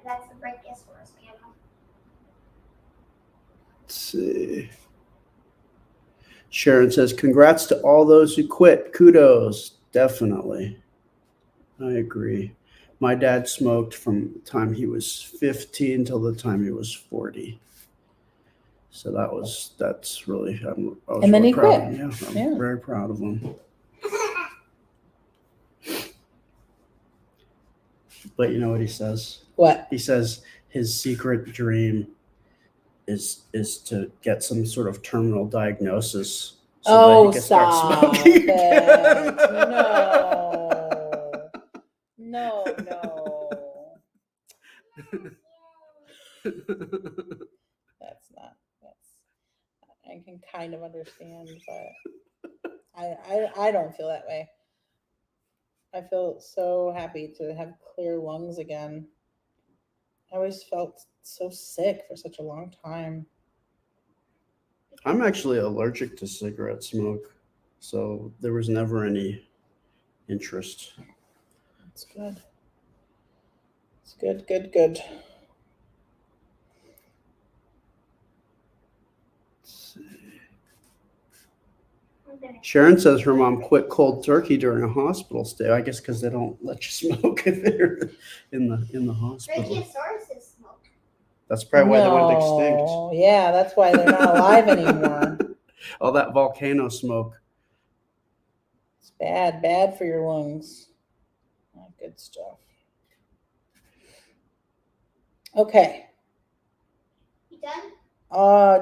That's the Brachiosaurus panel. Let's see. Sharon says, congrats to all those who quit. Kudos. Definitely. I agree. My dad smoked from the time he was 15 till the time he was 40. So that's really, I was And then really he proud quit. of him. Yeah. Very proud of him. But you know what he says? What? He says his secret dream is to get some sort of terminal diagnosis so that he can start smoking. it. No. I can kind of understand, but I don't feel that way. I feel so happy to have clear lungs again. I always felt so sick for such a long time. I'm actually allergic to cigarette smoke, so there was never any interest. It's good. It's good, good, good. Sharon says her mom quit cold turkey during a hospital stay. I guess because they don't let you smoke if they're in the hospital. Brachiosaurus smoke. That's probably why they went extinct. No, yeah, that's why they're not alive anymore. All that volcano smoke. It's bad for your lungs. Not good stuff. Okay. You done?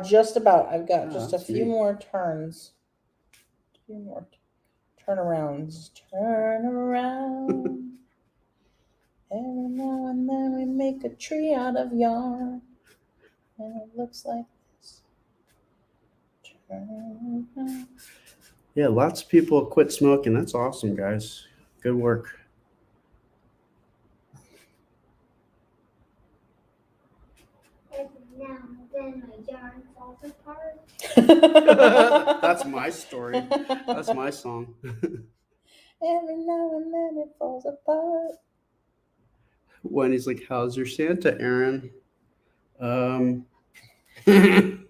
Just about. I've got Oh, just a that's few neat. more turns. A few more turnarounds. Turn around. Every now and then we make a tree out of yarn. And it looks like this. Turn around. Yeah, lots of people quit smoking. That's awesome, guys. Good work. Every now and then my yarn falls apart. That's my story. That's my song. Every now and then it falls apart. Wendy's like, "How's your Santa, Aaron?" How did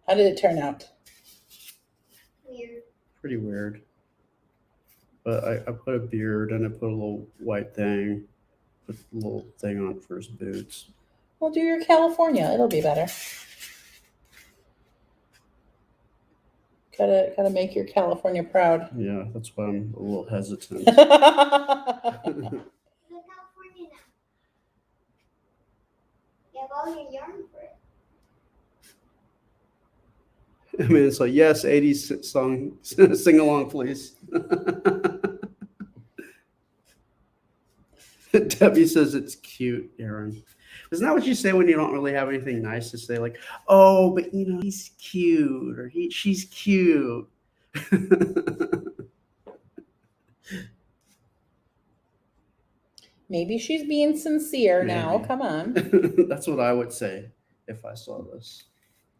it turn out? Weird. Pretty weird. But I put a beard and I put a little white thing, put a little thing on for his boots. Well, do your California. It'll be better. Gotta make your California proud. Yeah, that's why I'm a little hesitant. You're in California now. You have all your yarn for it. I mean, it's like, yes, 80s song, sing along, please. Debbie says it's cute, Aaron. Isn't that what you say when you don't really have anything nice to say? Like, oh, but you know, he's cute, or she's cute. Maybe she's being sincere now. Maybe. Come on. That's what I would say if I saw this,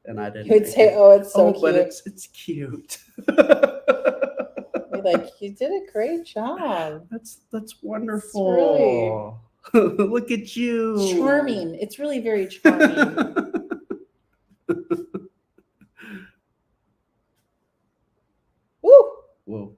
and I didn't. You would make say, it. "Oh, it's so Oh, cute." but it's cute. You're like, "You did a great job." That's wonderful. Look at you. It's charming. It's really very charming. Woo! Whoa.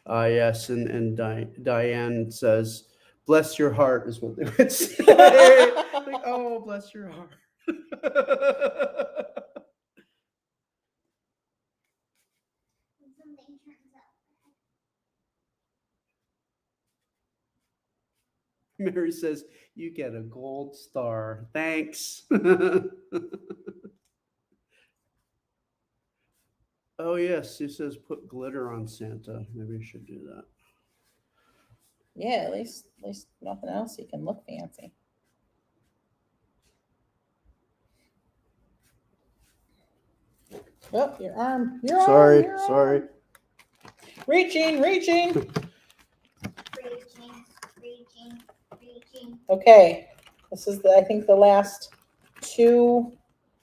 Yes, and Diane says, "Bless your heart" is what they would say. Like, oh, bless your heart. When something turns out bad. Mary says, "You get a gold star. Thanks." Oh yes, she says put glitter on Santa. Maybe you should do that. Yeah, at least nothing else. You can look fancy. Oh, your arm. Sorry. Reaching. Reaching. Okay, this is I think the last 2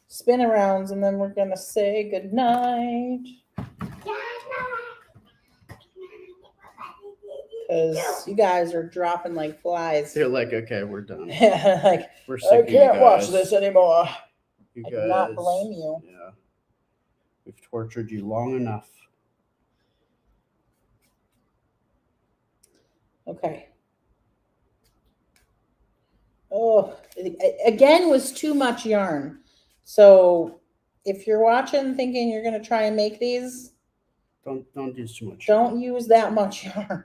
spin arounds, and then we're gonna say good night because you guys are dropping like flies. They're like, okay, we're done. Like, We're sick I of you can't watch guys. this anymore. You I guys, do not blame you. Yeah, we've tortured you long enough. Okay. Oh, it again was too much yarn. So if you're watching thinking you're going to try and make these, Don't use too much. don't use that much yarn.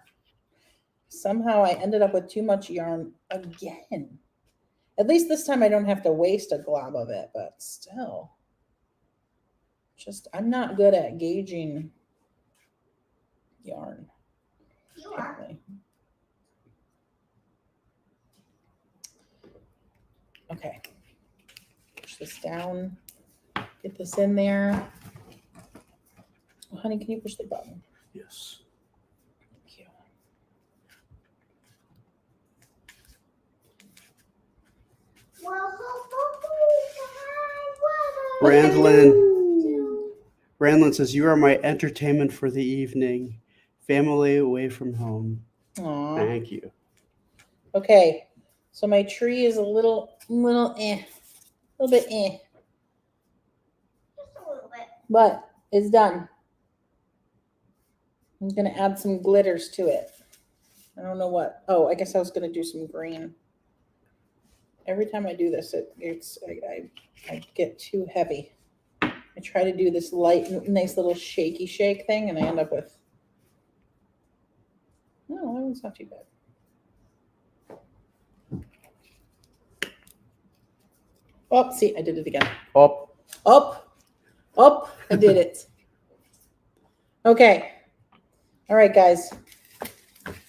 Somehow I ended up with too much yarn again. At least this time I don't have to waste a glob of it, but still. I'm not good at gauging yarn. You are. Apparently. Okay. Push this down. Get this in there. Oh, honey, can you push the button? Yes. Thank you. Well, Randlin. Brandlin says, "You are my entertainment for the evening. Family away from home." Aw. Thank you. Okay, so my tree is a little bit eh, Just a little bit. but it's done. I'm gonna add some glitters to it. I don't know what. Oh, I guess I was gonna do some green. Every time I do this, I get too heavy. I try to do this light, nice little shaky shake thing, and I end up with. No, that one's not too bad. Oh, see, I did it again. Up. I did it. Okay. All right, guys.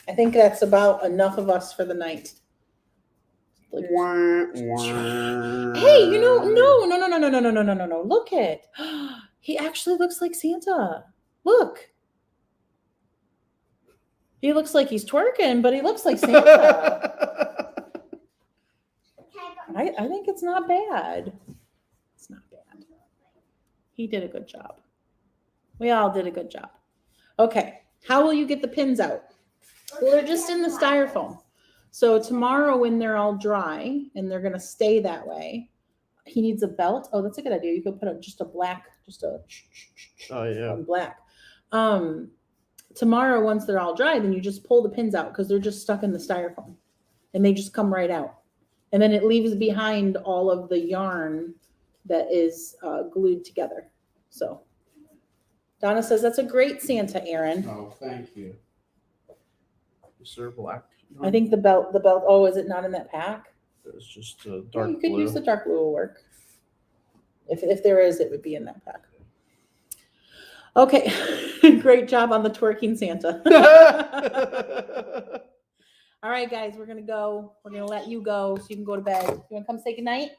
I think that's about enough of us for the night. Like, hey, no. Look it. He actually looks like Santa. Look. He looks like he's twerking, but he looks like Santa. I think it's not bad. It's not bad. He did a good job. We all did a good job. Okay. How will you get the pins out? Well, they're just in the styrofoam. So tomorrow when they're all dry and they're going to stay that way, he needs a belt. Oh, that's a good idea. You could put Oh yeah. black. Tomorrow, once they're all dry, then you just pull the pins out because they're just stuck in the styrofoam and they just come right out. And then it leaves behind all of the yarn that is glued together. So Donna says, that's a great Santa, Aaron. Oh, thank you. Is there black? I think the belt, oh, is it not in that pack? It's just a Yeah, dark you could blue. use the dark blue will work. If there is, it would be in that pack. Okay, great job on the twerking Santa. All right, guys, we're gonna go. We're gonna let you go so you can go to bed. You wanna come say goodnight?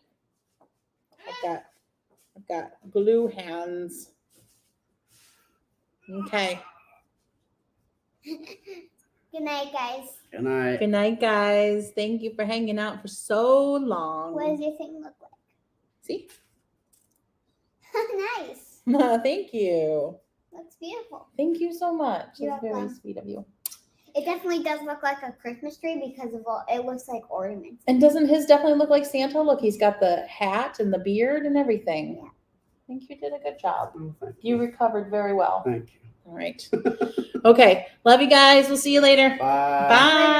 I've got glue hands. Okay. Good night, guys. Good night. Good night, guys. Thank you for hanging out for so long. What does your thing look like? See? Nice. Thank you. Looks beautiful. Thank you so much. You're That's very welcome. sweet of you. It definitely does look like a Christmas tree because of all. It looks like ornaments. And doesn't his definitely look like Santa? Look, he's got the hat and the beard and everything. Yeah. I think you did a good job. Oh, thank You recovered very well. Thank you. All right. Okay. Love you guys. We'll see you later. Bye. Bye.